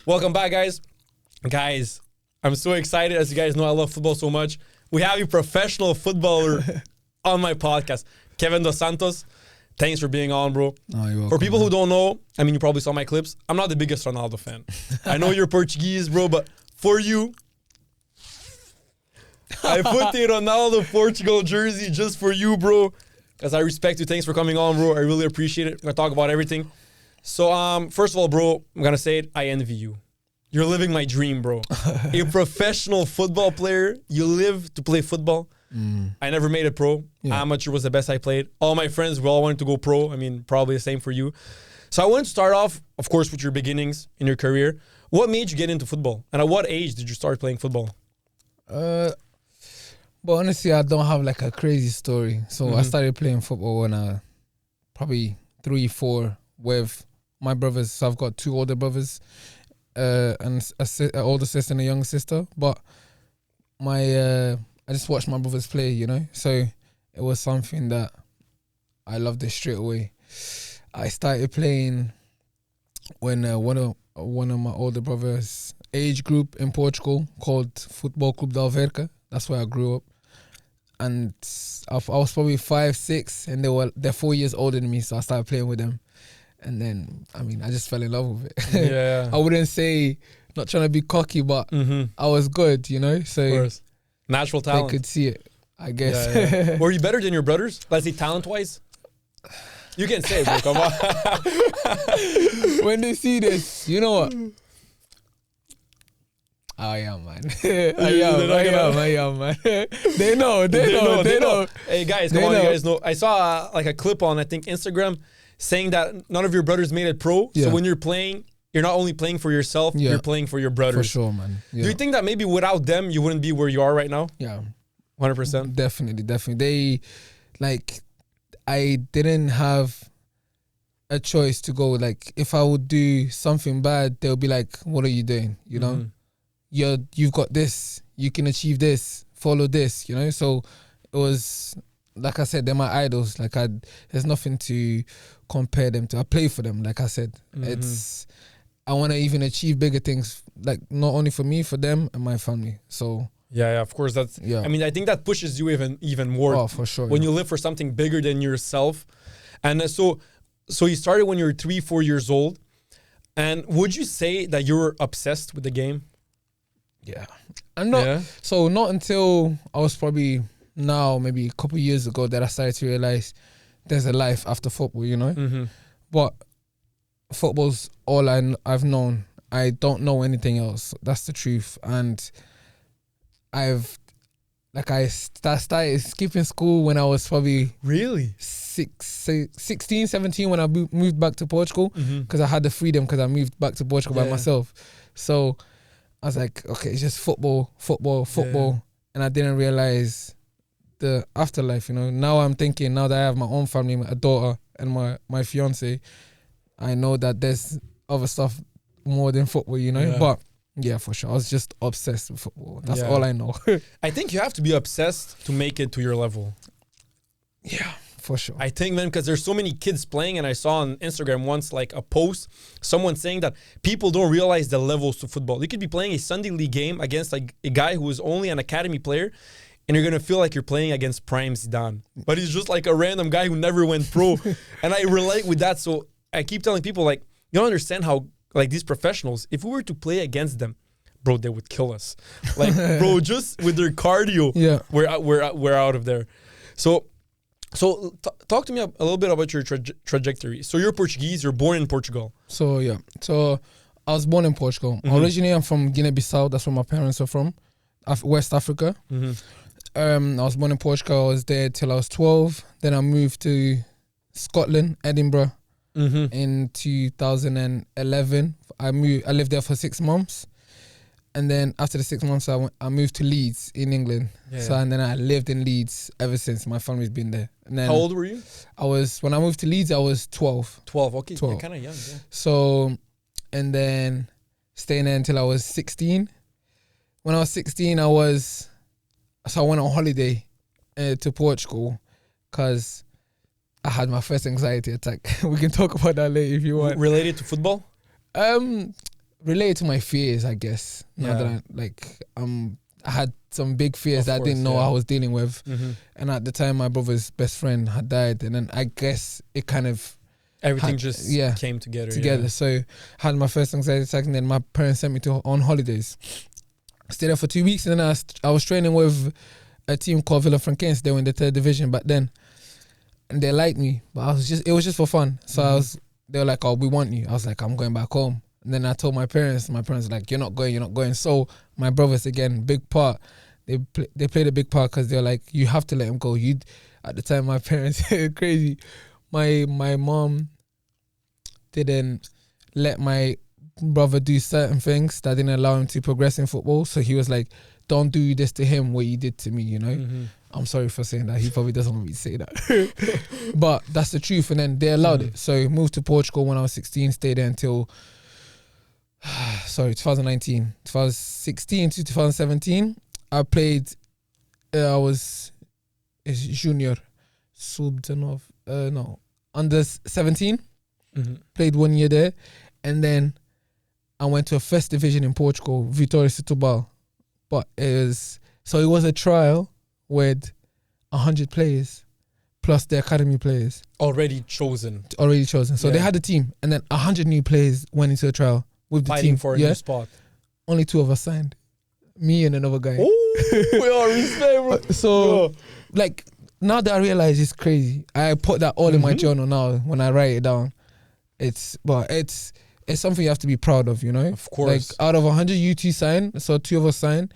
Welcome back, guys. Guys, I'm so excited. As you guys know, I love football so much. We have a professional footballer on my podcast, Kevin Dos Santos. Thanks for being on, bro. Oh, you're welcome, for people man. who don't know, I mean, you probably saw my clips. I'm not the biggest Ronaldo fan. I know you're Portuguese, bro, but for you, I put the Ronaldo Portugal jersey just for you, bro. Because I respect you. Thanks for coming on, bro. I really appreciate it. We're going to talk about everything. So, first of all, bro, I'm going to say it. I envy you. You're living my dream, bro. A professional football player. You live to play football. I never made it pro. Yeah. Amateur was the best I played. All my friends, we all wanted to go pro. I mean, probably the same for you. So I wanted to start off, of course, with your beginnings in your career. What made you get into football? And at what age did you start playing football? But honestly, I don't have like a crazy story. So I started playing football when I probably 3, 4 with my brothers. So I've got 2 older brothers, and an older sister and a younger sister. But I just watched my brothers play, you know. So it was something that I loved it straight away. I started playing when one of my older brothers' age group in Portugal called Football Club da Alverca. That's where I grew up. And I was probably 5, 6, and they're 4 years older than me, so I started playing with them. And then, I mean, I just fell in love with it. Yeah. I wouldn't say, not trying to be cocky, but I was good, you know? So of course. Natural talent. they could see it, I guess. Yeah. Were you better than your brothers? Let's say talent-wise? You can say it, bro. Come on. When they see this, you know what? I am, man. I am, man. They know. Hey, guys, come on, you guys know. I saw like a clip on, I think, Instagram saying that none of your brothers made it pro. Yeah. So when you're playing, you're not only playing for yourself, you're playing for your brothers. For sure, man. Yeah. Do you think that maybe without them, you wouldn't be where you are right now? Yeah. 100%? Definitely. I didn't have a choice to go. Like, if I would do something bad, they'll be like, what are you doing? You know? You've got this, you can achieve this, follow this, you know? So it was, like I said, they're my idols. Like, there's nothing to compare them to. I play for them, like I said. I want to even achieve bigger things, like not only for me, for them and my family. So yeah, of course. I mean, I think that pushes you even more. Oh, for sure. When you live for something bigger than yourself. And so you started when you were 3, 4 years old. And would you say that you were obsessed with the game? Yeah. So not until I was probably now, maybe a couple of years ago, that I started to realize there's a life after football, you know? But football's all I've known. I don't know anything else. That's the truth. And I started skipping school when I was probably really 16, 17 when I moved back to Portugal, because I had the freedom, because I moved back to Portugal by myself. So I was like, okay, it's just football. And I didn't realize the afterlife, you know. Now I'm thinking, now that I have my own family, a daughter and my fiance, I know that there's other stuff more than football, you know. But yeah, for sure, I was just obsessed with football. That's all I know. I think you have to be obsessed to make it to your level. Yeah, for sure. I think, man, because there's so many kids playing, and I saw on Instagram once like a post, someone saying that people don't realize the levels to football. You could be playing a Sunday league game against like a guy who is only an academy player, and you're gonna feel like you're playing against Prime Zidane, but he's just like a random guy who never went pro. And I relate with that. So I keep telling people, like, you don't understand how, like, these professionals, if we were to play against them, bro, they would kill us. Like, bro, just with their cardio, we're out of there. So talk to me a little bit about your trajectory. So you're Portuguese, you're born in Portugal. So I was born in Portugal. Originally, I'm from Guinea-Bissau. That's where my parents are from, West Africa. I was born in Portugal. I was there till I was 12. Then I moved to Scotland, Edinburgh, in 2011. I lived there for 6 months. And then after the 6 months, I moved to Leeds in England. And then I lived in Leeds ever since. My family's been there. And then how old were you? When I moved to Leeds, I was 12. 12, okay. 12. You're kind of young, yeah. So, and then staying there until I was 16. When I was 16, I went on holiday to Portugal because I had my first anxiety attack. We can talk about that later if you want. Related to football? related to my fears, I guess. Now that I had some big fears that I didn't know I was dealing with. And at the time, my brother's best friend had died. And then I guess it kind of... Everything came together. So I had my first anxiety attack, and then my parents sent me on holidays. I stayed there for 2 weeks, and then I was training with a team called Villa Franquense. They were in the 3rd division back then. And they liked me, but it was just for fun. So they were like, oh, we want you. I was like, I'm going back home. And then I told my parents were like, you're not going. So my brothers, again, big part. They played a big part because they were like, you have to let him go. At the time, my parents, crazy. My mom didn't let my brother do certain things that didn't allow him to progress in football. So he was like, don't do this to him what you did to me, you know? I'm sorry for saying that. He probably doesn't want me to say that. But that's the truth. And then they allowed it. So I moved to Portugal when I was 16, stayed there until 2019. 2016 to 2017. I played, I was junior, under 17. Played 1 year there. And then I went to a first division in Portugal, Vitória Setúbal. But it was a trial with 100 players plus the academy players. Already chosen. So they had a team, and then 100 new players went into the trial with the team. Fighting for a new spot. Only 2 of us signed. Me and another guy. Oh, we are respect, bro. So, like, now that I realize it's crazy, I put that all in my journal now when I write it down. It's something you have to be proud of, you know? Of course. Like, out of 100, you 2 signed, so 2 of us signed.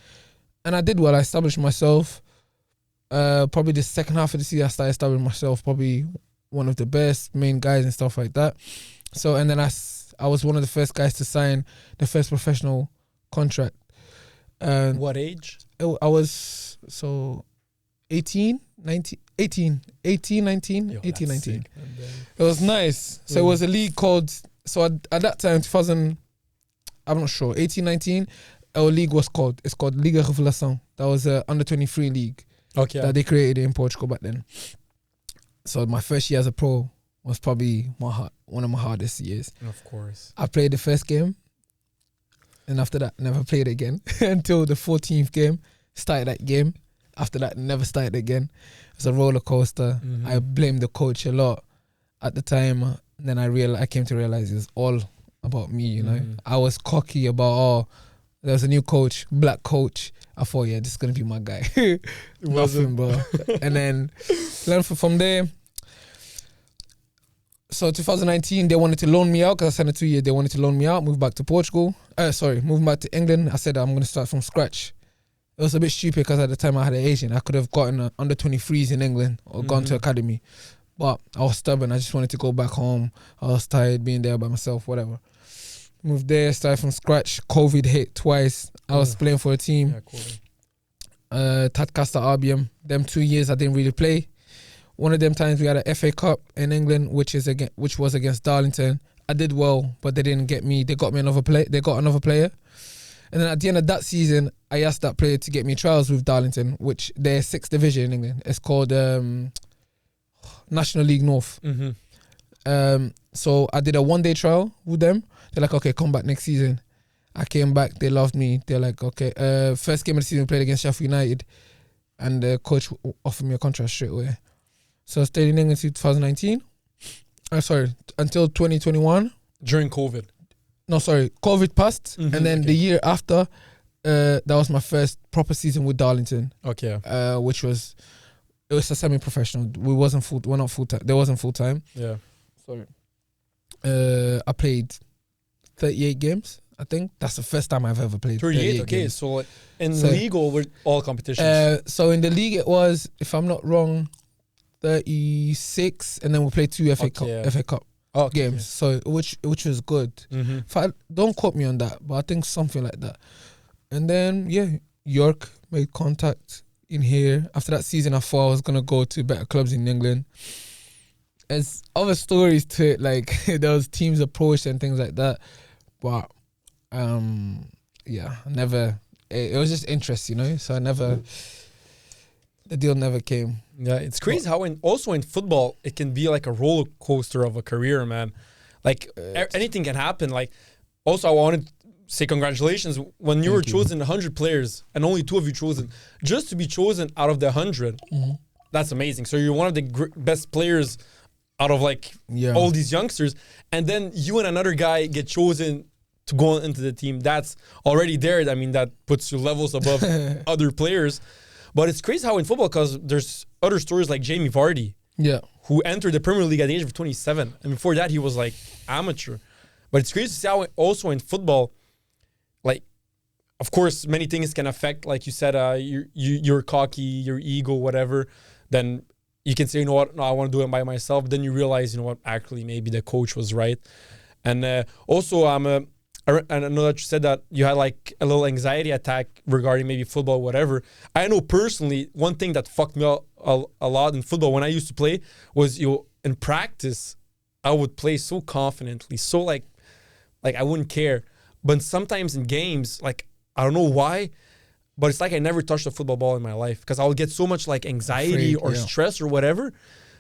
And I did well. I established myself. Probably the second half of the season, I started establishing myself, probably one of the best main guys and stuff like that. So, and then I was one of the first guys to sign the first professional contract. What age? I was 18, 19. Yo, 18, 19. Sick, it was nice. So it was a league called, at that time, 2000, I'm not sure, 18, 19, our league was called, it's called Liga Revelação. That was a under 23 league that they created in Portugal back then. So my first year as a pro was probably one of my hardest years. Of course. I played the first game, and after that, never played again until the 14th game. Started that game. After that, never started again. It was a roller coaster. I blamed the coach a lot at the time. Then I came to realize it was all about me, you know. I was cocky about, there was a new coach, black coach. I thought, this is going to be my guy. Nothing, bro. And then learn from there. So 2019, they wanted to loan me out because I signed a 2 year. They wanted to loan me out, move back to Portugal. Moving back to England. I said I'm going to start from scratch. It was a bit stupid because at the time I had an agent. I could have gotten under 23s in England or gone to academy. But I was stubborn. I just wanted to go back home. I was tired being there by myself, whatever. Moved there, started from scratch. COVID hit twice. I was playing for a team. Yeah, cool. Tadcaster RBM. Them 2 years I didn't really play. One of them times we had a FA Cup in England, which was against Darlington. I did well, but they didn't get me. They got me another player. They got another player. And then at the end of that season, I asked that player to get me trials with Darlington, which they're 6th division in England. It's called National League North. So I did a 1-day trial with them. They're like, okay, come back next season. I came back. They loved me. They're like, okay. First game of the season, we played against Sheffield United, and the coach offered me a contract straight away. So I stayed in England until 2019. Until 2021. During COVID. No, sorry. COVID passed, and then the year after, that was my first proper season with Darlington. Okay. It was a semi-professional. We're not full time. There wasn't full time. Yeah. Sorry. I played 38 games. I think that's the first time I've ever played 38. Okay, games. so in league or with all competitions? So in the league it was, if I'm not wrong, 36, and then we played 2 FA Cup games. So which was good. Don't quote me on that, but I think something like that. And then York made contact in here. After that season, I thought I was gonna go to better clubs in England. There's other stories to it, like there was teams approached and things like that, but never. It was just interest, you know. So the deal never came. Yeah, it's crazy how also in football it can be like a roller coaster of a career, man. Like anything can happen. Like also I wanted say congratulations. When you were Thank you. chosen 100 players and only 2 of you chosen, just to be chosen out of the 100, that's amazing. So you're one of the best players out of like all these youngsters. And then you and another guy get chosen to go into the team. That's already there. I mean, that puts you levels above other players. But it's crazy how in football, because there's other stories like Jamie Vardy, who entered the Premier League at the age of 27. And before that, he was like amateur. But it's crazy to see how also in football, like, of course, many things can affect, like you said, you're cocky, your ego, whatever. Then you can say, you know what, no, I want to do it by myself. But then you realize, you know what, actually, maybe the coach was right. And also, I know that you said that you had like a little anxiety attack regarding maybe football, whatever. I know personally, one thing that fucked me up a lot in football when I used to play was, in practice, I would play so confidently, so like I wouldn't care. But sometimes in games, like, I don't know why, but it's like I never touched a football ball in my life because I would get so much like anxiety or stress or whatever.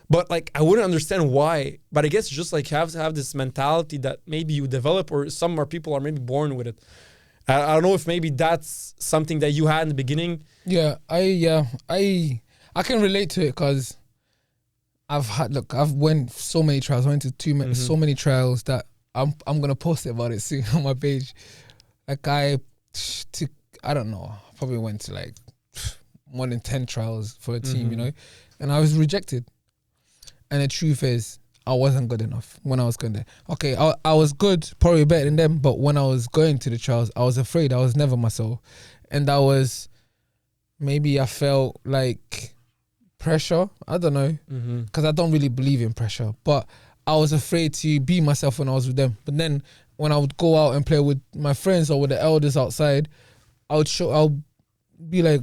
But like, I wouldn't understand why. But I guess it's just like you have to have this mentality that maybe you develop, or some people are maybe born with it. I don't know if maybe that's something that you had in the beginning. I can relate to it because I've went so many trials. I went to so many trials that I'm gonna post about it soon on my page. Like I don't know, probably went to like more than 10 trials for a team, you know, and I was rejected. And the truth is, I wasn't good enough when I was going there. Okay, I was good, probably better than them, but when I was going to the trials, I was afraid. I was never myself. And that was, maybe I felt like pressure. I don't know, because I don't really believe in pressure. But I was afraid to be myself when I was with them. But then when I would go out and play with my friends or with the elders outside, I'll be like,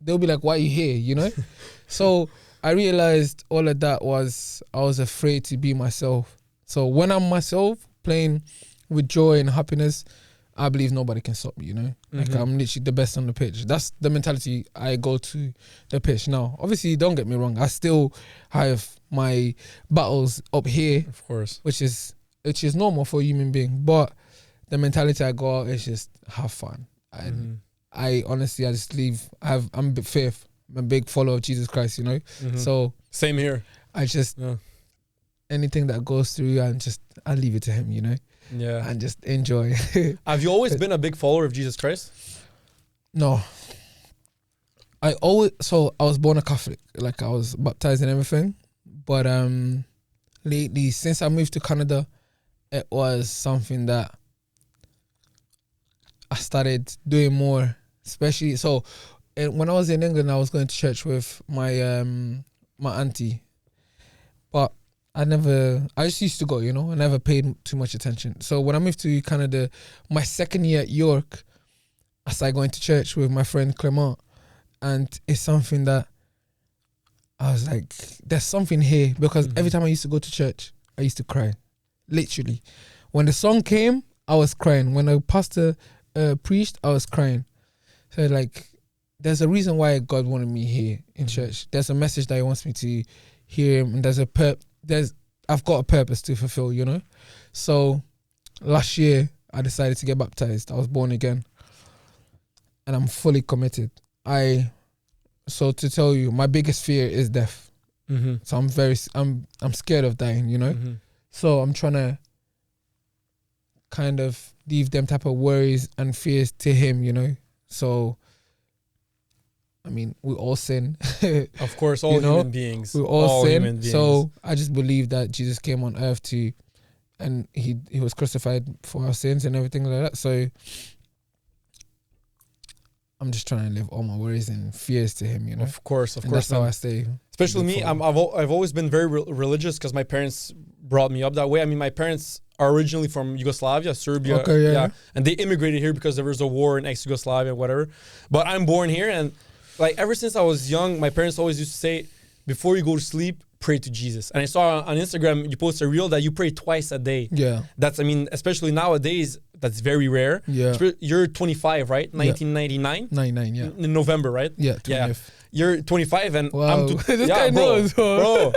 they'll be like, why are you here, you know? So I realized all of that was, I was afraid to be myself. So when I'm myself, playing with joy and happiness, I believe nobody can stop me, you know? Like, I'm literally the best on the pitch. That's the mentality I go to the pitch now. Obviously, don't get me wrong, I still have my battles up here. Of course. Which is normal for a human being. But the mentality I go out is just have fun. And I honestly, I just leave. I'm a bit faith. I'm a big follower of Jesus Christ, you know? So same here. I just, anything that goes through, I leave it to him, you know? Yeah. And just enjoy. Have you always been a big follower of Jesus Christ? No. I was born a Catholic. Like, I was baptized and everything. But lately, since I moved to Canada, it was something that I started doing more. Especially, when I was in England, I was going to church with my my auntie. But I just used to go, you know, I never paid too much attention. So when I moved to Canada, my second year at York, I started going to church with my friend Clement. And it's something that I was like, there's something here. Because every time I used to go to church, I used to cry. Literally. When the song came, I was crying. When the pastor preached, I was crying. So like, there's a reason why God wanted me here in church. There's a message that he wants me to hear him. And I've got a purpose to fulfill, you know? So last year, I decided to get baptized. I was born again. And I'm fully committed. So to tell you, my biggest fear is death. So I'm scared of dying, you know? So I'm trying to kind of leave them type of worries and fears to him, you know? So, I mean, we all sin. Of course, all human beings. We all sin. So I just believe that Jesus came on earth and he was crucified for our sins and everything like that. So I'm just trying to live all my worries and fears to him, you know. Of course. That's how I stay. Especially me, I've always been very religious because my parents brought me up that way. I mean, my parents are originally from Yugoslavia, Serbia. Okay, yeah. And they immigrated here because there was a war in ex-Yugoslavia, whatever. But I'm born here, and like ever since I was young, my parents always used to say, before you go to sleep, pray to Jesus. And I saw on Instagram, you post a reel that you pray twice a day. Yeah. That's, I mean, especially nowadays, that's very rare. Yeah. You're 25, right? 1999? 99, yeah. In November, right? Yeah, 20th. You're 25 and wow. I'm this guy bro, knows, bro.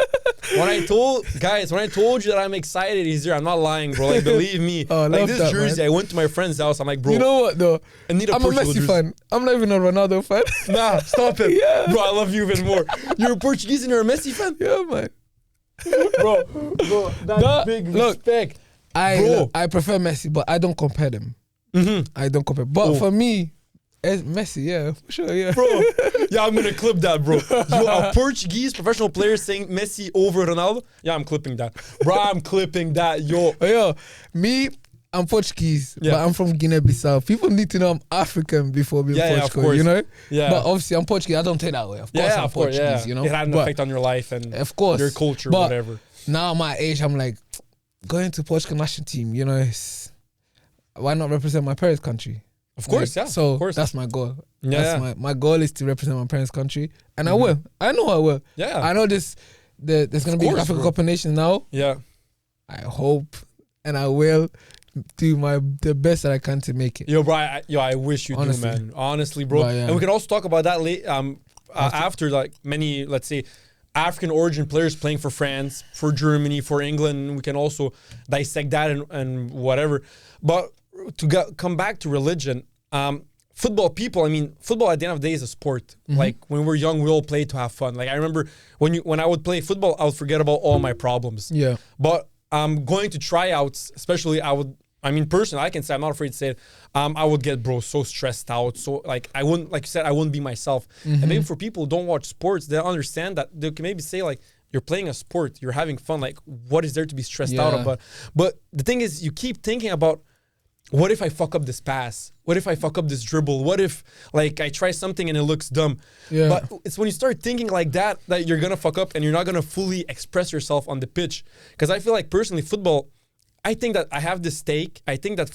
when I told you that I'm excited he's here, I'm not lying, bro. Like, believe me. Oh, I like love this that, jersey, man. I went to my friend's house. I'm like, bro, You know what though? I need a I'm a Portugal Messi jersey. fan. I'm not even a Ronaldo fan. Nah, stop it. Yeah. Bro, I love you even more. You're a Portuguese and you're a Messi fan? Yeah, man. Bro, that's No, big look, respect. I prefer Messi, but I don't compare them. I don't compare. But for me, it's Messi, yeah, for sure, yeah. Bro, yeah, I'm gonna clip that, bro. You a Portuguese professional player saying Messi over Ronaldo? Yeah, I'm clipping that. Bro, I'm clipping that, yo. Yo, me, I'm Portuguese, but I'm from Guinea-Bissau. People need to know I'm African before being Portuguese, of course. you know? Yeah. But obviously I'm Portuguese, I don't take that way. Of course I'm Portuguese, you know? It had an effect on your life and of course, your culture, but whatever. Now at my age, I'm like, going to Portugal national team, you know, why not represent my parents' country? Of course, like, yeah. So of course. that's my goal. Yeah. That's my goal is to represent my parents' country. And I will. I know I will. Yeah. I know there's gonna be an Africa Cup of Nations now. Yeah. I hope and I will do the best that I can to make it. Yo, bro, I wish you Honestly. do, man. Honestly, bro. But, yeah. And we can also talk about that after like many, let's say, African origin players playing for France, for Germany, for England. We can also dissect that and whatever. But to come back to religion, football people, I mean, football at the end of the day is a sport. Like when we're young, we all play to have fun. Like I remember when I would play football, I would forget about all my problems. Yeah. But going to tryouts, especially personally, I can say, I'm not afraid to say it. I would get, bro, so stressed out. So, like, I wouldn't, like you said, I wouldn't be myself. And maybe for people who don't watch sports, they understand that they can maybe say, like, you're playing a sport, you're having fun. Like, what is there to be stressed out about? But the thing is, you keep thinking about, what if I fuck up this pass? What if I fuck up this dribble? What if, like, I try something and it looks dumb? Yeah. But it's when you start thinking like that you're going to fuck up and you're not going to fully express yourself on the pitch. Because I feel like, personally, football, I think that I have this take. I think that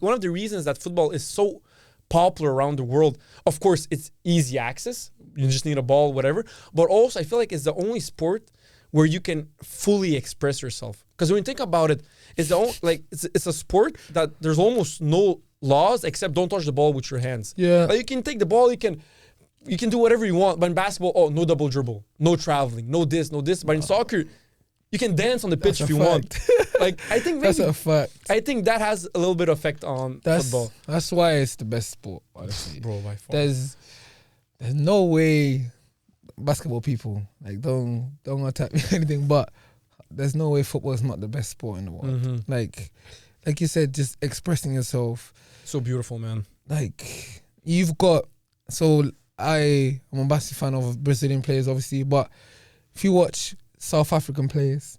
one of the reasons that football is so popular around the world, of course, it's easy access. You just need a ball, whatever. But also, I feel like it's the only sport where you can fully express yourself. Because when you think about it, it's a sport that there's almost no laws except don't touch the ball with your hands. Yeah. Like you can take the ball, you can do whatever you want. But in basketball, no double dribble, no traveling, no this, no this. But in soccer, you can dance on the pitch if you want. Like I think that's a fact. I think that has a little bit of effect on football. That's why it's the best sport, honestly. Bro, by far. There's no way basketball people like don't attack me or anything, but there's no way football is not the best sport in the world. Like you said, just expressing yourself. So beautiful, man. Like you've got. So I'm a massive fan of Brazilian players, obviously, but if you watch South African players,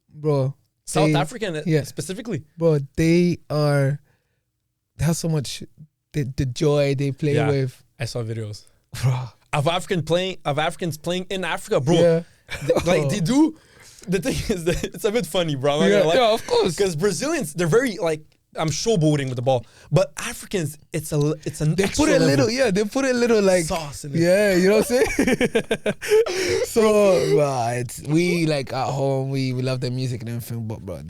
bro. South African, specifically, bro. They have so much the joy they play with. I saw videos, bro. Of Africans playing in Africa, bro. Yeah. They do. The thing is that it's a bit funny, bro. Yeah, of course. Because Brazilians, they're very like, I'm showboating with the ball, but Africans, it's a they put a little, they put a little like sauce in it. Yeah, you know what I'm saying. So, bro, we like at home, we love their music and everything, but bro,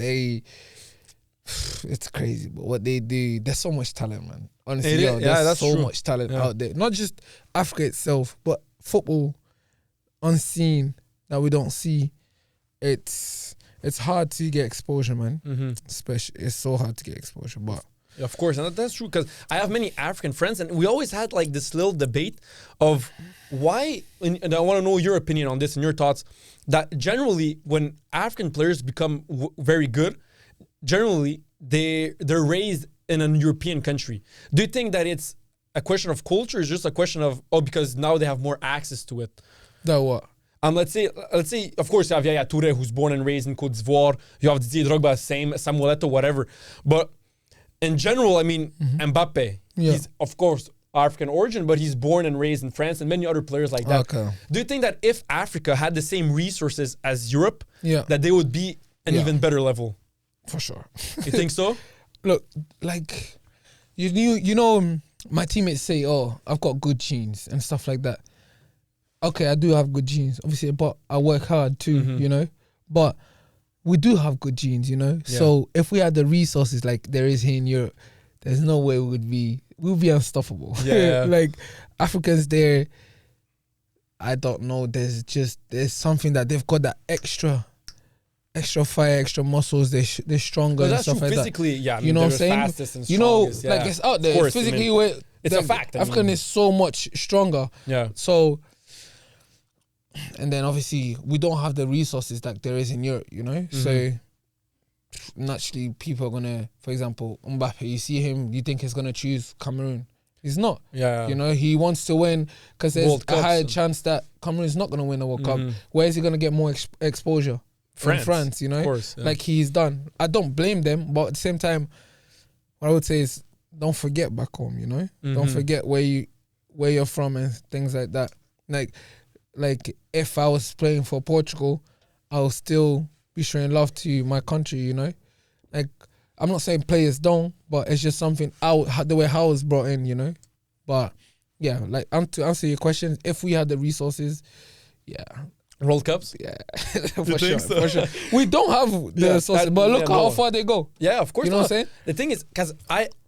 it's crazy. But what they do, there's so much talent, man. Honestly, there's so much talent out there. Not just Africa itself, but football unseen that we don't see. It's hard to get exposure, man. Especially, it's so hard to get exposure, but of course, and that's true because I have many African friends, and we always had like this little debate of why. And I want to know your opinion on this and your thoughts. That generally, when African players become very good, generally they're raised in a European country. Do you think that it's a question of culture? Or is just a question of because now they have more access to it? That what? Let's say, of course, you have Yaya Toure, who's born and raised in Côte d'Ivoire. You have Didier Drogba, same, Samuel Eto'o, whatever. But in general, I mean, Mbappe, he's, of course, African origin, but he's born and raised in France and many other players like that. Okay. Do you think that if Africa had the same resources as Europe, that they would be an even better level? For sure. You think so? Look, like, you know, my teammates say, oh, I've got good genes and stuff like that. Okay, I do have good genes, obviously, but I work hard too, you know? But we do have good genes, you know? Yeah. So if we had the resources like there is here in Europe, there's no way we'll be unstoppable. Yeah. Like, Africans there, I don't know, there's something that they've got that extra extra fire, extra muscles. They're stronger and That's stuff true. like that. Physically, yeah. I You mean, know what I'm they're saying? fastest and You know, strongest, yeah. like it's out there. Of course, Physically, I mean, it's a fact. I African mean, is so much stronger. yeah. So, and then obviously we don't have the resources like there is in Europe, you know? So naturally people are gonna, for example, Mbappe, you see him, you think he's gonna choose Cameroon. He's not. Yeah. You know, he wants to win because there's World a Cups. higher chance that Cameroon's not gonna win a World Cup. Where is he gonna get more exposure? In France, you know? Of course. Yeah. Like he's done. I don't blame them, but at the same time, what I would say is don't forget back home, you know? Don't forget where you're from and things like that. Like if I was playing for Portugal, I'll still be showing love to my country, you know? Like I'm not saying players don't, but it's just something the way how I was brought in, you know? But yeah, like to answer your question, if we had the resources, yeah. World Cups? Yeah. For sure. We don't have the resources, but look how far they go. Yeah, of course. You know what I'm saying? The thing is, because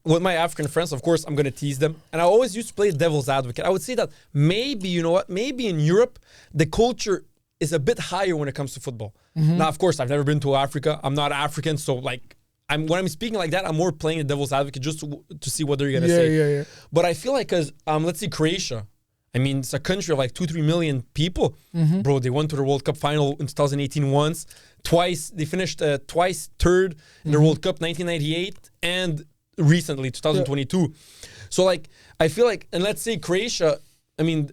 with my African friends, of course, I'm going to tease them. And I always used to play devil's advocate. I would say that maybe, you know what, maybe in Europe, the culture is a bit higher when it comes to football. Now, of course, I've never been to Africa. I'm not African. So, like, when I'm speaking like that, I'm more playing the devil's advocate just to see what they're going to say. Yeah. But I feel like, because, let's see, Croatia. I mean, it's a country of like 2-3 million people. Bro, they went to the World Cup final in 2018 once. Twice. They finished twice third in the World Cup, 1998, and recently, 2022. Yeah. So, like, I feel like, and let's say Croatia, I mean,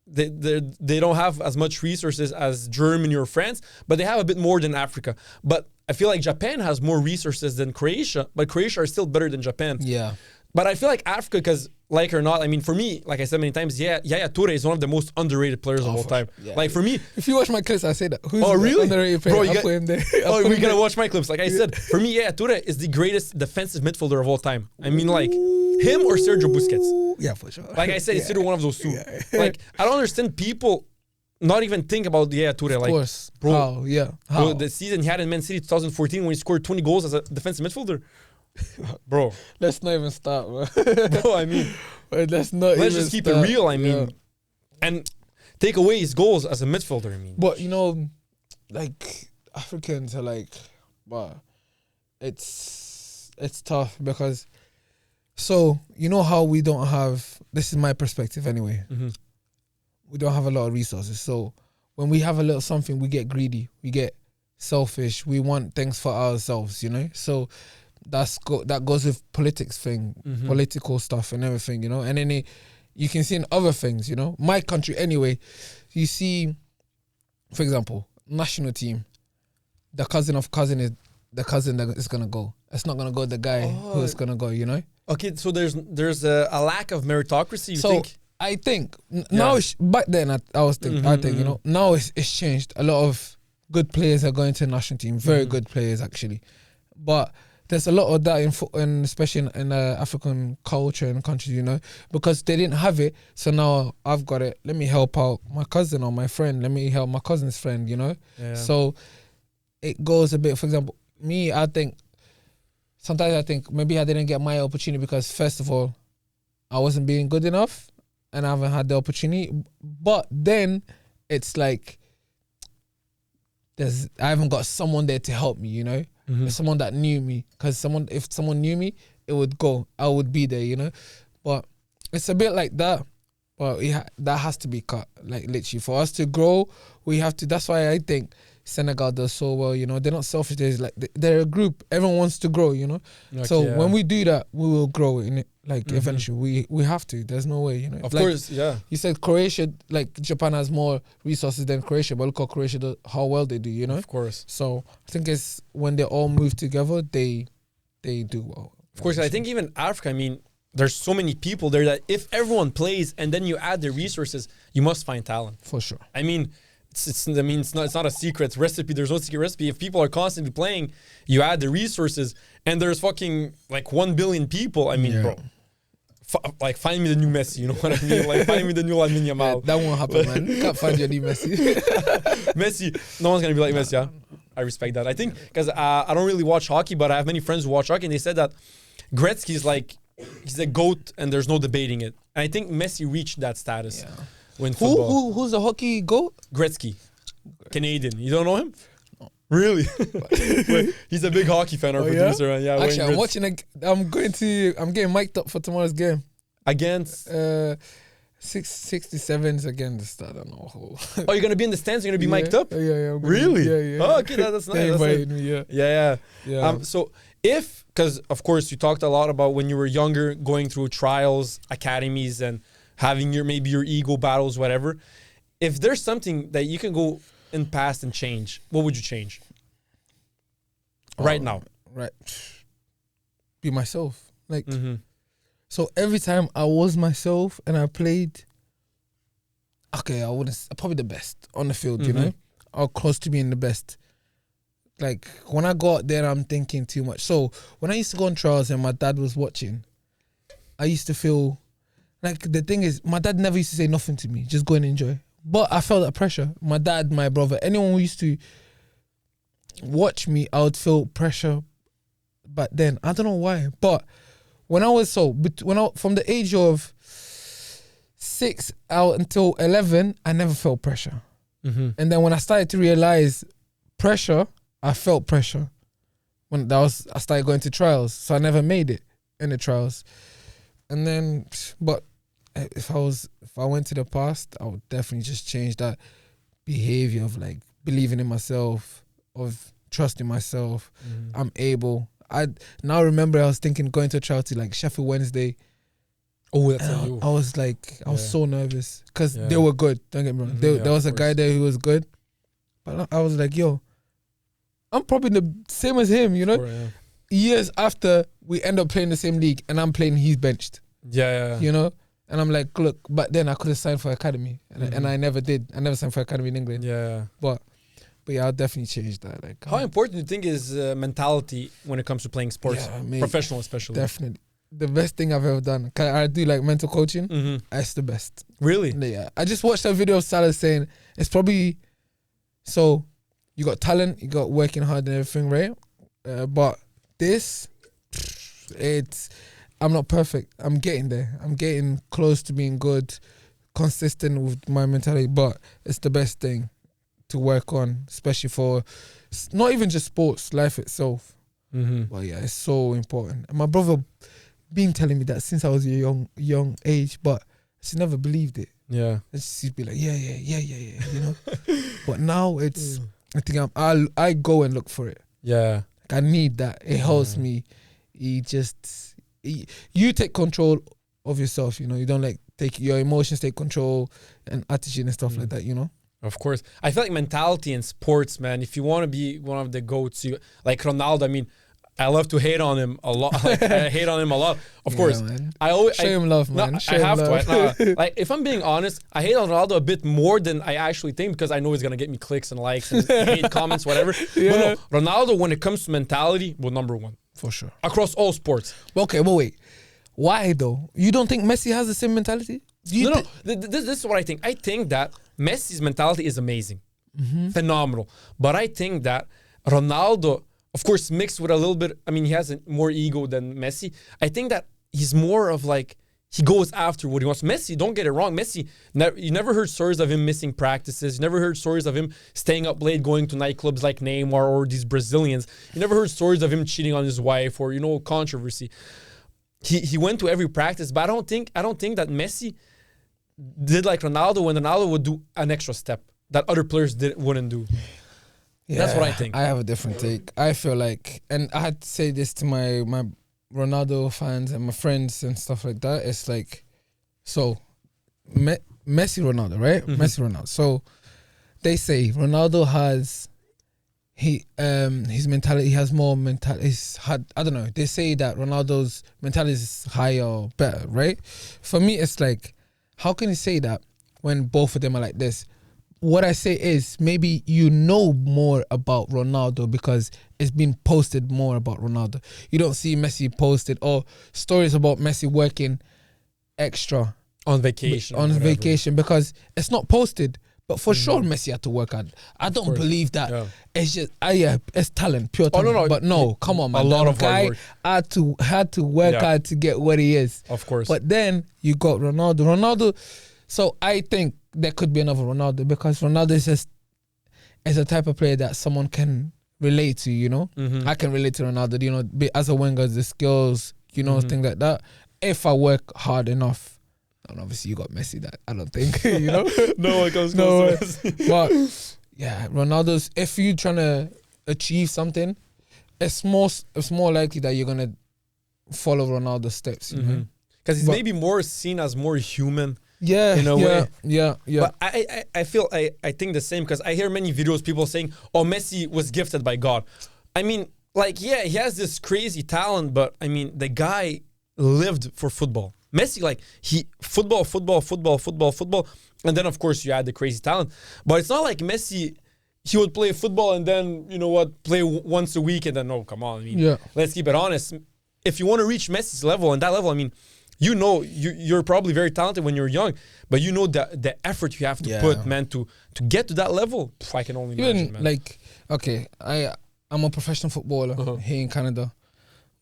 they don't have as much resources as Germany or France, but they have a bit more than Africa. But I feel like Japan has more resources than Croatia, but Croatia are still better than Japan. Yeah. But I feel like Africa, because like or not, I mean, for me, like I said many times, Yaya Toure is one of the most underrated players of all time. Yeah. Like for me, if you watch my clips, I say that. Who's really? Underrated player? Bro, I'll put him there. We gotta watch my clips. Like I said, for me, Yaya Toure is the greatest defensive midfielder of all time. I mean, like him or Sergio Busquets. Yeah, for sure. Like I said, it's either one of those two. Yeah. Like I don't understand people not even think about Yaya Toure. Of like, course. Bro, how? Yeah. How? Bro, the season he had in Man City 2014 when he scored 20 goals as a defensive midfielder. Bro, let's not even start, bro. Bro, I mean, let's just keep it real. I mean, and take away his goals as a midfielder. I mean, but you know, like Africans are like, but it's tough because. So you know how we don't have. This is my perspective anyway. We don't have a lot of resources. So when we have a little something, we get greedy. We get selfish. We want things for ourselves. You know, so. That goes with politics thing, political stuff and everything, you know. And then you can see in other things, you know. My country, anyway, you see, for example, national team, the cousin of cousin is the cousin that is gonna go. It's not gonna go the guy who's gonna go, you know. Okay, so there's a lack of meritocracy. You think? I think now back then I was thinking, you know, now it's changed. A lot of good players are going to the national team, very good players actually, but. There's a lot of that in especially in African culture and countries, you know, because they didn't have it. So now I've got it. Let me help out my cousin or my friend. Let me help my cousin's friend, you know. Yeah. So it goes a bit. For example, me, sometimes I think maybe I didn't get my opportunity because first of all, I wasn't being good enough and I haven't had the opportunity. But then it's like I haven't got someone there to help me, you know. Someone that knew me, because if someone knew me, it would go. I would be there, you know. But it's a bit like that. But that has to be cut. Like literally, for us to grow, we have to. That's why I think Senegal does so well. You know, they're not selfish. They're a group. Everyone wants to grow. You know. Okay, so when we do that, we will grow in it. Like eventually, we have to. There's no way. You know. Of course, yeah. You said Croatia, like Japan has more resources than Croatia, but look how Croatia how well they do. You know. Of course. So I think it's when they all move together, they do well. Of course, I think even Africa. I mean, there's so many people there that if everyone plays and then you add the resources, you must find talent. For sure. I mean. It's not a secret recipe. There's no secret recipe. If people are constantly playing, you add the resources, and there's fucking like 1 billion people. I mean, bro, like find me the new Messi. You know what I mean? Like find me the new Lamine Yamal. That won't happen, man. You can't find your new Messi. Messi, no one's gonna be like Messi. Yeah, I respect that. I think because I don't really watch hockey, but I have many friends who watch hockey, and they said that Gretzky's like he's a GOAT, and there's no debating it. And I think Messi reached that status. Yeah. Who's the hockey GOAT? Gretzky. Canadian. You don't know him? Really? Wait, he's a big hockey fan, our producer. Yeah? Yeah, actually, I'm getting mic'd up for tomorrow's game against 67s against, I don't know who. Oh, you're gonna be in the stands? You're gonna be mic'd up? Yeah. Really? Yeah. Oh, okay, that's nice. They That's invited nice. me, Yeah. So because of course you talked a lot about when you were younger, going through trials, academies, and having maybe your ego battles, whatever. If there's something that you can go in past and change, what would you change? Right now. Right. Be myself. Like, so every time I was myself and I played, okay, I wouldn't, probably the best on the field, you know? Or close to being the best. Like, when I go out there, I'm thinking too much. So, when I used to go on trials and my dad was watching, I used to feel, like, the thing is, my dad never used to say nothing to me, just go and enjoy. But I felt that pressure. My dad, my brother, anyone who used to watch me, I would feel pressure back then. I don't know why. But when I was from the age of 6 out until 11, I never felt pressure. And then when I started to realize pressure, I felt pressure. I started going to trials. So I never made it in the trials. And then, but if I went to the past, I would definitely just change that behavior of like believing in myself, of trusting myself. I'm able. I now remember I was thinking going to a trial to like Sheffield Wednesday. Oh, that's I was like, I was so nervous because they were good. Don't get me wrong. There was a guy there who was good, but I was like, yo, I'm probably the same as him, you know? Sure, Years after we end up playing the same league and I'm playing, he's benched. Yeah. You know? And I'm like, look, but then I could have signed for academy, and I never did. I never signed for academy in England. Yeah. But yeah, I'll definitely change that. Like, how important do you think is mentality when it comes to playing sports, professional especially? Definitely, the best thing I've ever done. I do like mental coaching. It's the best. Really? Yeah. I just watched a video of Salah saying it's probably so. You got talent, you got working hard and everything, right? But I'm not perfect. I'm getting there. I'm getting close to being good, consistent with my mentality. But it's the best thing to work on, especially for not even just sports, life itself. But yeah, it's so important. And my brother been telling me that since I was a young age, but she never believed it. Yeah. And she'd be like, yeah, you know. But now it's, I think I go and look for it. Yeah. Like I need that. It helps me. You take control of yourself, you know. You don't like take your emotions, take control and attitude and stuff like that, you know. Of course. I feel like mentality in sports, man, if you want to be one of the GOATs, like Ronaldo, I mean, I love to hate on him a lot. Like, I hate on him a lot. Of course. Man. I always show him love, man. No, I have to. Like, if I'm being honest, I hate on Ronaldo a bit more than I actually think because I know he's going to get me clicks and likes and hate comments, whatever. Yeah. But no, Ronaldo, when it comes to mentality, well, number one. For sure. Across all sports. Okay, but wait. Why, though? You don't think Messi has the same mentality? No. This is what I think. I think that Messi's mentality is amazing. Phenomenal. But I think that Ronaldo, of course, mixed with a little bit, I mean, he has more ego than Messi. I think that he's more of like, he goes after what he wants. Messi, don't get it wrong. Messi, you never heard stories of him missing practices. You never heard stories of him staying up late, going to nightclubs like Neymar or these Brazilians. You never heard stories of him cheating on his wife or, controversy. He went to every practice, but I don't think that Messi did like Ronaldo when Ronaldo would do an extra step that other players wouldn't do. Yeah, that's what I think. I have a different take. I feel like, and I had to say this to my Ronaldo fans and my friends and stuff like that. It's like, so Messi Ronaldo, right? Messi Ronaldo. So they say Ronaldo has his mentality. He has more mentality. I don't know. They say that Ronaldo's mentality is higher or better, right? For me, it's like, how can you say that when both of them are like this? What I say is maybe you know more about Ronaldo because it's been posted more about Ronaldo. You don't see Messi posted or stories about Messi working extra on vacation. Because it's not posted. But for sure, Messi had to work hard. I don't believe that. Yeah. It's just, it's talent, pure talent. No. But no, come on, man. A lot of hard work. Had to work hard to get what he is. Of course. But then you got Ronaldo. So I think there could be another Ronaldo because Ronaldo is a type of player that someone can relate to, you know. Mm-hmm. I can relate to Ronaldo, you know, as a winger, the skills, you know, Mm-hmm. things like that. If I work hard enough, and obviously you got Messi, that I don't think, you know. No one comes No, close to Messi. but yeah, Ronaldo's. If you're trying to achieve something, it's more likely that you're gonna follow Ronaldo's steps, you know. Because he's But- maybe more seen as more human. Yeah, In a yeah, way. yeah. But I feel I think the same, because I hear many videos people saying, oh, Messi was gifted by God. I mean, like, yeah, he has this crazy talent, but I mean, the guy lived for football. Messi, like, he football, and then of course you add the crazy talent. But it's not like Messi, he would play football and then, you know what, play once a week and then, no, come on. I mean, Yeah. let's keep it honest. If you want to reach Messi's level and that level, I mean, you know, you're probably very talented when you're young, but you know the effort you have to put, man, to get to that level. I can only imagine, Even man. like, okay, I'm a professional footballer here in Canada,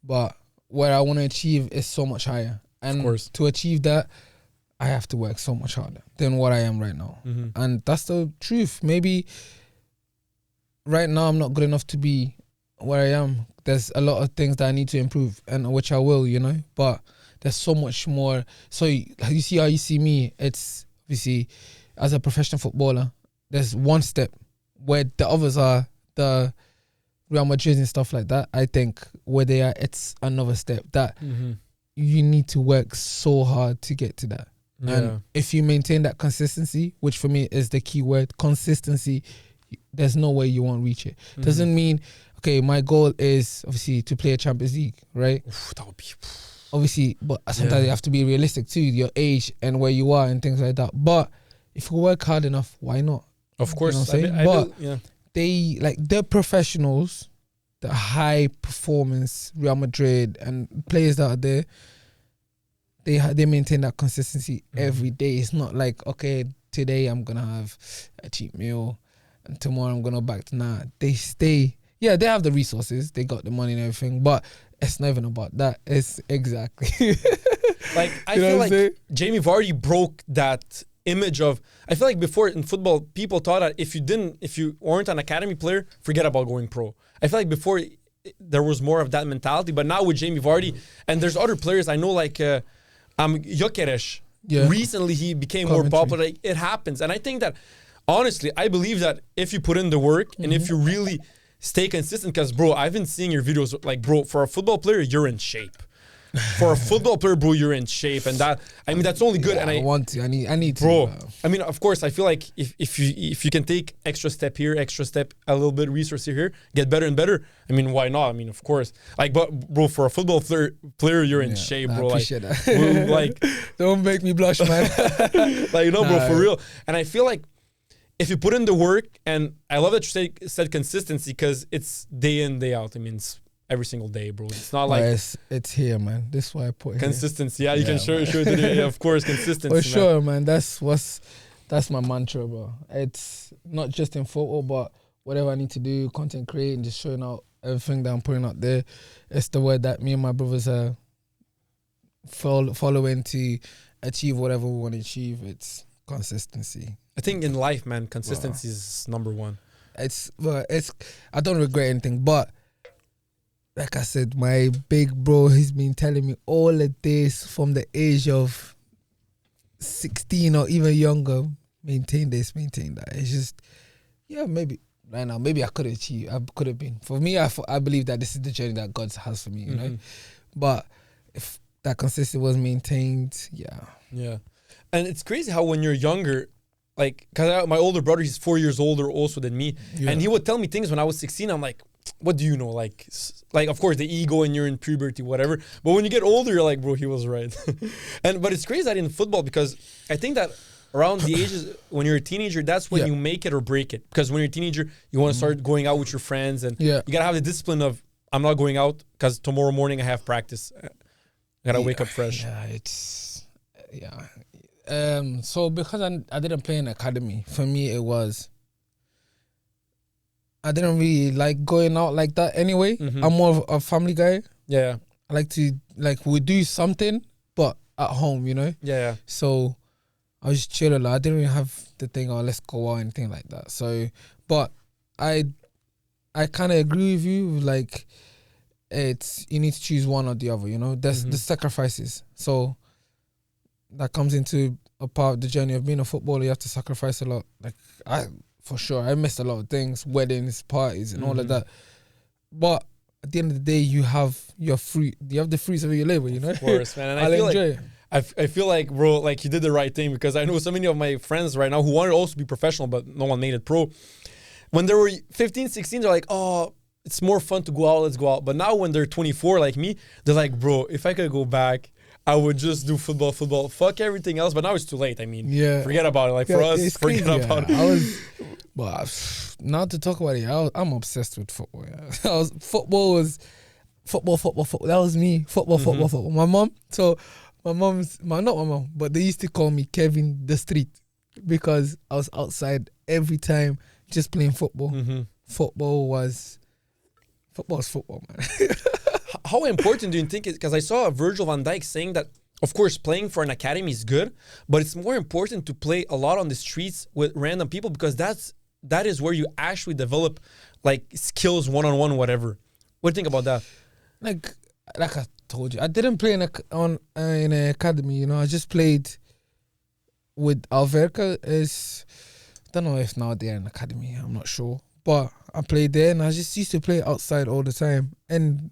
but where I want to achieve is so much higher. And course. to achieve that, I have to work so much harder than what I am right now. And that's the truth. Maybe right now I'm not good enough to be where I am. There's a lot of things that I need to improve, and which I will, you know, but there's so much more. So you see how you see me, it's obviously as a professional footballer, there's one step where the others are the Real Madrid and stuff like that. I think where they are, it's another step that you need to work so hard to get to that. Yeah. And if you maintain that consistency, which for me is the key word, consistency, there's no way you won't reach it. Doesn't mean, okay, my goal is obviously to play a Champions League, right? Oof, that would be... Obviously, but sometimes you have to be realistic too, your age and where you are and things like that. But if you work hard enough, why not? Of course. You know what I'm saying? But yeah. they, like, they're professionals, the high performance Real Madrid and players that are there, they maintain that consistency every day. It's not like, okay, today I'm gonna have a cheap meal and tomorrow I'm gonna back to nah. They stay. Yeah, they have the resources, they got the money and everything, but it's not even about that. It's exactly Like, I You know feel what I'm like saying? Jamie Vardy broke that image of... I feel like before in football, people thought that if you weren't an academy player, forget about going pro. I feel like before there was more of that mentality, but now with Jamie Vardy, and there's other players I know, like Gyökeres. Yeah. Recently, he became more Coventry. popular. Like, it happens, and I think that honestly, I believe that if you put in the work and if you really stay consistent, because bro, I've been seeing your videos. Like, bro, for a football player, you're in shape. For a football player, bro, you're in shape, and that, I mean, that's only good. Yeah, and I want to. I need to. bro, I mean, of course, I feel like if you can take extra step here, extra step, a little bit resource here, get better and better. I mean, why not? I mean, of course, like, but bro, for a football player, you're in shape, bro. I Like, appreciate that. we're, like, Don't make me blush, man. like, you know, bro, Nah. for real. And I feel like if you put in the work, and I love that you said consistency, because it's day in, day out. I mean, it's every single day, bro. It's not like it's here, man. This is why I put it here. consistency. Yeah, you Yeah, can sure man. do it. Yeah, of course, consistency. For man. sure, man. That's my mantra, bro. It's not just in photo, but whatever I need to do, content creating, just showing out everything that I'm putting out there. It's the word that me and my brothers are following to achieve whatever we want to achieve. It's consistency. I think in life, man, consistency is number one. I don't regret anything, but like I said, my big bro, he's been telling me all of this from the age of 16 or even younger. Maintain this, maintain that. It's just, yeah, maybe right now, maybe I could achieve. I could have been. For me, I believe that this is the journey that God has for me, you know. But if that consistency was maintained, yeah. Yeah. And it's crazy how when you're younger, like, because my older brother, he's 4 years older also than me. Yeah. And he would tell me things when I was 16. I'm like, what do you know? Like, of course, the ego and you're in puberty, whatever. But when you get older, you're like, bro, he was right. But it's crazy that in football, because I think that around the ages, when you're a teenager, that's when you make it or break it. Because when you're a teenager, you want to start going out with your friends. And you got to have the discipline of, I'm not going out because tomorrow morning I have practice. I got to wake up fresh. So because I didn't play in academy, for me it was, I didn't really like going out like that anyway. I'm more of a family guy. Yeah. I like to, we do something, but at home, you know? Yeah. So I was just chilling. I didn't really have the thing, let's go out, anything like that. So, but I I kind of agree with you. Like, it's you need to choose one or the other. You know, there's the sacrifices. So that comes into a part of the journey of being a footballer. You have to sacrifice a lot. Like for sure, I missed a lot of things, weddings, parties, and all of that. But at the end of the day, you have your fruit. You have the fruits of your labor. You know, of course, man. And I'll enjoy it. I feel like, bro, like you did the right thing, because I know so many of my friends right now who wanted to also be professional, but no one made it pro. When they were 15, 16, they're like, oh, it's more fun to go out, let's go out. But now when they're 24 like me, they're like, bro, if I could go back, I would just do football, fuck everything else. But now it's too late. I mean, forget about it. Like for us, forget about it. But not to talk about it, I'm obsessed with football. Yeah. Football. That was me. Football. My mom, not my mom, but they used to call me Kevin the Street, because I was outside every time just playing football. Football's football, man. How important do you think it is? Because I saw Virgil van Dijk saying that, of course, playing for an academy is good, but it's more important to play a lot on the streets with random people, because that is where you actually develop like skills one-on-one, whatever. What do you think about that? Like I told you, I didn't play in an academy. You know, I just played with Alverca. I don't know if now they're an academy. I'm not sure, but I played there, and I just used to play outside all the time, and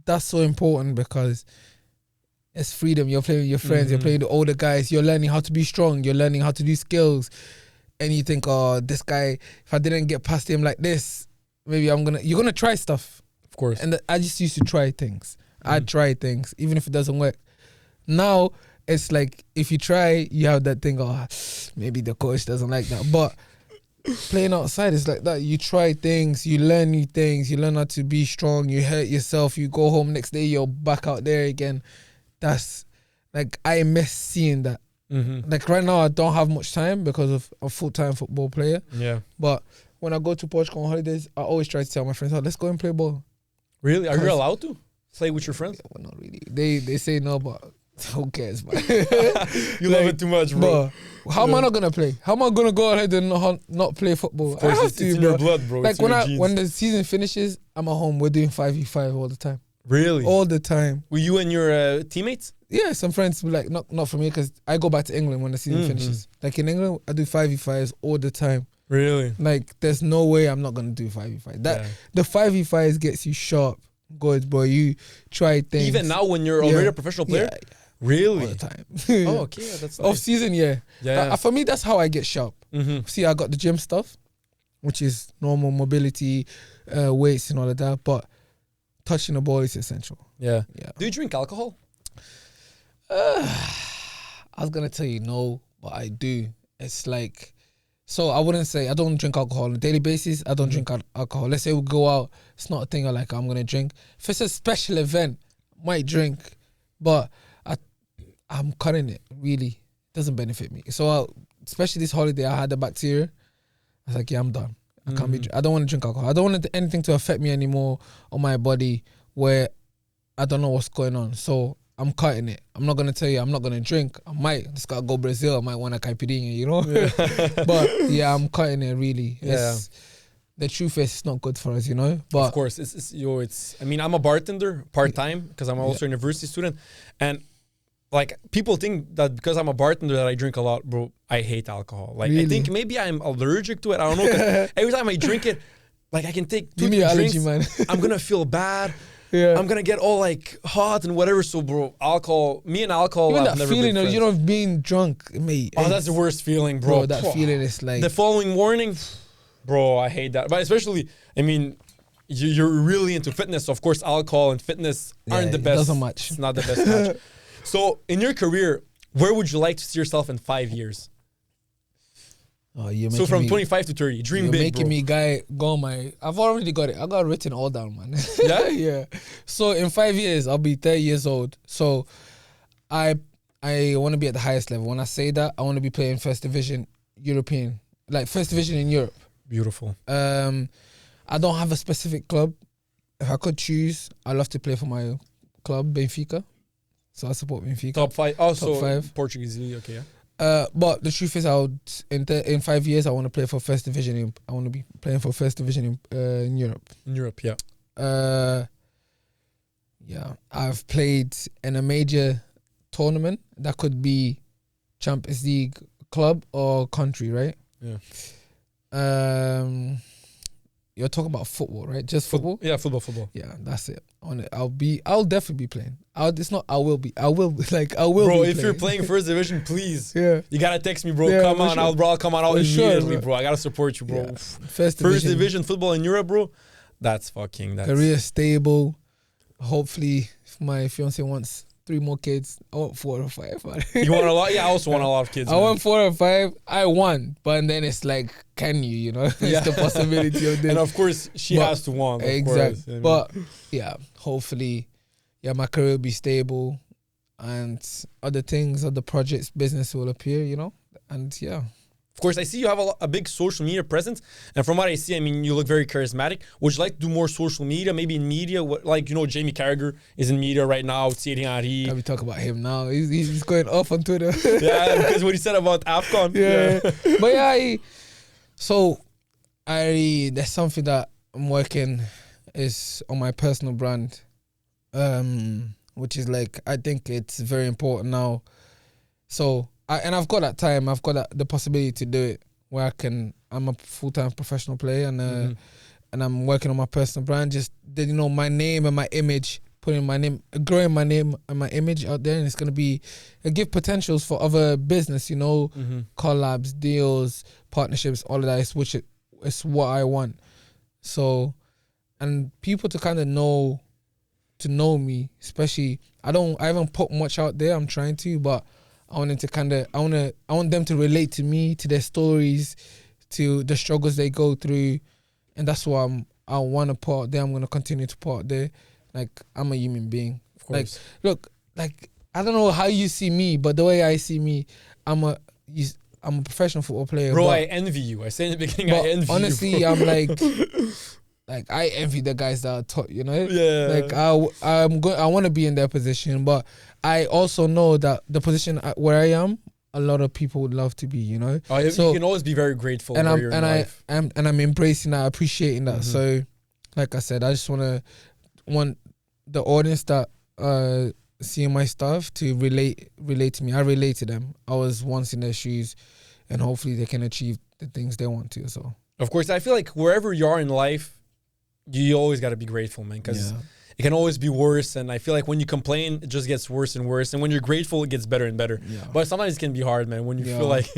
that's so important because it's freedom. You're playing with your friends. You're playing with the older guys. You're learning how to be strong. You're learning how to do skills, and you think, oh, this guy, if I didn't get past him like this, maybe you're gonna try stuff. Of course. And I just used to try things. I try things, even if it doesn't work. Now, it's like, if you try, you have that thing, oh, maybe the coach doesn't like that. But playing outside is like that. You try things, you learn new things, you learn how to be strong, you hurt yourself, you go home next day, you're back out there again. That's, like, I miss seeing that. Like, right now, I don't have much time because of a full-time football player. Yeah. But when I go to Portugal on holidays, I always try to tell my friends, oh, let's go and play ball. Really? Are you allowed to play with your friends? Well, not really. They say no, but who cares, man? You love it too much, bro. How am I not gonna play? How am I gonna go ahead and not play football? Of course, I have it's to, in bro. your blood, bro. Like when the season finishes, I'm at home. We're doing 5v5 all the time. Really? All the time. Were you and your teammates? Yeah, some friends were like, not for me, because I go back to England when the season finishes. Like in England, I do 5v5s all the time. Really? Like, there's no way I'm not gonna do 5v5. The 5v5s gets you sharp. Good, bro. You try things. Even now, when you're already a professional player? Yeah. Really? All the time. Oh, okay. Yeah, that's nice. Off season, yeah. For me, that's how I get sharp. See, I got the gym stuff, which is normal mobility, weights and all of that, but touching the ball is essential. Yeah. Do you drink alcohol? I was gonna tell you no, but I do. It's like, so I wouldn't say I don't drink alcohol on a daily basis. I don't drink alcohol. Let's say we go out, it's not a thing I like, I'm gonna drink. If it's a special event, might drink, but I'm cutting it. Really, it doesn't benefit me. So especially this holiday, I had the bacteria. I was like, yeah, I'm done. I can't be. I don't want to drink alcohol. I don't want anything to affect me anymore on my body where I don't know what's going on. So I'm cutting it. I'm not gonna tell you I'm not gonna drink. I might just gotta go Brazil. I might want a caipirinha, you know. But yeah, I'm cutting it. Really. The truth is, it's not good for us, you know. But of course, it's. I mean, I'm a bartender part time because I'm also a university student, and like, people think that because I'm a bartender that I drink a lot, bro. I hate alcohol. Like, really? I think maybe I'm allergic to it. I don't know. 'Cause every time I drink it, like, I can take 2 drinks. Allergy, man. I'm gonna feel bad. Yeah. I'm gonna get all like hot and whatever. So, bro, alcohol. Me and alcohol. Even I've that never feeling been of, you know, being drunk, mate. Oh, that's the worst feeling, bro. That feeling is like the following morning, bro. I hate that. But especially, I mean, you're really into fitness. So of course, alcohol and fitness aren't the best. Doesn't match. It's not the best match. So, in your career, where would you like to see yourself in 5 years? Oh, you're so from 25 to 30, dream you're big, making bro. me go my. I've already got it. I got it written all down, man. Yeah, yeah. So in 5 years, I'll be 30 years old. So I want to be at the highest level. When I say that, I want to be playing first division European, like first division in Europe. Beautiful. I don't have a specific club. If I could choose, I love to play for my club, Benfica. So I support Benfica. Top 5. Also, Top 5. Portuguese league. Okay. Yeah. But the truth is, in 5 years I want to play for first division. I want to be playing for first division in Europe. In Europe, yeah. Yeah, I've played in a major tournament that could be Champions League club or country, right? Yeah. You're talking about football, right? Just football? Yeah, football. Yeah, that's it. I'll definitely be playing. I will be. Bro, be if you're playing first division, please. Yeah. You gotta text me, bro. Yeah, come on, sure. I'll come on out For immediately, sure, bro. I gotta support you, bro. Yeah. First division football in Europe, bro. That's career stable. Hopefully, if my fiance wants 3 more kids, I want 4 or 5. You want a lot? Yeah, I also want a lot of kids. I want 4 or 5. I want, but then it's like, can you? You know, it's the possibility of this. And of course, she has to want. Exactly. But yeah, hopefully, my career will be stable, and other projects, business will appear. You know, and yeah. Of course, I see you have a big social media presence. And from what I see, I mean, you look very charismatic. Would you like to do more social media? Maybe in media? Jamie Carragher is in media right now. Thierry Henry. Can we talk about him now? He's going off on Twitter. Yeah, because what he said about AFCON. Yeah. But yeah, there's something that I'm working is on my personal brand, which is like, I think it's very important now. So, I've got that time. I've got the possibility to do it where I'm a full-time professional player, and I'm working on my personal brand. Just my name and my image, growing my name and my image out there, and it's gonna give potentials for other business. Collabs, deals, partnerships, all of that. It's what I want. So, and people to kind of know me, especially I haven't put much out there. I'm trying to, but I want them to relate to me, to their stories, to the struggles they go through, and that's what I want to put out there. I'm gonna continue to put out there. Like, I'm a human being. Of course. Look, I don't know how you see me, but the way I see me, I'm a professional football player. Bro, I envy you. I said in the beginning, I envy honestly, you. I'm like I envy the guys that are taught, Yeah. Like, I want to be in their position, but I also know that the position where I am, a lot of people would love to be, So you can always be very grateful and where you're in life. I'm embracing that, appreciating that. So, like I said, I just want the audience that seeing my stuff to relate to me. I relate to them. I was once in their shoes, and hopefully they can achieve the things they want to. So, of course, I feel like wherever you are in life, you always got to be grateful, man, because it can always be worse. And I feel like when you complain, it just gets worse and worse. And when you're grateful, it gets better and better. Yeah. But sometimes it can be hard, man. When you feel like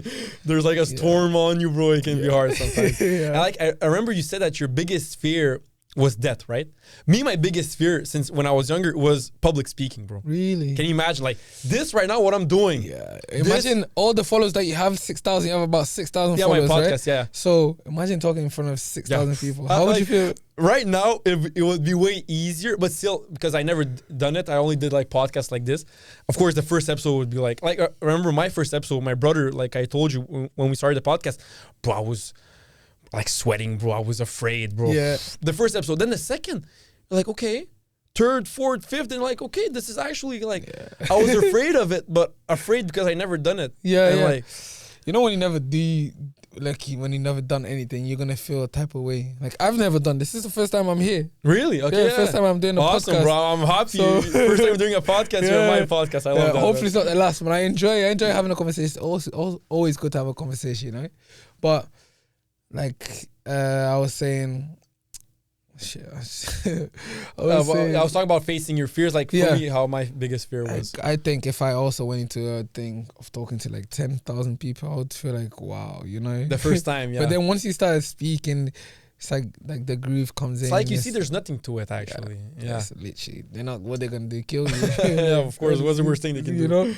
there's like a storm on you, bro, it can be hard sometimes. I remember you said that your biggest fear was death, right? Me, my biggest fear since when I was younger was public speaking, bro. Really? Can you imagine, like, this right now, what I'm doing? Yeah. Imagine all the followers that you have, 6,000. You have about 6,000 followers, my podcast, right? yeah. So imagine talking in front of 6,000 people. How would you feel? Right now, it would be way easier, but still, because I never done it, I only did like podcasts like this. Of course, the first episode would be like remember my first episode, my brother, like I told you when we started the podcast, bro, I was like sweating, bro. I was afraid, bro. Yeah. The first episode. Then the second, like, okay. Third, fourth, fifth, and like, okay, this is actually like, I was afraid of it, but afraid because I never done it. Yeah, and like, when you never when you never done anything, you're gonna feel a type of way. Like, I've never done this. This is the first time I'm here. Really? Okay. Yeah, first time I'm doing a awesome, podcast. Bro. I'm happy. So, first time doing a podcast. You're on my podcast. I love that. Hopefully it's not the last, but I enjoy having a conversation. It's always good to have a conversation, But like I was saying, I was talking about facing your fears. Like, for me, how my biggest fear was. I think if I also went into a thing of talking to like 10,000 people, I would feel like, wow, The first time, yeah. But then once you start speaking, it's like the groove comes in. It's like you see there's nothing to it, actually. Yeah. Literally. They're not, what they're going to do, kill you? Yeah, of course. What's the worst thing they can do?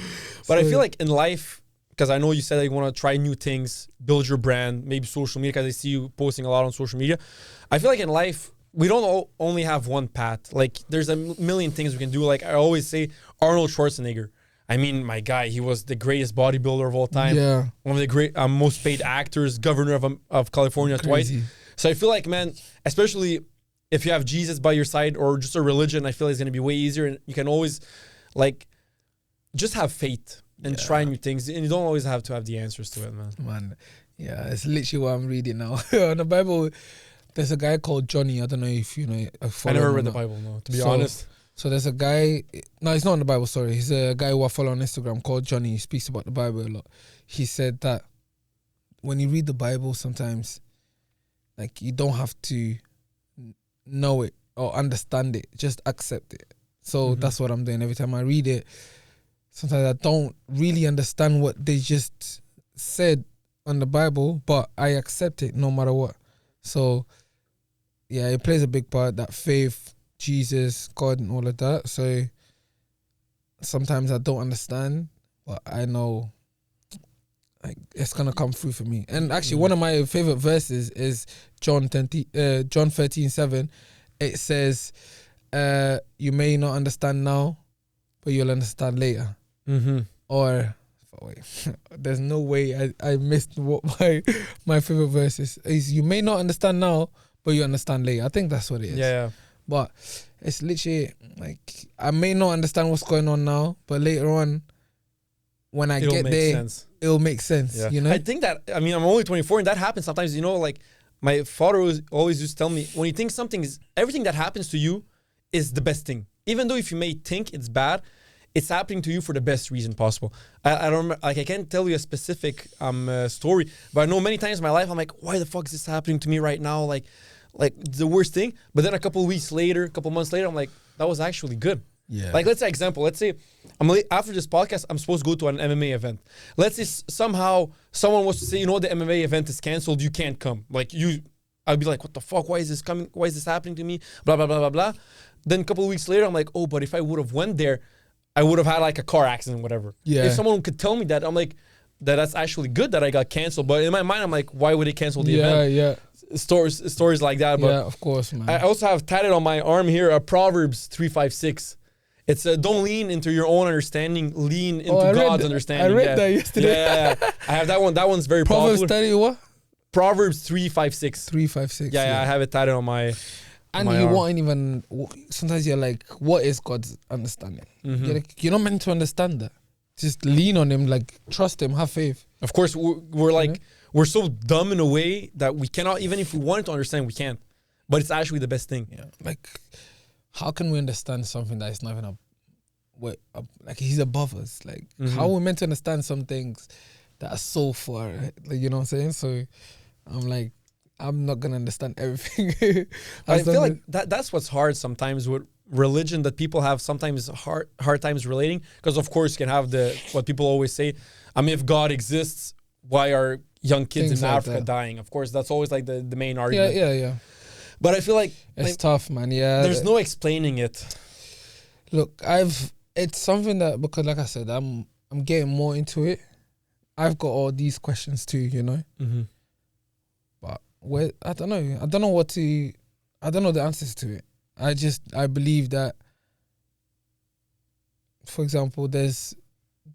But I feel like in life, because I know you said that you want to try new things, build your brand, maybe social media, because I see you posting a lot on social media. I feel like in life, we don't only have one path. Like, there's a million things we can do. Like, I always say, Arnold Schwarzenegger. I mean, my guy, he was the greatest bodybuilder of all time. Yeah. One of the great, most paid actors, governor of California twice. So I feel like, man, especially if you have Jesus by your side or just a religion, I feel like it's going to be way easier. And you can always, like, just have faith. and try new things. And you don't always have to have the answers to it, man. Man, yeah, it's literally what I'm reading now. On the Bible, there's a guy called Johnny. I don't know if you know. I never read the Bible, no, to be honest. So there's a guy. No, he's not in the Bible. Sorry, he's a guy who I follow on Instagram called Johnny. He speaks about the Bible a lot. He said that when you read the Bible, sometimes like you don't have to know it or understand it, just accept it. So that's what I'm doing every time I read it. Sometimes I don't really understand what they just said on the Bible, but I accept it no matter what. So yeah, it plays a big part, that faith, Jesus, God, and all of that. So sometimes I don't understand, but I know like it's gonna come through for me. And actually, one of my favorite verses is John 13:7. It says, "You may not understand now, but you'll understand later." Or wait, there's no way I missed what my favorite verse is. You may not understand now, but you understand later. I think that's what it is. Yeah. But it's literally like I may not understand what's going on now, but later on, when it'll get there, sense. It'll make sense. Yeah. You know. I think that I'm only 24, and that happens sometimes. You know, like my father always used to tell me, when you think everything that happens to you is the best thing, even though if you may think it's bad. It's happening to you for the best reason possible. I don't remember, like I can't tell you a specific story, but I know many times in my life I'm like, why the fuck is this happening to me right now? Like the worst thing. But then a couple months later, I'm like, that was actually good. Yeah. Like let's say example. Let's say after this podcast, I'm supposed to go to an MMA event. Let's say somehow someone was to say, the MMA event is canceled. You can't come. I'd be like, what the fuck? Why is this coming? Why is this happening to me? Blah blah blah blah blah. Then a couple of weeks later, I'm like, oh, but if I would have went there, I would have had like a car accident, whatever. Yeah. If someone could tell me that, I'm like, that's actually good that I got canceled. But in my mind, I'm like, why would they cancel the event? Yeah. Stories like that. But yeah, of course, man. I also have tatted on my arm here Proverbs 3:5-6. It's don't lean into your own understanding, lean into God's understanding. I read that yesterday. Yeah. I have that one. That one's very Proverbs popular. Proverbs what? Proverbs 3:5-6. 3:5-6. Yeah, I have it tatted on my. And you won't even. Sometimes you're like, what is God's understanding? You're not meant to understand that. Just lean on Him, like trust Him, have faith. Of course, we're like we're so dumb in a way that we cannot, even if we wanted to understand, we can't. But it's actually the best thing. Yeah. Like, how can we understand something that is not even like He's above us? Like, how are we meant to understand some things that are so far? Like, you know what I'm saying? So, I'm like, I'm not gonna understand everything. I feel like that's what's hard sometimes with religion, that people have sometimes hard times relating, because of course you can have what people always say. If God exists, why are young kids in Africa dying? Of course, that's always like the main argument. Yeah. But I feel like it's tough, man. Yeah, there's no explaining it. Look, it's something that, because like I said, I'm getting more into it. I've got all these questions too, but I don't know. I don't know the answers to it. I believe that, for example, there's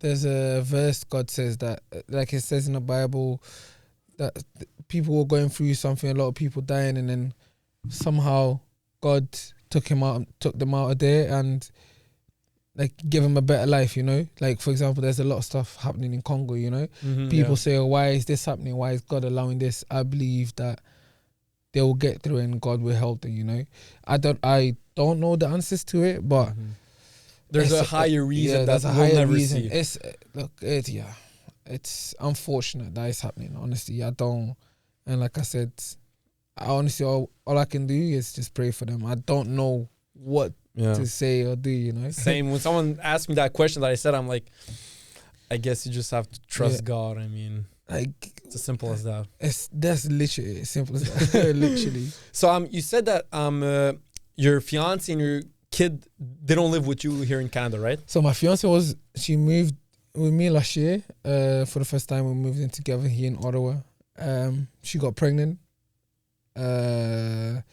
a verse God says that, like it says in the Bible, that people were going through something, a lot of people dying, and then somehow God took them out of there and like give them a better life, Like, for example, there's a lot of stuff happening in Congo, People say, oh, why is this happening? Why is God allowing this? I believe that they will get through and God will help them, I don't know the answers to it, but there's a higher reason that we'll never see. It's unfortunate that it's happening. Honestly, I don't, and like I said, all I can do is just pray for them. I don't know what to say or do, Same. When someone asked me that question that I said, I'm like, I guess you just have to trust God. Like, it's as simple as that. That's literally as simple as that. Literally. So you said that your fiance and your kid, they don't live with you here in Canada, right? So my fiance she moved with me last year. For the first time we moved in together here in Ottawa. She got pregnant. And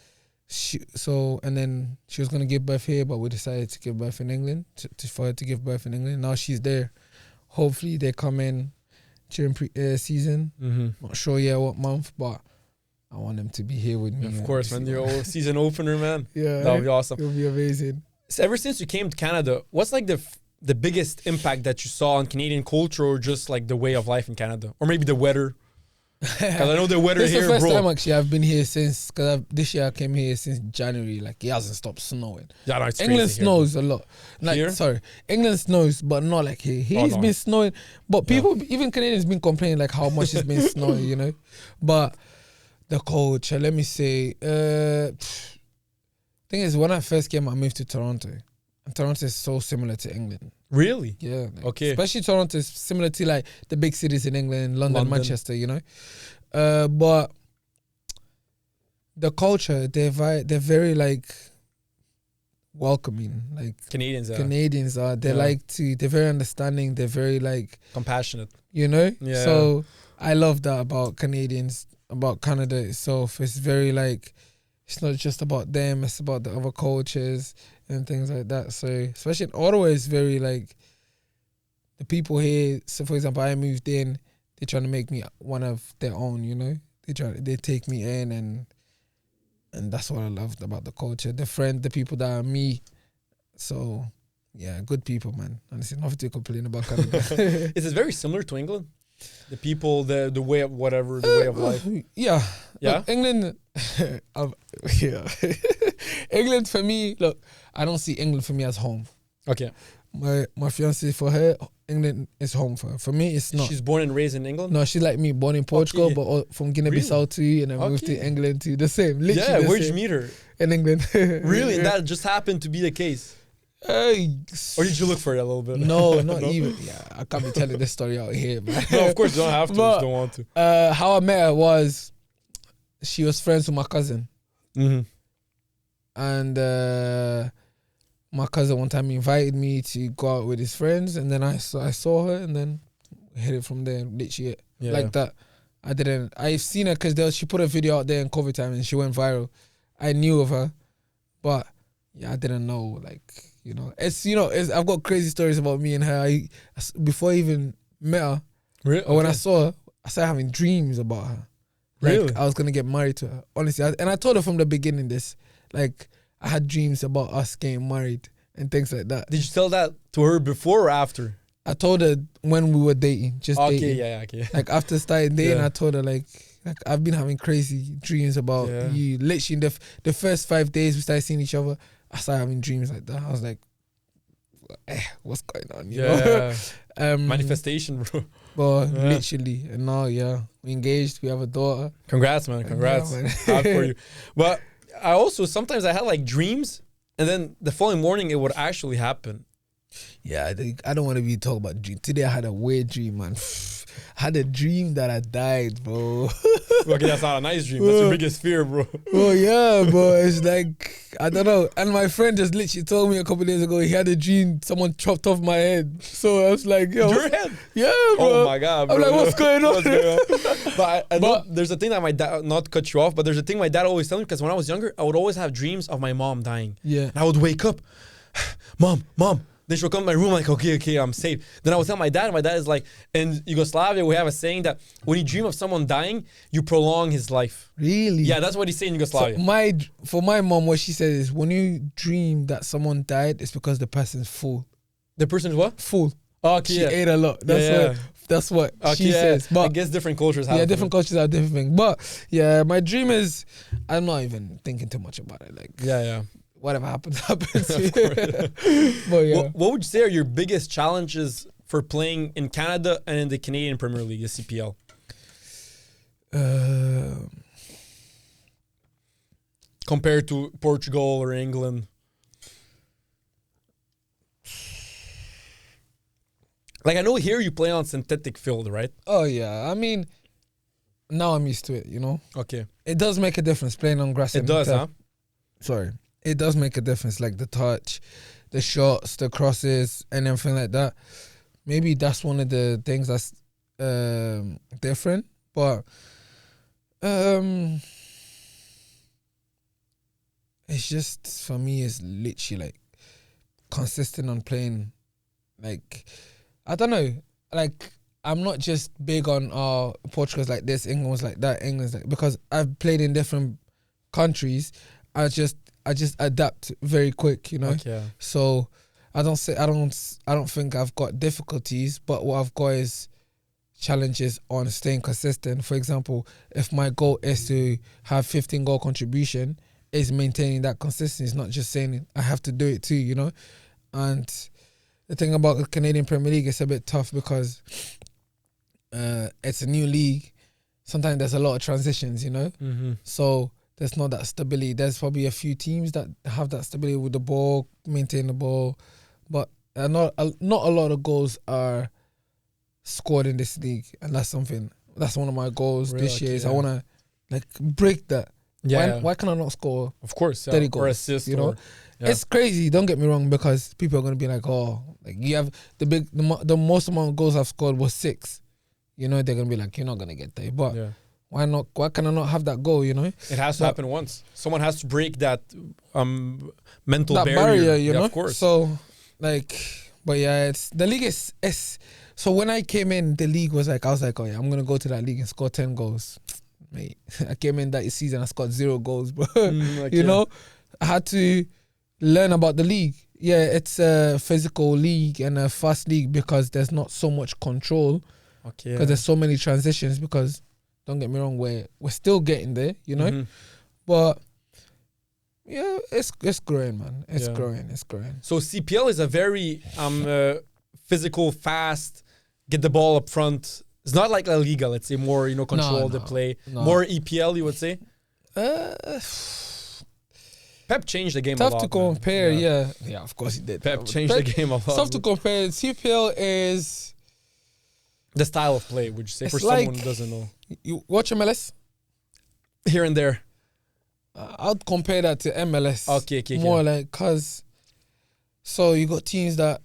then she was gonna give birth here, but we decided to give birth in England, for her to give birth in England. Now she's there. Hopefully they come in during season. Not sure yet what month, but I want them to be here with me. Of course, man. Your season opener, man. Yeah, that would be awesome. It'll be amazing. So ever since you came to Canada, what's like the the biggest impact that you saw on Canadian culture, or just like the way of life in Canada, or maybe the weather? Because I know the weather This is here, the first bro. time actually I've been here since, because this year I came here since January. Like, it hasn't stopped snowing. Yeah, no, it's England crazy here, snows a lot. Like, Here? sorry, England snows, but not like here. He's no. been snowing, but people, even Canadians, been complaining like how much it's been snowing, you know. But the culture, let me say, thing is, when I first came, I moved to Toronto, and Toronto is so similar to England. Really? Yeah. Like, Okay. especially Toronto is similar to like the big cities in England, London. Manchester, you know. But the culture, they're very like welcoming. Like Canadians are Canadians are, they're very understanding. They're very like, compassionate. you know. Yeah. So I love that about Canadians, about Canada itself. It's very like, it's not just about them. It's about the other cultures and things like that. So especially in Ottawa, it's very like, the people here. So for example, I moved in. They're trying to make me one of their own. You know, they take me in, and that's what I loved about the culture. The people that are me. So yeah, good people, man. Honestly, nothing to complain about Canada. Is it very similar to England? The people, the way of whatever, the way of life. Yeah. Yeah? Look, England. Yeah. England for me. Look, I don't see England for me as home. Okay. My fiance, for her, England is home for her. For me, it's not. She's born and raised in England? No, she's like me, born in Portugal, Okay. but from Guinea-Bissau too, and then moved to Okay. England too. The same, literally. Yeah, the where'd you same. meet her? In England. Really? And that just happened to be the case? Or did you look for it a little bit? No, not even. Yeah, I can't be telling this story out here, man. No, of course you don't have to if But, you don't want to. how I met her was, she was friends with my cousin. Mm-hmm. And my cousin one time invited me to go out with his friends, and then I saw her, and then we hit it from there, literally Yeah. like that. I've seen her because she put a video out there in COVID time and she went viral. I knew of her, but yeah, I didn't know, like, you know, I've got crazy stories about me and her. Before I even met her, Really? or when I saw her, I started having dreams about her. Like, Really? I was gonna get married to her, honestly. And I told her from the beginning this, like, I had dreams about us getting married and things like that. Did you tell that to her before or after? I told her when we were dating, just Okay, dating. yeah, okay. Like, after starting dating, Yeah. I told her like I've been having crazy dreams about Yeah. you. Literally, in the first 5 days we started seeing each other, I started having dreams like that. I was like, what's going on? You know? Yeah. Manifestation, bro. But Yeah. literally, and now, yeah, we engaged. We have a daughter. Congrats, man. Congrats. Yeah, man. Happy for you. But I also, sometimes I had like dreams, and then the following morning it would actually happen. Yeah, I don't want to be talking about dream. Today I had a weird dream, man. I had a dream that I died, bro. Okay, that's not a nice dream. That's your biggest fear, bro. Oh yeah, bro. It's like, I don't know. And my friend just literally told me a couple days ago he had a dream someone chopped off my head. So I was like, yo, Your head? yeah, bro. Oh my God, bro. I'm like, what's going on? What's going on? But I know there's a thing that my dad, not cut you off, but there's a thing my dad always told me, because when I was younger, I would always have dreams of my mom dying. Yeah. And I would wake up, mom. Then she'll come to my room like, okay, I'm safe. Then I would tell my dad, and my dad is like, in Yugoslavia, we have a saying that when you dream of someone dying, you prolong his life. Really? Yeah, that's what he say in Yugoslavia. So for my mom, what she said is, when you dream that someone died, it's because the person's full. The person is what? Full. Okay, She yeah. ate a lot. That's what Okay, she yeah. says. But I guess different cultures have yeah, it. different cultures have different things. But yeah, my dream is, I'm not even thinking too much about it. Like, Yeah. whatever happens, happens. Of course. But yeah. What would you say are your biggest challenges for playing in Canada and in the Canadian Premier League, the CPL? Compared to Portugal or England? Like, I know here you play on synthetic field, right? Oh yeah, I mean, now I'm used to it. You know, Okay. it does make a difference playing on grass. It and does, turf. huh? Sorry, it does make a difference. Like the touch, the shots, the crosses, and everything like that. Maybe that's one of the things that's different. But it's just, for me, it's literally like consistent on playing. Like, I don't know. Like, I'm not just big on Portugal's like this, England was like that, England's like, because I've played in different countries. I just adapt very quick, you know. Okay. So I don't think I've got difficulties, but what I've got is challenges on staying consistent. For example, if my goal is to have 15 goal contribution, is maintaining that consistency. It's not just saying I have to do it too, you know. And the thing about the Canadian Premier League is a bit tough because it's a new league. Sometimes there's a lot of transitions, you know. So there's not that stability. There's probably a few teams that have that stability with the ball, maintain the ball, but not a lot of goals are scored in this league, and that's one of my goals this year. Is I want to like break that. Yeah. Why can I not score? Of course, 30 goals, or assist, you know. It's crazy. Don't get me wrong, because people are gonna be like, oh, like you have the most amount of goals I've scored was 6. You know, they're gonna be like, you're not gonna get there, but. Yeah. Why not? Why can I not have that goal? You know, it has to happen once. Someone has to break that mental barrier. You know, of course. So, like, but yeah, it's the league is. So when I came in, the league was like, I was like, oh yeah, I'm gonna go to that league and score 10 goals, mate. I came in that season, I scored 0 goals, bro. You know, I had to learn about the league. Yeah, it's a physical league and a fast league because there's not so much control. Okay. Because there's so many transitions. Because don't get me wrong, we're still getting there, you know, but yeah, it's growing, man. It's growing. So CPL is a very physical, fast, get the ball up front. It's not like La Liga, let's say, more control the play, more EPL, you would say. Pep changed the game a lot. Tough to compare, yeah, of course he did. Pep changed the game a lot. Tough to compare. CPL is. The style of play, would you say, for someone who doesn't know? You watch MLS? Here and there. I'd compare that to MLS. Okay. More like, because, so you got teams that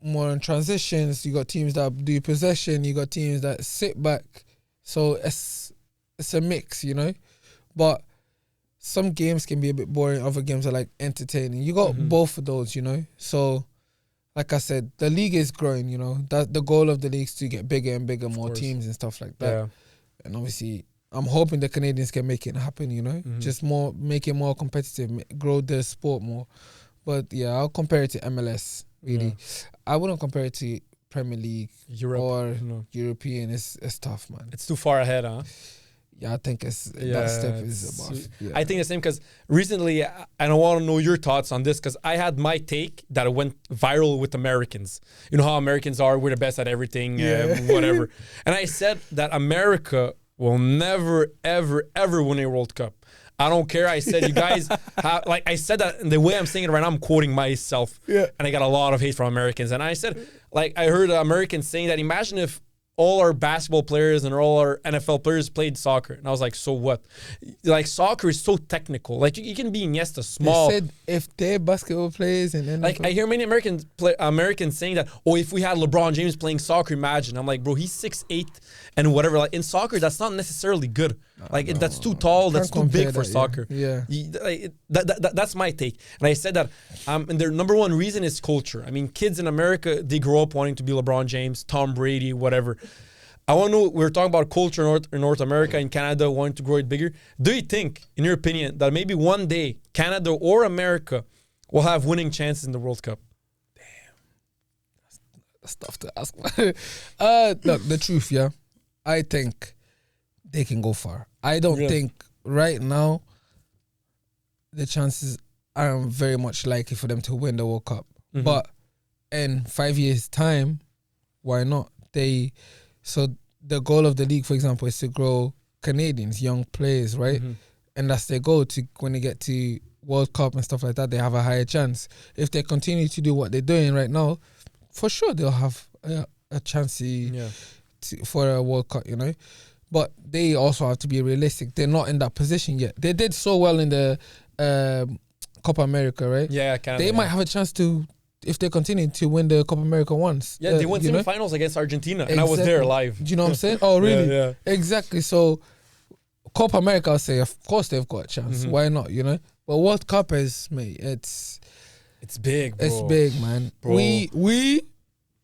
more in transitions, you got teams that do possession, you got teams that sit back. So it's a mix, you know? But some games can be a bit boring, other games are like entertaining. You got both of those, you know? So, like I said, the league is growing, you know. That the goal of the league is to get bigger and bigger, more teams and stuff like that. Yeah. And obviously, I'm hoping the Canadians can make it happen, you know. Just make it more competitive, grow the sport more. But yeah, I'll compare it to MLS, really. Yeah. I wouldn't compare it to Premier League or European. It's tough, man. It's too far ahead, huh? Yeah, I think that step is above. Yeah. I think the same, because recently, and I want to know your thoughts on this, because I had my take that went viral with Americans. You know how Americans are, we're the best at everything, whatever. And I said that America will never, ever, ever win a World Cup. I don't care. I said, you guys have, like, I said that, and the way I'm saying it right now, I'm quoting myself. Yeah. And I got a lot of hate from Americans. And I said, like, I heard Americans saying that, imagine if all our basketball players and all our NFL players played soccer. And I was like, so what? Like, soccer is so technical. Like, you can be Iniesta, small. They said if they're basketball players and NFL. Like, I hear many Americans saying that, oh, if we had LeBron James playing soccer, imagine. I'm like, bro, he's 6'8" and whatever. Like, in soccer, that's not necessarily good. Like, that's too tall. That's too big for soccer. Yeah. That's my take. And I said that, and their number one reason is culture. I mean, kids in America, they grow up wanting to be LeBron James, Tom Brady, whatever. I want to know, we're talking about culture in North America and Canada wanting to grow it bigger. Do you think, in your opinion, that maybe one day Canada or America will have winning chances in the World Cup? Damn. That's tough to ask. Look, the truth, yeah. I think they can go far. I don't think right now the chances are very much likely for them to win the World Cup. But in 5 years' time, why not? So the goal of the league, for example, is to grow Canadians, young players, right? And that's their goal, to when they get to World Cup and stuff like that, they have a higher chance. If they continue to do what they're doing right now, for sure they'll have a chance for a World Cup, you know? But they also have to be realistic. They're not in that position yet. They did so well in the Copa America, right? Yeah, Canada, they might have a chance to, if they continue to win the Copa America once. Yeah, they won semifinals against Argentina, and I was there live. Do you know what I'm saying? Oh, really? Yeah. Exactly. So, Copa America, I'll say, of course they've got a chance. Why not, you know? But World Cup is, mate, it's big, bro. It's big, man. Bro.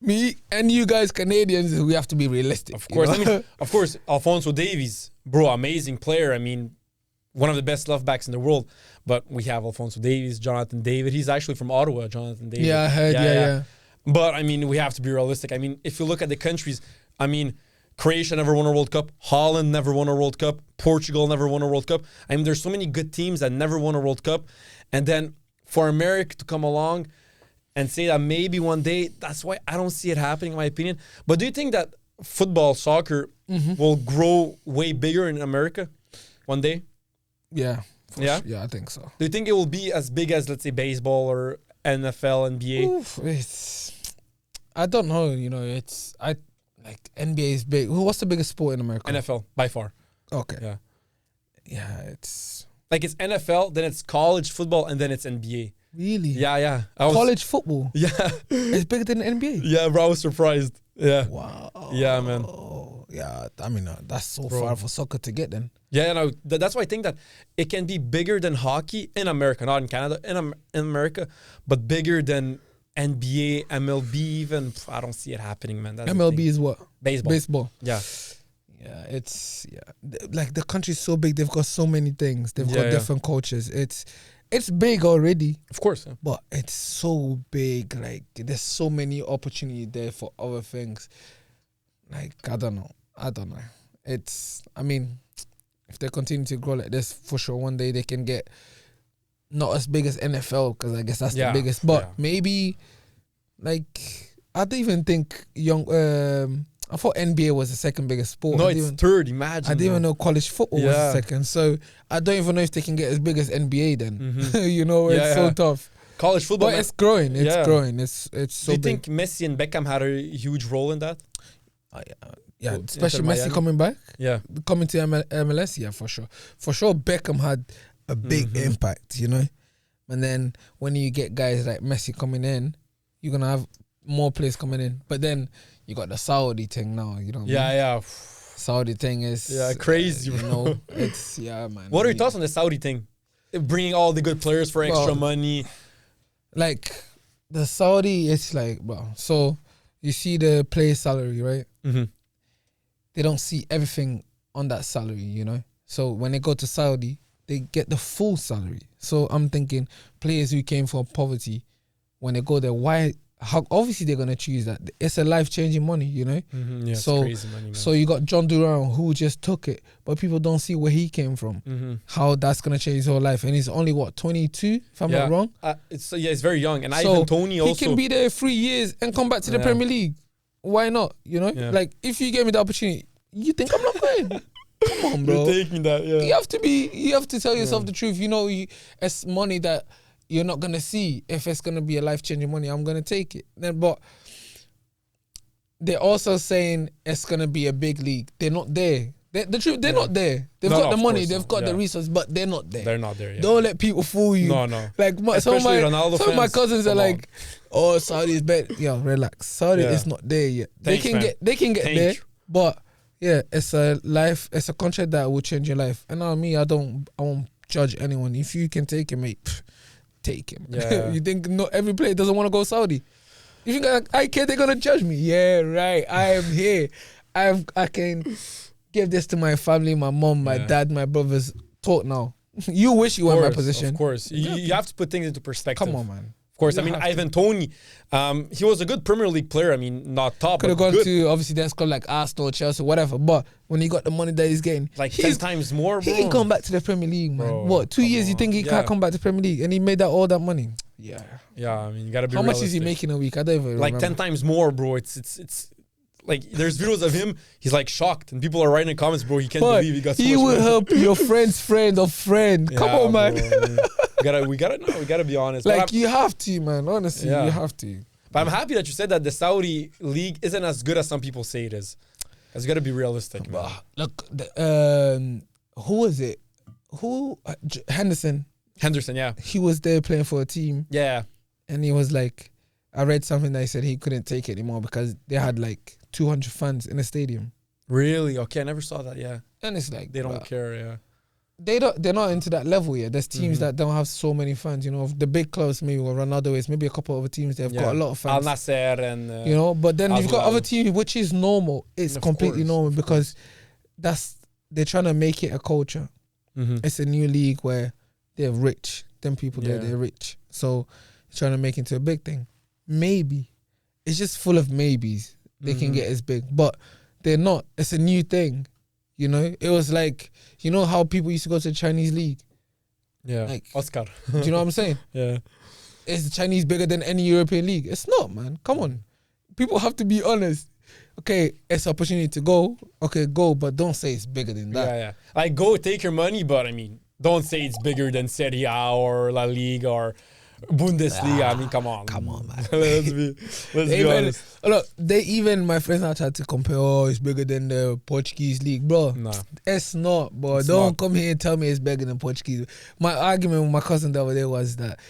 Me and you guys Canadians, we have to be realistic. Of course. I mean, of course, Alphonso Davies, bro, amazing player. I mean, one of the best left backs in the world. But we have Alphonso Davies, Jonathan David. He's actually from Ottawa, Jonathan David. Yeah, I heard. Yeah. But I mean, we have to be realistic. I mean, if you look at the countries, I mean, Croatia never won a World Cup. Holland never won a World Cup. Portugal never won a World Cup. I mean, there's so many good teams that never won a World Cup. And then for America to come along and say that maybe one day, that's why I don't see it happening, in my opinion. But do you think that football, soccer will grow way bigger in America one day? Yeah. Yeah? Yeah, I think so. Do you think it will be as big as, let's say, baseball or NFL, NBA? Oof, I don't know. You know, like NBA is big. What's the biggest sport in America? NFL, by far. Okay. Yeah. Yeah, it's Like it's NFL, then it's college football, and then it's NBA. really Yeah. college football. Yeah. It's bigger than NBA. Yeah, bro, I was surprised. Yeah. Wow. Yeah, man. Yeah, I mean that's so Bro. far for soccer to get then. Yeah, no, that's why I think that it can be bigger than hockey in America, not in Canada, in America, but bigger than NBA, MLB even. I don't see it happening, man. That's the MLB thing. is what? Baseball. Baseball. Yeah. Yeah, like the country's so big. They've got so many things. They've got different cultures. It's big already, Of course. Yeah. but it's so big. Like there's so many opportunities there for other things. Like I don't know. I mean, if they continue to grow like this, for sure one day they can get not as big as NFL, because I guess that's the biggest. But maybe like I don't even think I thought NBA was the second biggest sport. No, it's third. Imagine. I didn't even know college football was Yeah. second. So I don't even know if they can get as big as NBA then. Mhm. You know, it's so tough. College football. But man. it's growing. It's Yeah. growing. It's so Do you big. think Messi and Beckham had a huge role in that? Yeah, Well, especially Inter Messi Miami? coming back, Yeah. coming to MLS. Yeah, for sure. For sure, Beckham had a big impact. You know, and then when you get guys like Messi coming in, you're gonna have more players coming in. But then you got the Saudi thing now. You know. What I mean? Yeah. Saudi thing is Crazy, you bro. know, it's man. What are your thoughts on the Saudi thing? Bringing all the good players for extra money. Like the Saudi, it's like, bro. So you see the player salary, right? Mm-hmm. They don't see everything on that salary, you know. So when they go to Saudi, they get the full salary. So I'm thinking players who came from poverty, when they go there, how obviously they're gonna choose that. It's a life-changing money, you know. Yeah, So- it's crazy money, man. So you got John Duran who just took it, but people don't see where he came from. How that's gonna change his whole life, and he's only 22, if I'm not wrong. It's very young, and So Ivan Toney also. he can be there 3 years and come back to the Yeah. Premier League. Why not? You know, Yeah. like if you gave me the opportunity, you think I'm not going? Come on, bro. You're taking that, yeah. You have to tell yourself the truth. You know, it's money that you're not gonna see. If it's gonna be a life-changing money, I'm gonna take it. But they're also saying it's gonna be a big league. They're not there. The truth, they're not there. They've No, got the of money, course they've not. got the Yeah. resources, but they're not there. They're not there yet. Don't let people fool you. No. Like some of Especially Ronaldo my fans, cousins are come like, "Oh, Saudi is better." Yo, relax. Saudi Yeah. is not there yet. Thanks, man. They can get Thank there, you. but yeah, it's a contract that will change your life. And I won't judge anyone. If you can take him, mate, take him. Yeah. You think not every player doesn't want to go Saudi? You think I care they're gonna judge me? Yeah, right. I am here. I can give this to my family, my mom, my dad, my brothers. Talk now. You wish you were in my position. Of course. You have to put things into perspective. Come on, man. Of course. You I mean, have to. Ivan Toney, he was a good Premier League player. I mean, not top, Could have but gone good. to obviously that's club like Arsenal, Chelsea, whatever. But when he got the money that he's getting, Like 10 times more, bro. he can come back to the Premier League, man. Bro, What 2 years? You come think he on. can't Yeah. come back to Premier League? And he made all that money. Yeah. Yeah, I mean, you got to be How much is he realistic. making a week? I don't even Like remember. 10 times more, bro. It's like, there's videos of him. He's like shocked. And people are writing in comments, bro, he can't But believe he got so he much will money. help your friend's friend of friend. Come Yeah, on, man. Bro, we gotta be honest. Like But you have to, man. Honestly, Yeah. you have to. I'm happy that you said that the Saudi league isn't as good as some people say it is. It's got to be realistic, man. Look, who was it? Henderson. Henderson, yeah. He was there playing for a team, Yeah. and he was like, I read something that he said he couldn't take it anymore because they had like 200 fans in the stadium, Really? Okay, I never saw that, yeah. and it's like They don't wow. care, yeah. They're not into that level yet. There's teams that don't have so many fans. You know, the big clubs maybe or Ronaldo is maybe a couple of other teams they've got a lot of Al fans. Nasser and... You know, but then you've got Al-Hilal. other teams which is normal. It's Of completely course, normal of because they're trying to make it a culture. It's a new league where they're rich. Them people there, they're rich. So trying to make it into a big thing. Maybe. It's just full of maybes. They can get as big. But they're not. It's a new thing. You know? It was like, you know how people used to go to the Chinese league? Yeah. Like, Oscar. Do you know what I'm saying? Yeah. Is the Chinese bigger than any European league? It's not, man. Come on. People have to be honest. Okay, it's an opportunity to go. Okay, go, but don't say it's bigger than that. Yeah. Like, go take your money, but I mean, don't say it's bigger than Serie A or La Liga or Bundesliga. I mean, come on. Come on, man. let's be honest. Look, my friends now tried to compare, it's bigger than the Portuguese league. Bro, No. it's not, bro. Don't come here and tell me it's bigger than Portuguese. My argument with my cousin the other day was that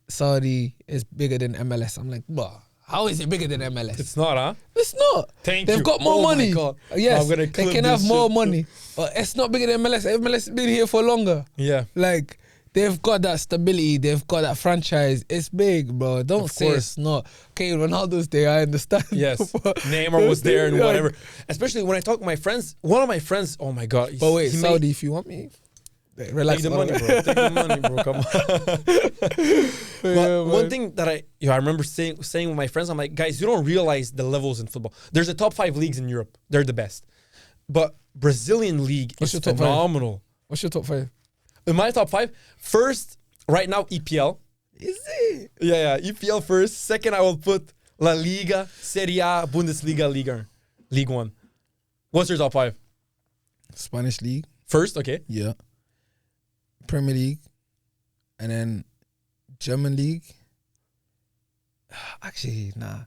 Saudi is bigger than MLS. I'm like, bro, how is it bigger than MLS? It's not, huh? It's not. They've They've got more money. My God. Yes, I'm gonna they clip can have this more shit. money. But it's not bigger than MLS. MLS has been here for longer. Yeah. Like, they've got that stability. They've got that franchise. It's big, bro. Don't say it's not. Okay, Ronaldo's there. I understand. Yes. Neymar was there and whatever. Especially when I talk to my friends. One of my friends, oh my God. But wait, Saudi, if you want me, relax. Take the money, bro. Take the money, bro. Come on. But one thing that I remember saying with my friends, I'm like, guys, you don't realize the levels in football. There's the top 5 leagues in Europe. They're the best. But Brazilian league is phenomenal. What's your top 5? In my top 5, first, right now, EPL. Is it? Yeah, EPL first. Second, I will put La Liga, Serie A, Bundesliga, League 1. What's your top 5? Spanish league. First, okay. Yeah. Premier League. And then German league. Actually, nah.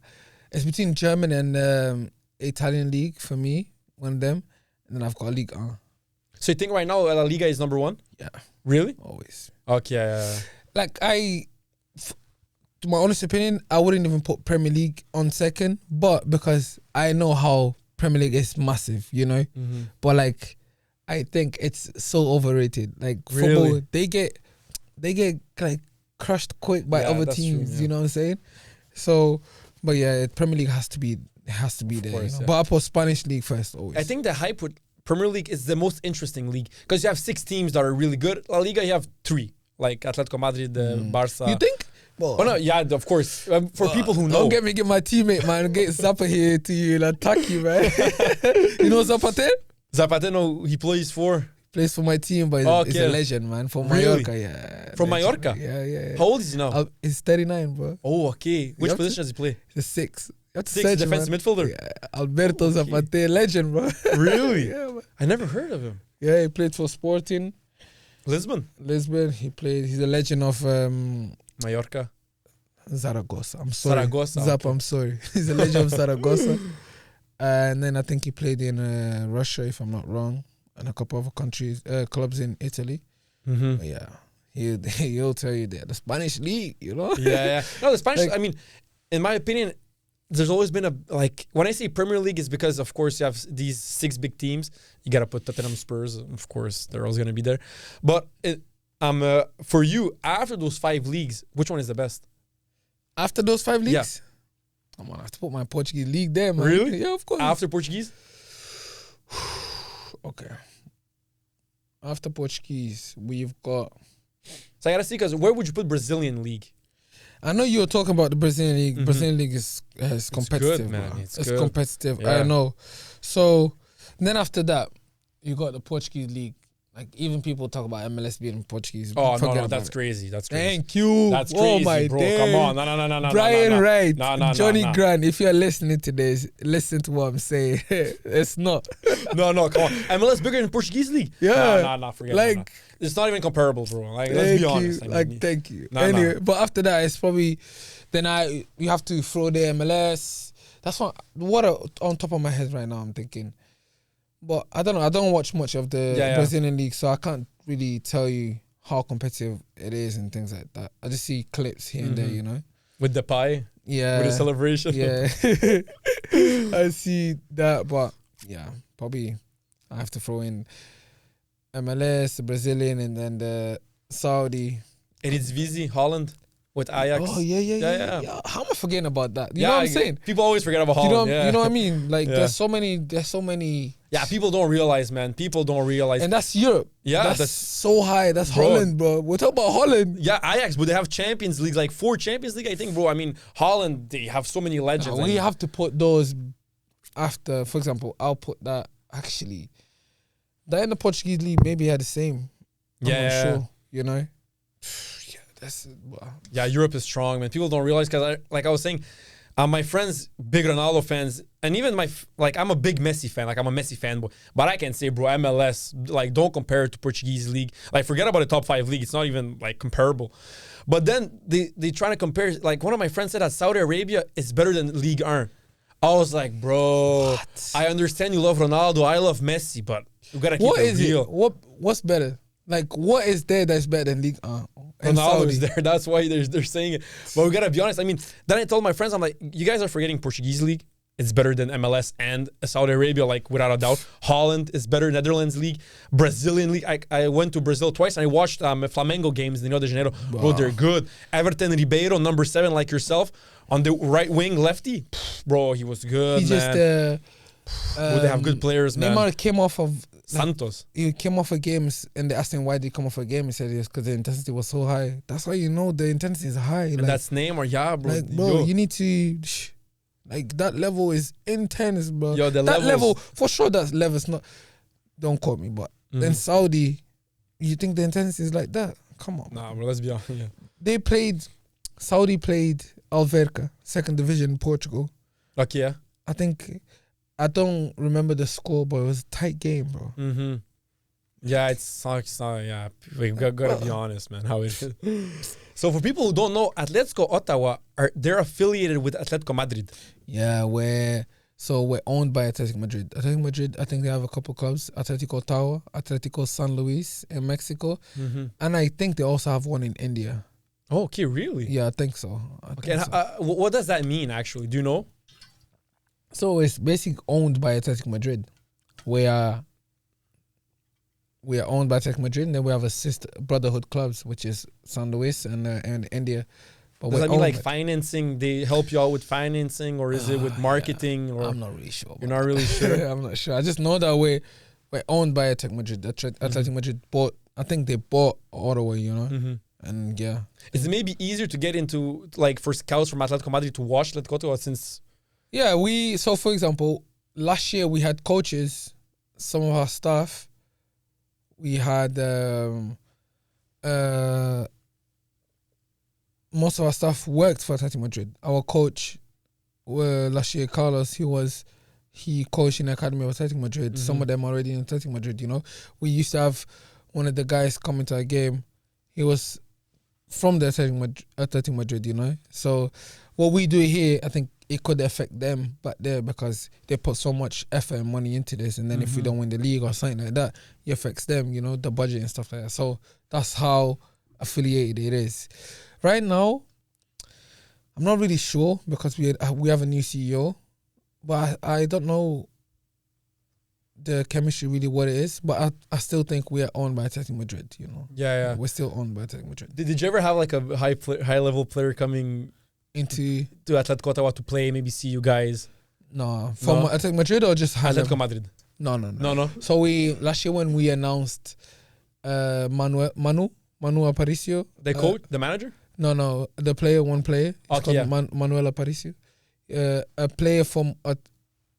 It's between German and Italian league for me, one of them. And then I've got League 1. So you think right now La Liga is number 1? Yeah. Really? Always. Okay. Like, to my honest opinion, I wouldn't even put Premier League on second, but because I know how Premier League is massive, you know? But like, I think it's so overrated. Like, football, they get like crushed quick by other teams, true, you know what I'm saying? So, but yeah, Premier League has to be there. course, you know? But I put Spanish league first always. I think the hype with Premier League is the most interesting league because you have 6 teams that are really good. La Liga, you have 3, like Atletico Madrid, Barca. You think? Oh no, yeah, of course. For people who know. Don't get my teammate, man. Get Zappa here to you and attack you, man. You know Zapata? Zapata, no, he plays for my team, but he's a legend, man. From Mallorca, yeah. From legend. Mallorca? Yeah. How old is he now? He's 39, bro. Oh, okay. Which position does he play? He's 6. 6, defensive midfielder? Yeah. Alberto Zapata, legend, bro. Really? Yeah, man. I never heard of him. Yeah, he played for Sporting Lisbon? He's a legend of Mallorca? Zaragoza. I'm sorry. Zaragoza. Zap, okay. I'm sorry. He's a legend of Zaragoza. And then I think he played in Russia, if I'm not wrong, and a couple of countries, clubs in Italy. But yeah, he'll tell you that the Spanish league, you know. Yeah. No, the Spanish. I mean, in my opinion, there's always been when I say Premier League is because of course you have these 6 big teams. You gotta put Tottenham, Spurs, of course they're always gonna be there. But for you, after those 5 leagues, which one is the best? After those 5 leagues? Yeah. I'm gonna have to put my Portuguese league there, man. Really? Yeah, of course. After Portuguese? Okay. After Portuguese, we've got. So I gotta see, because where would you put Brazilian league? I know you were talking about the Brazilian league. Brazilian league is competitive, good, man. Bro. It's It's good. competitive. Yeah. I know. So then after that, you got the Portuguese league. Like, even people talk about MLS being Portuguese. Oh, Forget no, about that's it. crazy. That's crazy. Thank you. That's crazy, my bro. days. Come on. No. Brian no. Wright, No, Johnny no. Grant, if you're listening to this, listen to what I'm saying. It's not. No, come on. MLS bigger than Portuguese league? Yeah. No, forget it. Like, No. It's not even comparable, bro. Like, let's be honest. I mean, thank you. No, Anyway, no. but after that, it's probably then you have to throw the MLS. That's what on top of my head right now. I'm thinking, but I don't know. I don't watch much of the Brazilian league, so I can't really tell you how competitive it is and things like that. I just see clips here and there, you know. with the pie, Yeah, with the celebration. yeah. I see that, but yeah, probably I have to throw in MLS, the Brazilian, and then the Saudi. Eredivisie, Holland. with Ajax. Oh yeah. How am I forgetting about that? You know what I'm saying? People always forget about Holland. You know what I mean? Like Yeah. there's so many. Yeah, people don't realize, man. People don't realize. And that's Europe. Yeah, that's so high. That's Holland, bro. We're talking about Holland. Yeah, Ajax, but they have Champions League, like 4 Champions League, I think, bro. I mean, Holland, they have so many legends. We have to put those after, for example, I'll put that actually. That in the Portuguese league maybe had the same. I'm not sure, you know? Yeah, that's... Yeah, Europe is strong, man. People don't realize, because like I was saying, my friends, big Ronaldo fans, and even I'm a big Messi fan. Like, I'm a Messi fanboy. But I can say, bro, MLS, like, don't compare it to Portuguese league. Like, forget about the top 5 league. It's not even, like, comparable. But then they try to compare, like, one of my friends said that Saudi Arabia is better than Ligue 1. I was like, bro, what? I understand you love Ronaldo. I love Messi, but you got to keep it real. What's better? Like, what is there that's better than Ligue 1? Ronaldo is there. That's why they're saying it. But we got to be honest. I mean, then I told my friends, I'm like, you guys are forgetting Portuguese league. It's better than MLS and Saudi Arabia, like, without a doubt. Holland is better. Netherlands league. Brazilian league. I went to Brazil twice and I watched Flamengo games in Rio de Janeiro. Wow. Bro, they're good. Everton Ribeiro, number 7, like yourself, on the right wing, lefty. Bro, he was good, He man. They have good players, man. Neymar came off of... Santos. He came off of games and they asked him why did he come off a game. He said it's because the intensity was so high. That's why you know the intensity is high. And like, that's Neymar, yeah, bro. Like, bro, you need to... Like, that level is intense, bro. Yo, that level, for sure, that level's not... Don't quote me, but in Saudi, you think the intensity is like that? Come on. Nah, bro, let's be honest. Yeah. Saudi played Alverca, 2nd division in Portugal. Okay, yeah. I don't remember the score, but it was a tight game, bro. Mm-hmm. Yeah, it sucks. Yeah, we gotta be honest, man. How it is. So for people who don't know, Atletico Ottawa they're affiliated with Atletico Madrid. Yeah, we're owned by Atletico Madrid. Atletico Madrid, I think they have a couple clubs: Atletico Ottawa, Atletico San Luis in Mexico, and I think they also have one in India. Oh, okay, really? Yeah, I think so. What does that mean, actually? Do you know? So it's basically owned by Atletico Madrid. We are owned by Atletico Madrid, and then we have a sister brotherhood clubs, which is San Luis and India. But does that mean like financing? They help you out with financing, or is it with marketing? Yeah. Or I'm not really sure. You're not really sure. I'm not sure. I just know that we're owned by Atletico Madrid. Atletico Madrid bought. I think they bought Ottawa. You know, and yeah. Is it maybe easier to get into, like, for scouts from Atletico Madrid to watch Atletico Ottawa since? Yeah, so for example, last year we had coaches, some of our staff. We had most of our staff worked for Atletico Madrid. Our coach, last year, Carlos, he coached in the academy of Atletico Madrid. Some of them already in Atletico Madrid. You know, we used to have one of the guys coming to a game. He was from the Atletico Madrid. You know, so what we do here, I think it could affect them back there because they put so much effort and money into this, and then if we don't win the league or something like that, it affects them, you know, the budget and stuff like that. So that's how affiliated it is. Right now, I'm not really sure because we have a new CEO, but I don't know the chemistry really what it is, but I still think we are owned by Atletico Madrid, you know. Yeah. We're still owned by Atletico Madrid. Did you ever have like a high level player coming to Atletico Ottawa to play, maybe see you guys? No. From Atletico Madrid or just Atletico Madrid? No. So last year when we announced Manu Aparicio. The coach? The manager? No. The player, one player. It's called Manuel Aparicio. A player from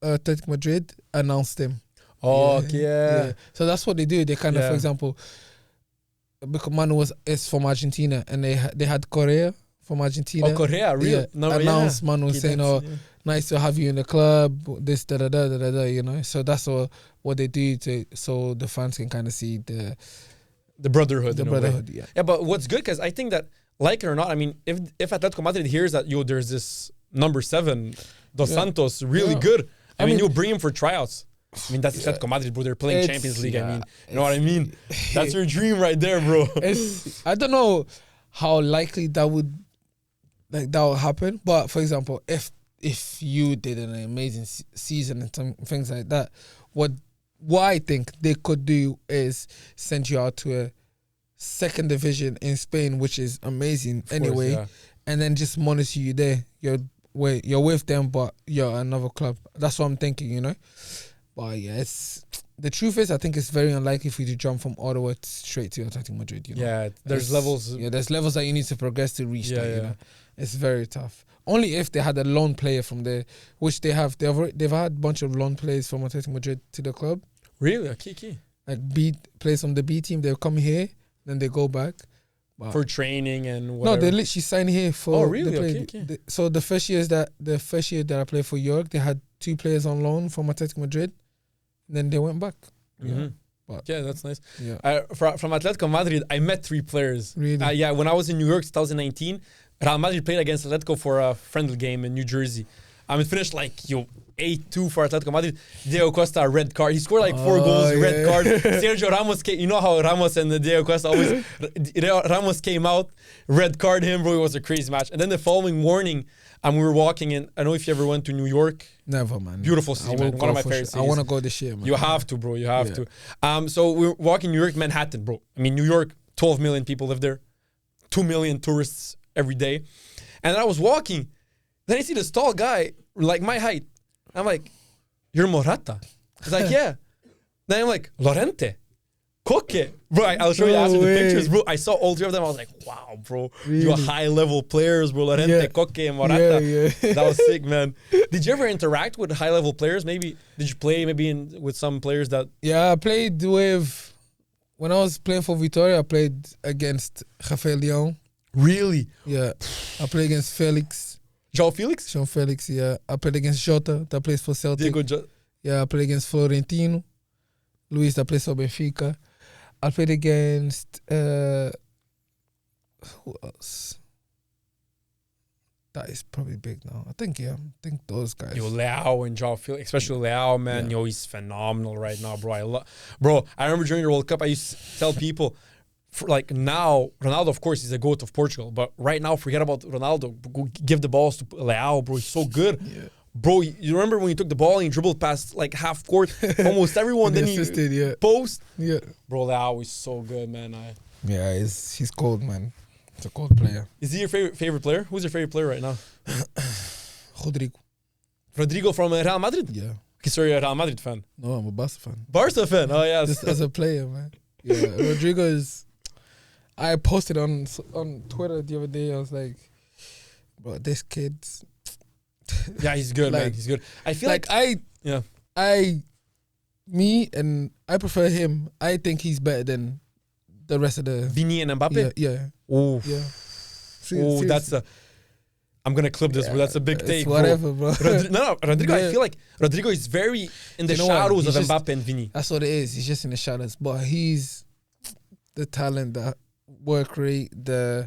Atletico Madrid announced him. Oh, yeah. So that's what they do. They kind of, for example, because Manu is from Argentina and they had Correa from Argentina. Oh, Correa, really? Announced Manu saying, nice to have you in the club, this, you know. So that's what they do so the fans can kind of see the brotherhood. The brotherhood, yeah. Yeah, but what's good, because I think that, like it or not, I mean, if Atletico Madrid hears that, there's this number 7, Dos Santos, really good. I mean, you'll bring him for tryouts. I mean, that's Atletico Madrid, bro. They're playing Champions League. I mean, you know what I mean? That's your dream right there, bro. I don't know how likely that would happen, but for example, if you did an amazing season and some things like that, what I think they could do is send you out to a second division in Spain, which is amazing Of anyway, course, and then just monitor you there. You're with them, but you're another club. That's what I'm thinking, you know. But yeah, the truth is, I think it's very unlikely for you to jump from Ottawa straight to Atletico Madrid. You know? yeah. There's levels. Yeah, there's levels that you need to progress to reach that. Yeah. You know, it's very tough. Only if they had a loan player from there, which they have. They've had a bunch of loan players from Atletico Madrid to the club. Really, key. Like players from the B team, they'll come here, then they go back. But For training and whatever. no, they literally signed here for. Oh, really? the play. Okay. So the first year that I played for York, they had 2 players on loan from Atletico Madrid. Then they went back. Mm-hmm. But Yeah, that's nice. yeah, From Atletico Madrid, I met 3 players. really. Yeah, when I was in New York, 2019, Real Madrid played against Atletico for a friendly game in New Jersey. It finished 8-2 for Atletico Madrid. Diego Costa, red card. He scored 4 goals, red card. Sergio Ramos came. You know how Ramos and Diego Costa always. Ramos came out, red card him, bro. It was a crazy match. And then the following morning, we were walking in. I don't know if you ever went to New York. Never, man. Beautiful city, man. One of my favorite cities. I want to go this year, man. You have to, bro. You have to. So we were walking New York, Manhattan, bro. New York, 12 million people live there. 2 million tourists every day. And then I was walking. Then I see this tall guy, like my height. I'm like, you're Morata. He's like, yeah. Then I'm like, Lorente. Koke. Bro, I'll show you after the pictures, bro. I saw all 3 of them. I was like, wow, bro. Really? You're high-level players, bro. Lorente, Koke, and Morata. Yeah. That was sick, man. Did you ever interact with high-level players? Maybe, did you play with some players that... Yeah, I played with... When I was playing for Vitória, I played against Rafael Leão. Really? Yeah. I played against Felix. João Felix? João Felix, yeah. I played against Jota, that plays for Celtic. Diego Yeah, I played against Florentino. Luis, that plays for Benfica. I played against... who else? That is probably big now. I think those guys. Yo, Leao and João Felix, especially Leao, man. Yeah. Yo, he's phenomenal right now, bro. I remember during the World Cup, I used to tell people, now, Ronaldo, of course, he's a GOAT of Portugal. But right now, forget about Ronaldo. Go give the balls to Leao, bro. He's so good. Yeah. Bro, you remember when he took the ball and he dribbled past half court, almost everyone, then he assisted, post? Yeah. Bro, Leao is so good, man. Yeah, he's cold, man. He's a cold player. Is he your favorite player? Who's your favorite player right now? Rodrigo from Real Madrid? Yeah. Okay, so you're a Real Madrid fan. No, I'm a Barca fan. Barca fan? Oh, yeah. Just as a player, man. Yeah, Rodrigo is... I posted on Twitter the other day, I was like, bro, this kid's... Yeah, he's good, man. He's good. I feel like I prefer him. I think he's better than the rest of the... Vini and Mbappe? Yeah. Oh, Yeah. that's a... I'm going to clip this, bro. That's a big take, whatever, bro. Rodrigo, Yeah. I feel like Rodrigo is very in the You know what? shadows of He's just- Mbappe and Vini. That's what it is. He's just in the shadows. But he's the talent, the work rate, bro,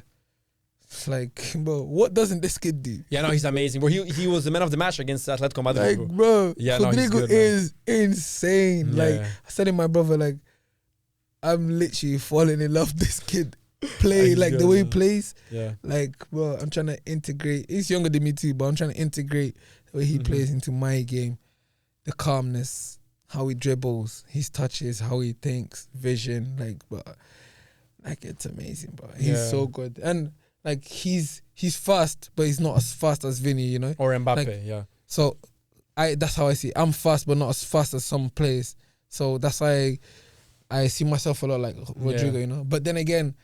what doesn't this kid do? Yeah, no, he's amazing, bro. He was the man of the match against Atletico Madrid, bro. Bro, Yeah, no, he's Rodrigo good, man. is insane. Yeah. I said to my brother, I'm literally falling in love with this kid. Play, He's the good, way he man. plays. Yeah. Bro, I'm trying to integrate. He's younger than me too, but I'm trying to integrate the way he plays into my game. The calmness, how he dribbles, his touches, how he thinks, vision. It's amazing, bro. He's so good. And, he's fast, but he's not as fast as Vinny, you know? Or Mbappe, yeah. So, that's how I see it. I'm fast, but not as fast as some players. So, that's why I see myself a lot like Rodrigo, you know? But then again,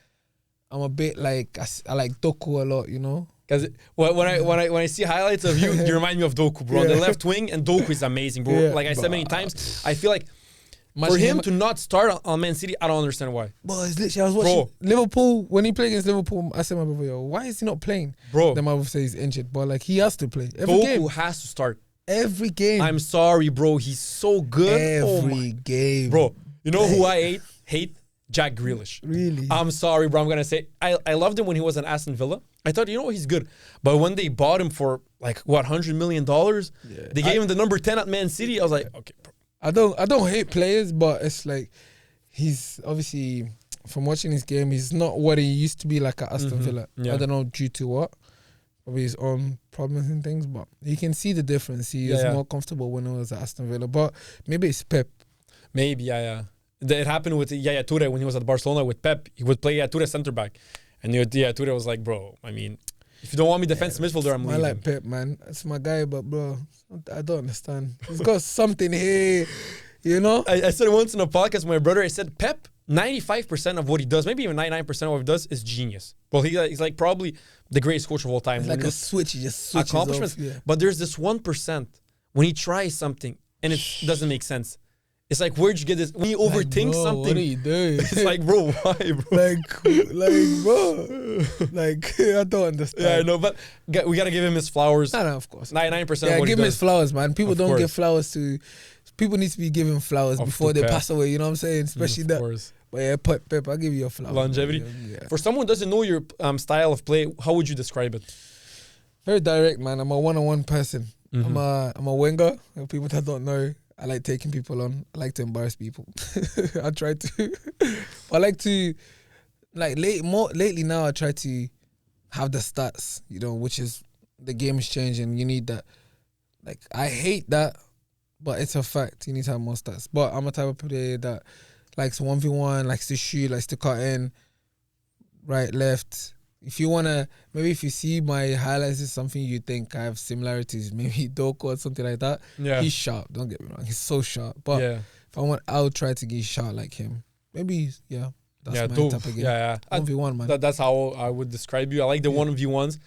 I'm a bit I like Doku a lot, you know? Because when I see highlights of you, you remind me of Doku, bro. On the left wing, and Doku is amazing, bro. Yeah, like I said many times, I feel like for him to not start on Man City, I don't understand why. Bro, it's literally, I was watching Liverpool, when he played against Liverpool, I said to my brother, yo, why is he not playing? Bro. Then my brother says he's injured, but he has to play. Every Doku game. has to start. Every game. I'm sorry, bro. He's so good. Every game. Bro, you know who I hate? Jack Grealish. Really? I'm sorry, bro. I'm going to say, I loved him when he was in Aston Villa. I thought, he's good. But when they bought him for, $100 million, they gave him the number 10 at Man City. I was like, okay, bro. I don't hate players, but it's he's obviously, from watching his game, he's not what he used to be like at Aston Villa. Yeah. I don't know due to what. Probably his own problems and things, but you can see the difference. He is more comfortable when he was at Aston Villa. But maybe it's Pep. Maybe, yeah. It happened with Yaya Toure when he was at Barcelona with Pep. He would play Yaya Toure center back, and Yaya Toure was like, bro, I mean, if you don't want me defensive midfielder, I'm leaving. I like Pep, man. That's my guy, but bro, I don't understand. He's got something here, you know. I said once in a podcast with my brother, I said Pep, 95% of what he does, maybe even 99% of what he does is genius. Well, he's like probably the greatest coach of all time. It's like a switch, he just switches accomplishments. off, yeah. But there's this 1% when he tries something and it doesn't make sense. It's like, where'd you get this? When you overthink bro, something, what are you doing? it's like, bro, why, bro? bro, I don't understand. Yeah, I know, but we gotta give him his flowers. No, of course. 99%. Yeah, of what give he him does. his flowers, man. People Of don't course. give flowers to. People need to be given flowers before they Pep. pass away. You know what I'm saying? Especially Of that. course. But yeah, Pep, I'll give you a flower. Longevity. Yeah. For someone who doesn't know your style of play, how would you describe it? Very direct, man. I'm a one-on-one person. Mhm. I'm a winger. People that don't know, I like taking people on. I like to embarrass people. I try to. I like to, lately now. I try to have the stats, you know, which is the game is changing. You need that. Like, I hate that, but it's a fact. You need to have more stats. But I'm a type of player that likes 1v1, likes to shoot, likes to cut in, right, left. If you wanna, maybe if you see my highlights, is something you think I have similarities, maybe Doku or something like that. Yeah. He's sharp. Don't get me wrong. He's so sharp. But yeah. if I want, I'll try to get sharp like him. Maybe, yeah. That's Yeah, my dope. type of game. Yeah. 1v1, man. That's how I would describe you. I like the 1v1s.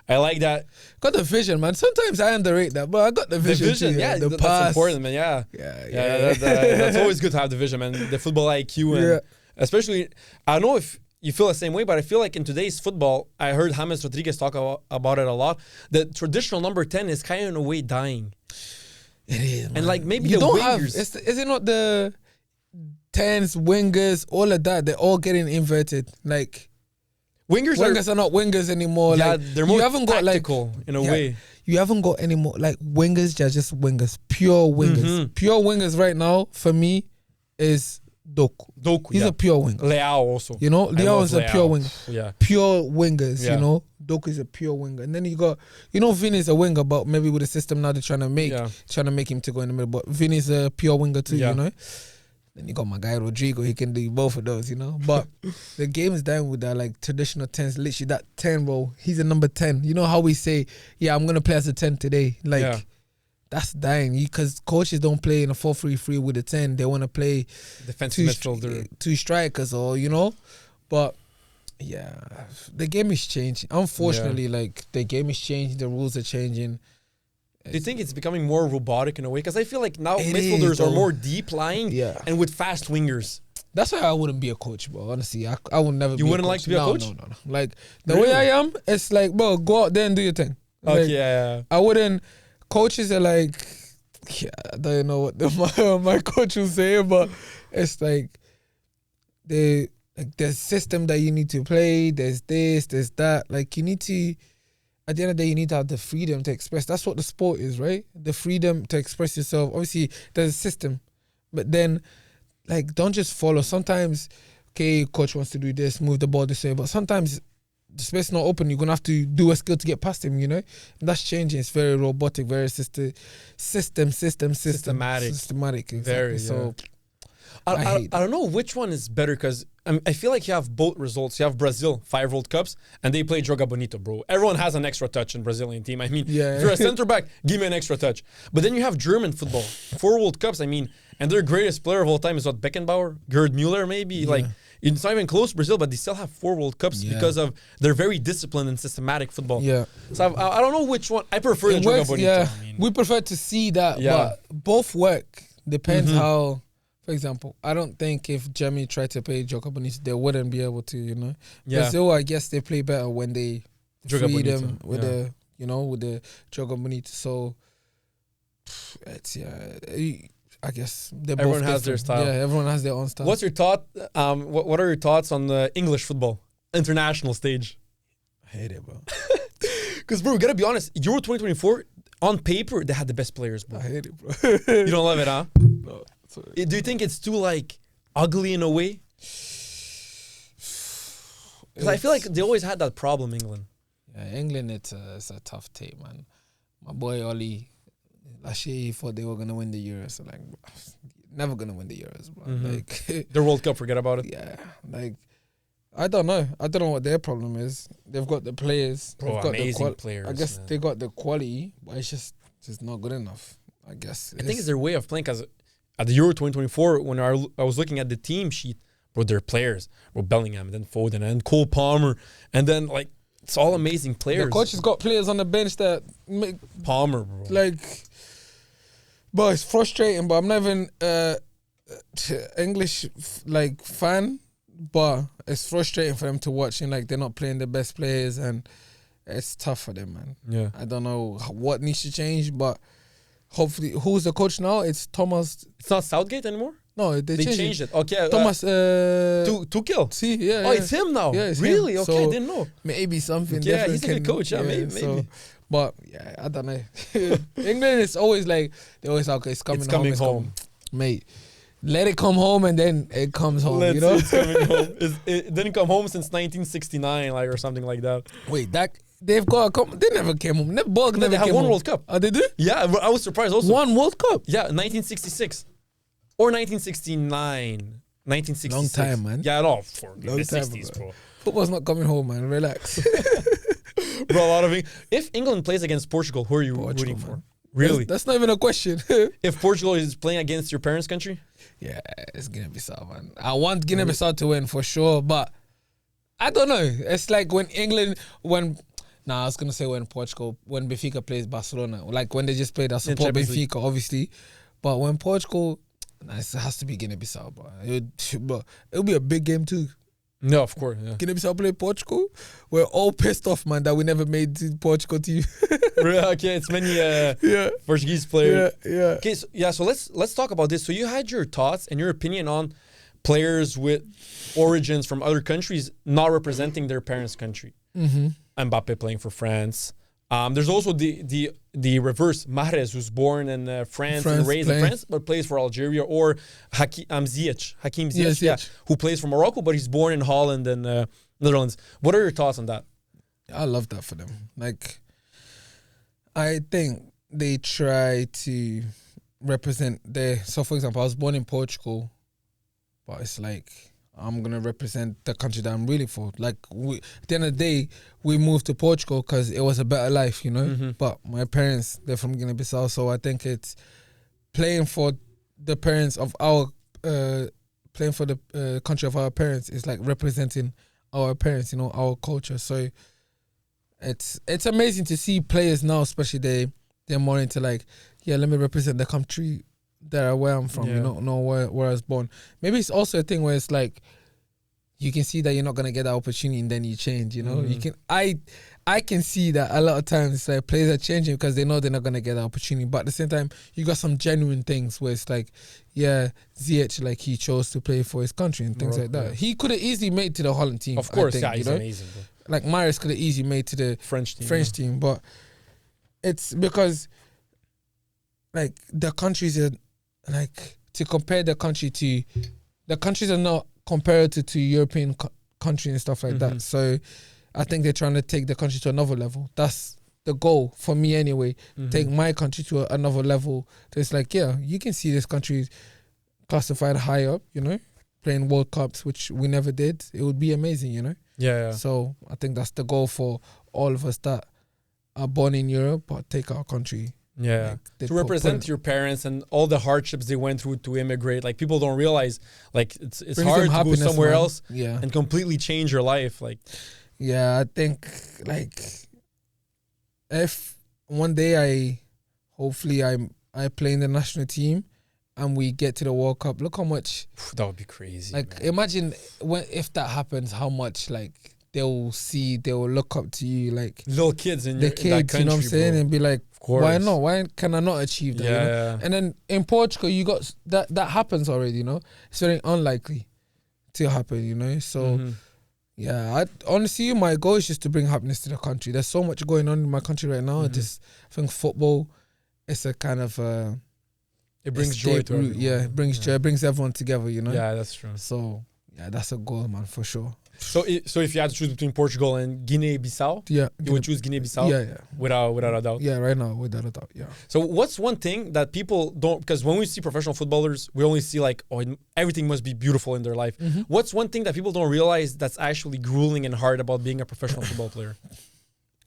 I like that. Got the vision, man. Sometimes I underrate that, but I got the vision. Too, yeah, the that's pass. important, man. Yeah. Yeah. That's always good to have the vision, man. The football IQ, and especially, I don't know if you feel the same way, but I feel like in today's football, I heard James Rodriguez talk about it a lot. The traditional number 10 is kind of in a way dying. It is, man. And like maybe you the don't wingers. is it not the 10s, wingers, all of that? They're all getting inverted. Like, Wingers are not wingers anymore. Yeah, like, they're more you haven't got like tactical in a way. You haven't got any more like wingers. They're just wingers, pure wingers. Mhm. Pure wingers right now for me is Doku. He's a pure winger. Leao also. You know, Leao is a pure winger. Yeah. Pure wingers. Yeah. You know, Doku is a pure winger. And then you got, you know, Vini is a winger, but maybe with the system now they're trying to make him to go in the middle. But Vini is a pure winger too. Yeah. You know. Then you got my guy Rodrigo, he can do both of those, you know. But the game is down with that like traditional 10s, literally that 10 role. He's a number 10. You know how we say, yeah, I'm gonna play as a 10 today. Like that's dying. Because coaches don't play in a 4-3-3 with a 10. They wanna play defensive midfielder, two strikers or, you know. But yeah, the game is changing. Unfortunately, like the game is changing, the rules are changing. Do you think it's becoming more robotic in a way? Because I feel like now It midfielders is, are though. more deep lying and with fast wingers. That's why I wouldn't be a coach, bro. Honestly, I would never. You be wouldn't a coach. like to be a coach? No. Like the way I am, it's like, bro, go out there and do your thing. Like, Okay, yeah. I wouldn't. Coaches are like, I don't know what my coach will say, but it's like there's system that you need to play. There's this, there's that. Like you need to. At the end of the day, you need to have the freedom to express. That's what the sport is, right? The freedom to express yourself. Obviously, there's a system, but then, like, don't just follow. Sometimes, okay, coach wants to do this, move the ball this way, but sometimes the space is not open. You're gonna have to do a skill to get past him. You know, and that's changing. It's very robotic, very systematic. Exactly. Very. So. I don't know which one is better because I feel like you have both results. You have Brazil, 5 World Cups, and they play Joga Bonito, bro. Everyone has an extra touch in Brazilian team. I mean, if you're a center back, give me an extra touch. But then you have German football, 4 World Cups, I mean, and their greatest player of all time is what, Beckenbauer? Gerd Muller, maybe? Yeah. Like, it's not even close, Brazil, but they still have 4 World Cups because of their very disciplined and systematic football. Yeah. So I don't know which one. I prefer the Joga Bonito. Yeah, I mean, we prefer to see that, but both work. Depends how. For example, I don't think if Germany tried to play Joga Bonito, they wouldn't be able to, you know. Yeah. Brazil, I guess they play better when they Joga free Bonito, them with the, you know, with the Joga Bonito. So it's I guess they both Everyone has their different. style. Yeah, everyone has their own style. what's your thought? What are your thoughts on the English football international stage? I hate it, bro. Because, bro, we gotta be honest. Euro 2024, on paper, they had the best players, bro. I hate it, bro. You don't love it, huh? No, sorry. Do you think it's too, like, ugly in a way? Because I feel like they always had that problem, England. Yeah, England, it's a tough tape, man. My boy Oli, last year he thought they were gonna win the Euro. So like, never gonna win the Euros, bro. Mhm. Like, The World Cup, forget about it. yeah, like I don't know. I don't know what their problem is. They've got the players. Bro, they've got amazing the players. I guess man. they got the quality, but it's just not good enough. I guess. I think it's their way of playing. Because at the Euro 2024, when I was looking at the team sheet, bro, their players, bro, Bellingham, and then Foden, and Cole Palmer, and then like it's all amazing players. The coach has got players on the bench that make Palmer, bro. like, but it's frustrating. But I'm not even English like fan, but it's frustrating for them to watch. And like they're not playing the best players, and it's tough for them, man. Yeah. I don't know what needs to change, but hopefully, who's the coach now? It's Thomas. It's not Southgate anymore. No, They changed it. Okay. Thomas. Tuchel. See, yeah. Oh, yeah. it's him now. Yeah, it's really? him. Okay, So, I didn't know. Maybe something. Yeah, different he's a good can- coach. Yeah, maybe. So, but yeah, I don't know. England is always like they always okay. It's coming home. It's home. Mate. Let it come home and then it comes home. Let's you know. It's coming home. It didn't come home since 1969, like or something like that. Wait, that they've got. They never came home. Never They have came one home. World Cup. Oh, they do. Yeah, I was surprised also. One World Cup. Yeah, 1966 or 1969. 1966. Long time, man. Yeah, no, for Long the time 60s, ago. bro. Football's not coming home, man. Relax. Bro, a lot of if England plays against Portugal, who are you Portugal, rooting for? man. Really? That's not even a question. If Portugal is playing against your parents' country? Yeah, it's Guinea-Bissau, man. I want Guinea-Bissau to win for sure, but I don't know. It's like when I was gonna say when Benfica plays Barcelona, like when they just played. I support Champions League. Benfica, obviously, but when Portugal, it has to be Guinea-Bissau, bro. It'll be a big game too. No, of course. Yeah. Guinea-Bissau play Portugal. We're all pissed off, man, that we never made the Portugal team. Okay, it's many Yeah. Portuguese players. Yeah. Okay, so let's talk about this. So you had your thoughts and your opinion on players with origins from other countries not representing their parents' country. Mm-hmm. Mbappe playing for France. There's also the reverse, Mahrez, who's born in France and raised in France, but plays for Algeria, or Hakim Ziyech, Yes, yeah, Ziyech. who plays for Morocco, but he's born in Holland and Netherlands. What are your thoughts on that? I love that for them. Like, I think they try to represent So, for example, I was born in Portugal, but it's like I'm gonna represent the country that I'm really for. Like, at the end of the day, we moved to Portugal because it was a better life, you know. Mm-hmm. But my parents, they're from Guinea-Bissau, so I think it's playing for the parents of our, playing for the country of our parents is like representing our parents, you know, our culture. So it's amazing to see players now, especially they're more into like, yeah, let me represent the country where I'm from, you know where I was born. Maybe it's also a thing where it's like you can see that you're not gonna get that opportunity and then you change, you know. Mm-hmm. You can I can see that a lot of times it's like players are changing because they know they're not gonna get that opportunity. But at the same time, you got some genuine things where it's like, yeah, Ziyech, like he chose to play for his country and things like that. Yeah. He could have easily made to the Holland team. Of course, I think, yeah, he's you know? amazing. Bro. Like Mahrez could have easily made to the French team, but it's because like the countries are like to compare the countries are not comparative to European country and stuff like that. So I think they're trying to take the country to another level. That's the goal for me anyway. Take my country to another level. So it's like, yeah, you can see this country classified high up, you know, playing World Cups, which we never did. It would be amazing, you know. Yeah. So I think that's the goal for all of us that are born in Europe but take our country. Yeah. Like, to represent your parents and all the hardships they went through to immigrate. Like people don't realize, like it's hard to go somewhere else and completely change your life. Like, yeah, I think like if one day hopefully I play in the national team and we get to the World Cup, look how much that would be crazy. Like, man. imagine if that happens, how much like they will look up to you, like little kids in the kids, that country, you know what I'm saying, bro. and be like, why not? Why can I not achieve that? Yeah, you know? And then in Portugal, you got that happens already. You know, it's very unlikely to happen. You know, so yeah, honestly, my goal is just to bring happiness to the country. There's so much going on in my country right now. I think football, it's a kind of it brings joy to everyone. Yeah, it brings joy. It brings everyone together. You know. Yeah, that's true. So yeah, that's a goal, man, for sure. So if you had to choose between Portugal and Guinea-Bissau, Yeah, you would choose Guinea-Bissau yeah, without a doubt. yeah. Right now, without a doubt, yeah. So what's one thing that people don't, because when we see professional footballers, we only see like, oh, everything must be beautiful in their life. Mm-hmm. What's one thing that people don't realize that's actually grueling and hard about being a professional football player?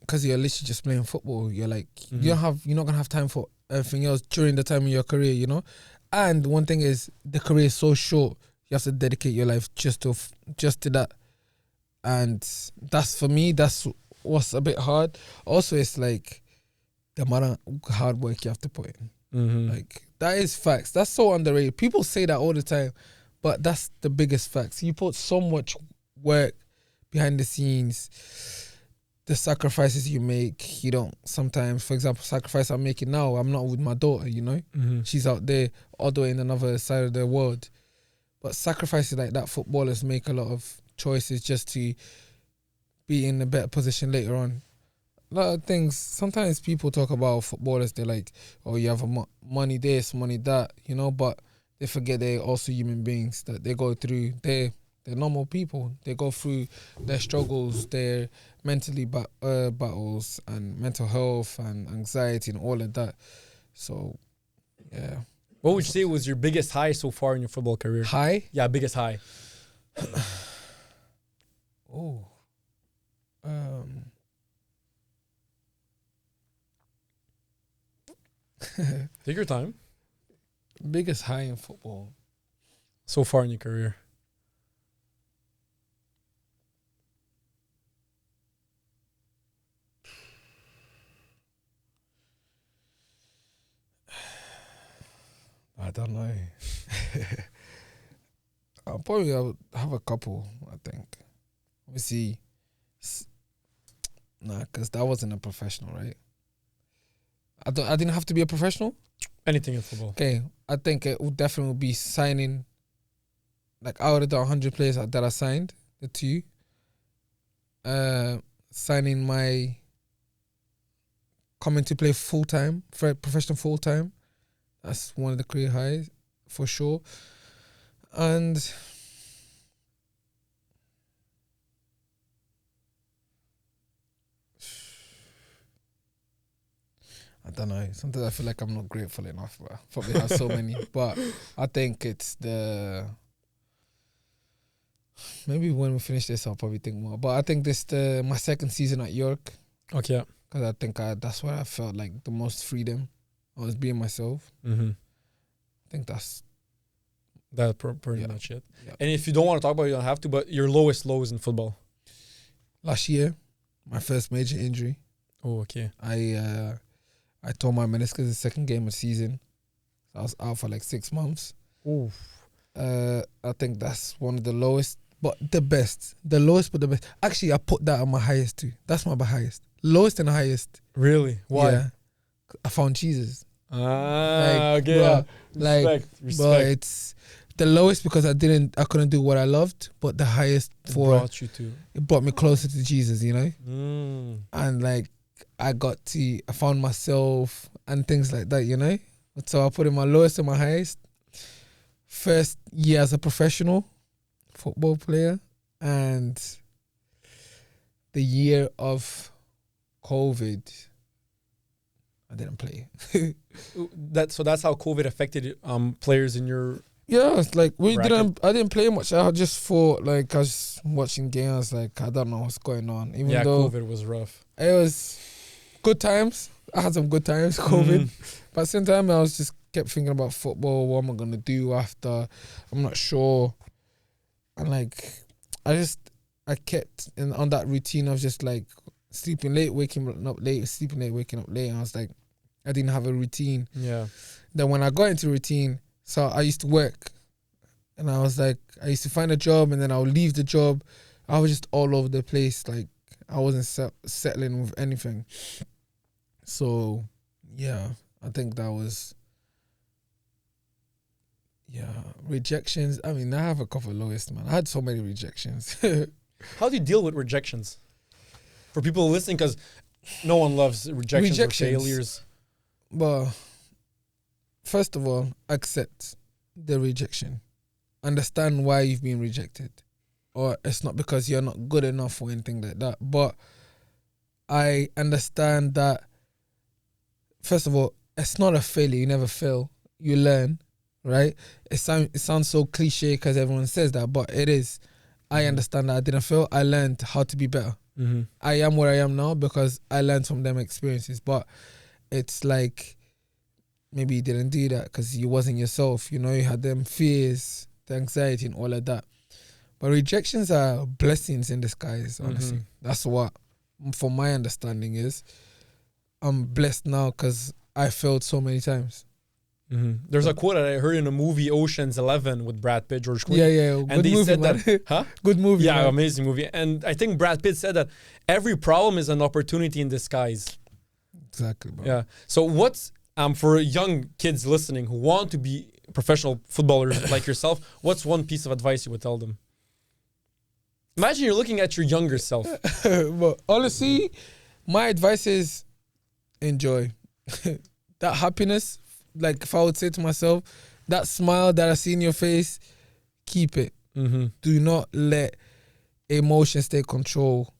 Because you're literally just playing football. You're like, Mhm. you're not gonna have time for everything else during the time of your career, you know. And one thing is, the career is so short. You have to dedicate your life just to that. And that's, for me, that's what's a bit hard. Also, it's like the amount of hard work you have to put in. Mm-hmm. Like, that is facts. That's so underrated. People say that all the time, but that's the biggest facts. You put so much work behind the scenes. The sacrifices you make, you don't sometimes, for example, sacrifice I'm making now, I'm not with my daughter, you know? Mm-hmm. She's out there all the way in another side of the world. But sacrifices like that, footballers make a lot of choices just to be in a better position later on. A lot of things, sometimes people talk about footballers, they're like, oh, you have money this, money that, you know, but they forget they're also human beings, that they go through, they're normal people. They go through their struggles, their mentally battles and mental health and anxiety and all of that. So, yeah. What would you say was your biggest high so far in your football career? High? Yeah, biggest high. Oh. Take your time. Biggest high in football. So far in your career. I don't know. I'll probably have a couple, I think. Obviously, because that wasn't a professional, right? I didn't have to be a professional. Anything in football. Okay, I think it would definitely be signing. Like, out of the 100 players that I signed, the two, signing my coming to play full time, for professional full time. That's one of the career highs for sure. And I don't know. Sometimes I feel like I'm not grateful enough, but I probably have so many. But I think it's maybe when we finish this, I'll probably think more. But I think this my second season at York. Okay. Because I think that's where I felt like the most freedom. I was being myself. Mm-hmm. I think that's pretty much it. Yeah. And if you don't want to talk about it, you don't have to, but your lowest lows in football. Last year, my first major injury. Oh, okay. I tore my meniscus the second game of the season. I was out for like 6 months. Oof. I think that's one of the lowest, but the best. The lowest, but the best. Actually, I put that on my highest too. That's my highest. Lowest and highest. Really? Why? Yeah. I found Jesus. Okay. Bruh, Respect. But it's the lowest because I couldn't do what I loved, but the highest Brought you to. it brought me closer to Jesus, you know? And like, I found myself and things like that, you know? So I put in my lowest and my highest. First year as a professional football player, and the year of COVID, I didn't play. That's how COVID affected players in your. Yeah, it's like bracket. I didn't play much. I just thought, like, I was watching games, like, I don't know what's going on. Even though COVID was rough. it was good times. I had some good times, COVID. But at the same time, I was just kept thinking about football. What am I gonna do after? I'm not sure. And like, I kept on that routine of just like sleeping late, waking up late, sleeping late, waking up late. And I was like, I didn't have a routine. Yeah. Then when I got into routine, so I used to work, and I was like, I used to find a job, and then I'll leave the job. I was just all over the place. Like, I wasn't settling with anything. So, yeah, I think that was, rejections. I mean, I have a couple of lowest, man. I had so many rejections. How do you deal with rejections? For people listening, because no one loves rejections or failures. But first of all, accept the rejection. Understand why you've been rejected. or it's not because you're not good enough or anything like that. But I understand that, first of all, it's not a failure. You never fail. You learn, right? It sounds so cliche because everyone says that, but it is. I understand that I didn't fail. I learned how to be better. I am where I am now because I learned from them experiences. But it's like maybe you didn't do that because you wasn't yourself. You know, you had them fears, the anxiety, and all of that. But rejections are blessings in disguise, honestly. That's what, from my understanding, is. I'm blessed now because I failed so many times. There's a quote that I heard in a movie, Ocean's 11, with Brad Pitt, George Clooney. Yeah. And Good they movie, said man. that, huh? Good movie. Yeah, man. amazing movie. And I think Brad Pitt said that every problem is an opportunity in disguise. Exactly, bro. Yeah. So what's for young kids listening who want to be professional footballers like yourself, what's one piece of advice you would tell them? Imagine you're looking at your younger self. But honestly, my advice is enjoy. That happiness, like if I would say to myself, that smile that I see in your face, keep it. Do not let emotions take control.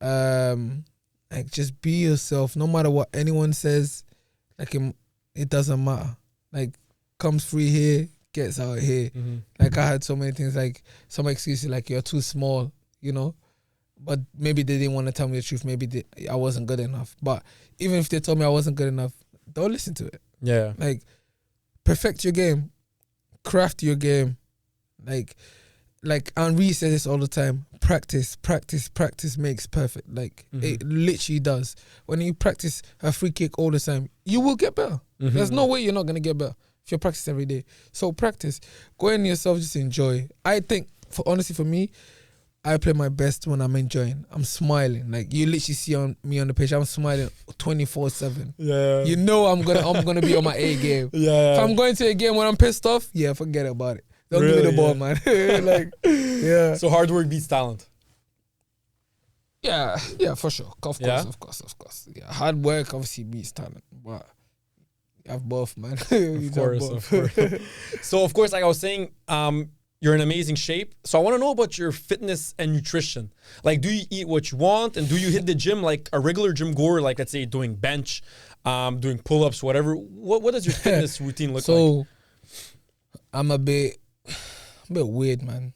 Like just be yourself, no matter what anyone says. Like it doesn't matter. Like comes free here, gets out here. Like I had so many things, like some excuses, like you're too small, you know. But maybe they didn't want to tell me the truth. Maybe I wasn't good enough. But even if they told me I wasn't good enough, don't listen to it. Yeah. Like perfect your game, craft your game. Like Henri says this all the time. Practice makes perfect. Like it literally does. When you practice a free kick all the time, you will get better. There's no way you're not gonna get better if you practice every day. So practice. Go in yourself, just enjoy. I think honestly for me, I play my best when I'm enjoying. I'm smiling. Like you literally see me on the pitch, I'm smiling 24/7. Yeah. You know I'm gonna be on my A game. Yeah. If I'm going to a game when I'm pissed off, yeah, forget about it. Don't give me the ball, man. Like, yeah. So hard work beats talent. Yeah, for sure. Of course. Yeah, hard work obviously beats talent, but you have both, man. Of course. So of course, like I was saying, you're in amazing shape. So I want to know about your fitness and nutrition. Like, do you eat what you want, and do you hit the gym like a regular gym goer? Like, let's say doing bench, doing pull-ups, whatever. What does your fitness routine look like? So I'm a bit weird, man.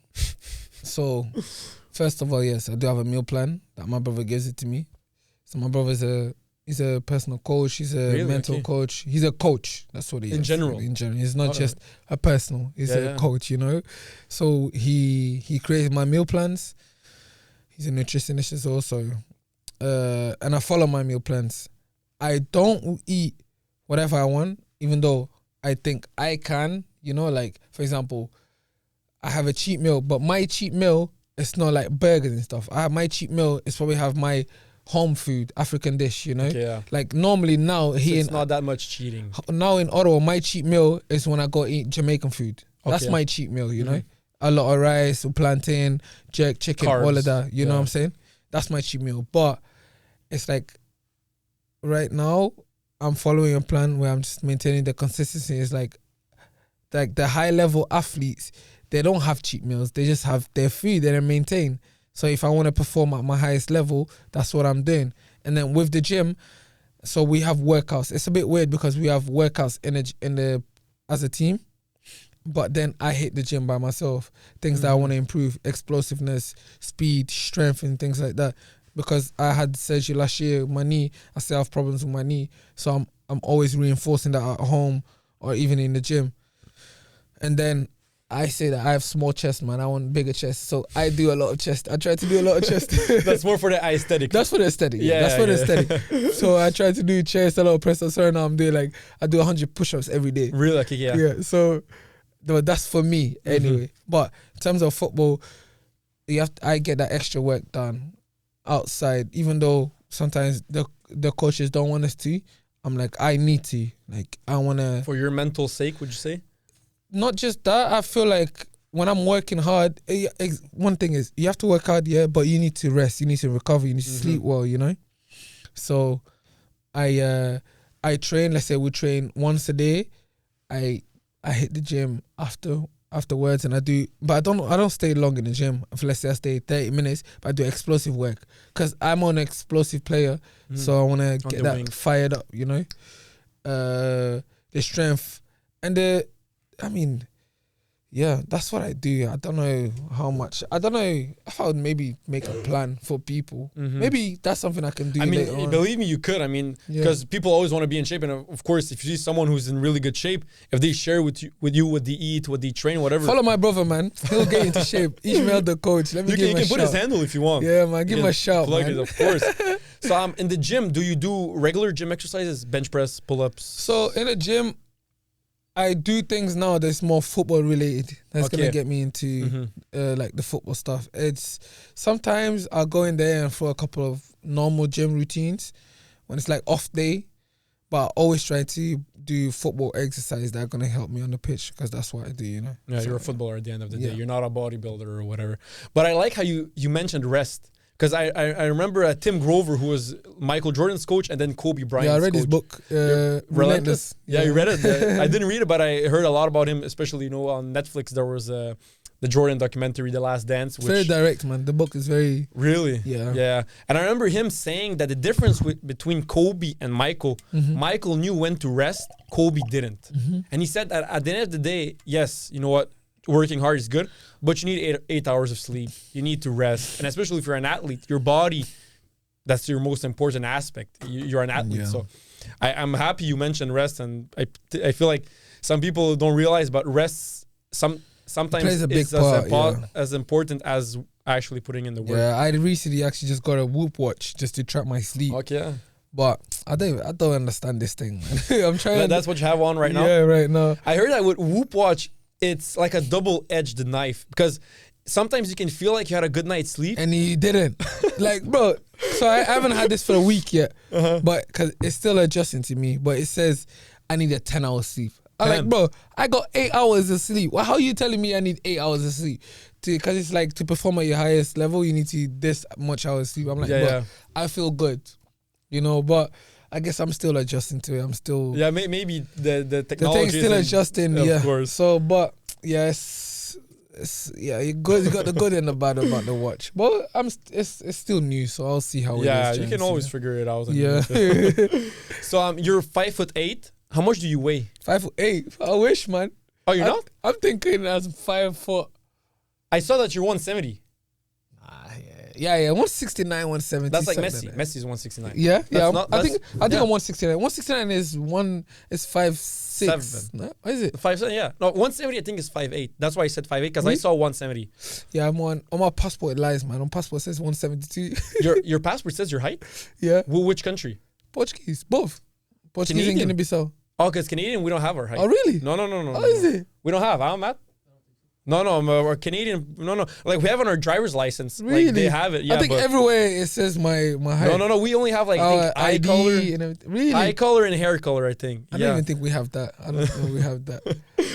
So first of all, yes, I do have a meal plan that my brother gives it to me. So my brother's he's a personal coach. He's a mental coach. He's a coach. That's what he is. In general, he's not just a personal. He's a coach, you know. So he creates my meal plans. He's a nutritionist also, and I follow my meal plans. I don't eat whatever I want, even though I think I can. You know, like for example, I have a cheat meal, but my cheat meal it's not like burgers and stuff. My cheat meal is probably have my home food, African dish, you know? Okay, yeah. Like normally now here it's not that much cheating. Now in Ottawa, my cheat meal is when I go eat Jamaican food. That's my cheat meal, you know? A lot of rice, plantain, jerk chicken, carbs, all of that. You know what I'm saying? That's my cheat meal. But it's like right now I'm following a plan where I'm just maintaining the consistency. It's like the high level athletes, they don't have cheat meals. They just have their food that they maintain. So if I want to perform at my highest level, that's what I'm doing. And then with the gym, so we have workouts. It's a bit weird because we have workouts in the as a team, but then I hit the gym by myself. Things that I want to improve: explosiveness, speed, strength, and things like that. Because I had surgery last year with my knee. I still have problems with my knee, so I'm always reinforcing that at home or even in the gym. And then I say that I have small chest, man. I want bigger chest. So I do a lot of chest. I try to do a lot of chest. That's more for the aesthetic. That's for the aesthetic. Yeah, that's for the aesthetic. So I try to do chest, a lot of press. So now I'm doing I do 100 push-ups every day. Really? Okay, yeah. Yeah, so that's for me anyway. But in terms of football, I get that extra work done outside. Even though sometimes the coaches don't want us to, I'm like, I need to. Like, I want to. For your mental sake, would you say? Not just that, I feel like when I'm working hard, one thing is you have to work hard, yeah, but you need to rest, you need to recover, you need to sleep well, you know. So I train. Let's say we train once a day. I hit the gym after afterwards, and but I don't stay long in the gym. If let's say I stay 30 minutes, but I do explosive work because I'm an explosive player, so I want to get that fired up, you know. The strength and yeah, that's what I do. I don't know how much. I don't know if I would maybe make a plan for people. Maybe that's something I can do. I mean, later on. believe me, you could. I mean, because people always want to be in shape, and of course, if you see someone who's in really good shape, if they share with you what they eat, what they train, whatever. Follow my brother, man. He'll get into shape. Ishmael, the coach. Let me give him a shout. You can put his handle if you want. Yeah, man. Give him a shout, plug man. it, of course. So, in the gym, do you do regular gym exercises, bench press, pull-ups? So in the gym, I do things now that's more football related. That's gonna get me into like the football stuff. It's sometimes I'll go in there and throw a couple of normal gym routines when it's like off day, but I always try to do football exercise that are gonna help me on the pitch because that's what I do, you know. Yeah, so, you're a footballer at the end of the day. You're not a bodybuilder or whatever. But I like how you mentioned rest. Because I remember Tim Grover, who was Michael Jordan's coach, and then Kobe Bryant's coach. Yeah, I read his book, Relentless. Yeah, you read it. I didn't read it, but I heard a lot about him, especially, on Netflix. There was the Jordan documentary, The Last Dance. Which very direct, man. The book is very... Really? Yeah. Yeah. And I remember him saying that the difference between Kobe and Michael, Michael knew when to rest, Kobe didn't. And he said that at the end of the day, yes, you know what? Working hard is good, but you need 8 hours of sleep. You need to rest. And especially if you're an athlete, your body, that's your most important aspect. You're an athlete. So I'm happy you mentioned rest. And I feel like some people don't realize, but rest sometimes plays a big is as important as actually putting in the work. Yeah, I recently actually just got a Whoop watch just to track my sleep. Okay. But I don't understand this thing, man. I'm trying. That's what you have on right now? Yeah, right now. I heard that with Whoop watch, it's like a double-edged knife because sometimes you can feel like you had a good night's sleep. And you didn't. Like, bro, so I haven't had this for a week yet, but because it's still adjusting to me, but it says I need a 10-hour sleep. I'm like, bro, I got 8 hours of sleep. Well, how are you telling me I need 8 hours of sleep? Because it's like to perform at your highest level, you need to this much hours of sleep. I'm like, bro, I feel good, but I guess I'm still adjusting to it. I'm still... Yeah, maybe the technology... The thing's still adjusting, Of course. So, but, yeah, it's you got the good and the bad about the watch. But it's still new, so I'll see how it is. Yeah, you can always figure it out. Yeah. So, you're 5'8". How much do you weigh? 5'8". I wish, man. Oh, you're not? I'm thinking as 5 foot. I saw that you're 170. Yeah, 169, 170. That's like Messi. Messi's 169. Yeah. I think I'm 169. 169 is 5'6". Seven. No? What is it? 5'7", yeah. No, 170 I think is 5'8". That's why I said 5'8", because I saw 170. Yeah, I'm on my passport. It lies, man. On passport it says 172. Your passport says your height? Yeah. Which country? Portuguese. Both. Portuguese and Guinea-Bissau. Oh, because Canadian, we don't have our height. Oh, really? No. Oh, is it? We don't have. I'm Matt. No, we're Canadian. No. Like, we have on our driver's license. Really? Like, they have it. Yeah, I think everywhere it says my height. No. We only have, like, eye ID color. And everything. Really? Eye color and hair color, I think. I don't even think we have that. I don't know we have that.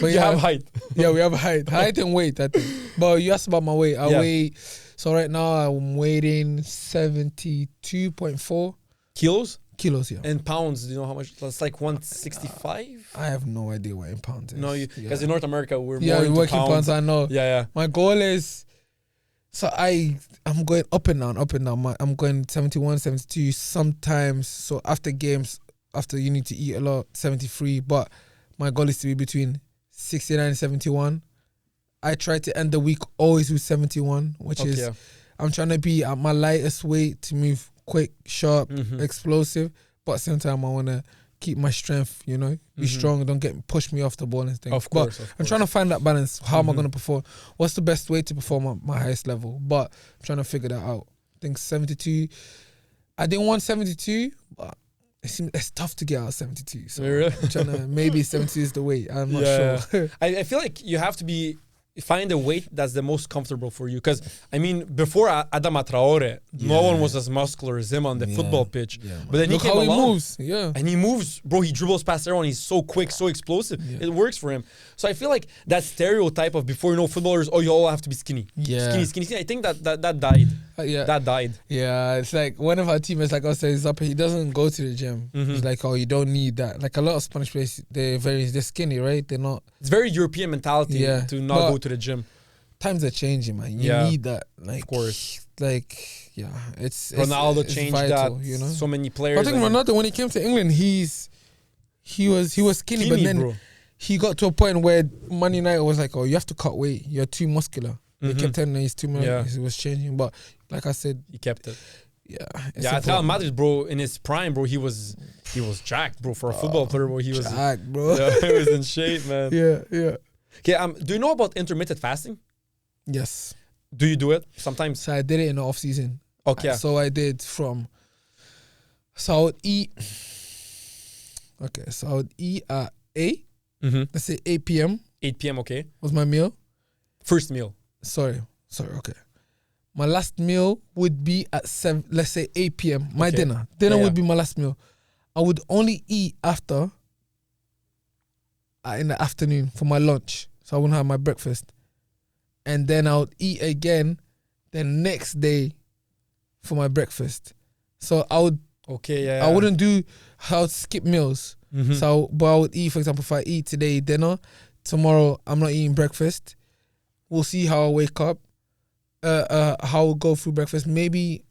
But you have height. Yeah, we have height. Height and weight, I think. But you asked about my weight. I weigh... So right now, I'm weighing 72.4. Kilos? Kilos, yeah. And pounds, do you know how much? That's like 165? I have no idea what in pounds is. No, because in North America, we're more we into work in pounds. I know. Yeah. My goal is... So I'm going up and down. I'm going 71, 72 sometimes. So after games, after you need to eat a lot, 73. But my goal is to be between 69 and 71. I try to end the week always with 71, which is... I'm trying to be at my lightest weight to move quick, sharp, explosive, but at the same time I want to keep my strength, be strong, don't push me off the ball and things. Of course. I'm trying to find that balance. How am I going to perform? What's the best way to perform at my highest level? But I'm trying to figure that out. I think 72. I didn't want 72, but it's tough to get out of 72. So really? I'm trying to, maybe 72 is the way. I'm not sure. I feel like you have to be find a weight that's the most comfortable for you. Because, I mean, before Adama Traore, no one was as muscular as him on the football pitch. Yeah, but then look he came how along. he moves. Yeah. And he moves, bro. He dribbles past everyone. He's so quick, so explosive. It works for him. So I feel like that stereotype of before you know footballers, you all have to be skinny. Yeah. Skinny. I think that died. Yeah. That died. Yeah, it's like one of our teammates, like I was saying, he doesn't go to the gym. He's like, you don't need that. Like a lot of Spanish players, they're skinny, right? They're not. It's very European mentality to not go to the gym. Times are changing, man. You need that. Like, of course. Like, it's Ronaldo it's changed vital, that. You know, so many players. I think Ronaldo, when he came to England, he was skinny, but then he got to a point where Man United was like, you have to cut weight. You're too muscular. They kept telling him he's too muscular. It was changing, but like I said, he kept it. Yeah, Real Madrid, bro, in his prime, bro, he was jacked, bro, for a football player, bro. He was jacked, bro. He was in shape, man. Yeah. Okay, do you know about intermittent fasting? Yes. Do you do it sometimes? So I did it in the off season. Okay. So I did so I would eat. Okay, so I would eat at 8. Let's say 8 p.m. 8 p.m. Okay. Was my meal. First meal. Sorry. Okay. My last meal would be at 7. Let's say 8 p.m. My dinner would be my last meal. I would only eat after. In the afternoon for my lunch, so I wouldn't have my breakfast. And then I would eat again the next day for my breakfast. So I would I wouldn't I would skip meals. So but I would eat, for example, if I eat today dinner, tomorrow I'm not eating breakfast. We'll see how I wake up. How I'll go through breakfast. Maybe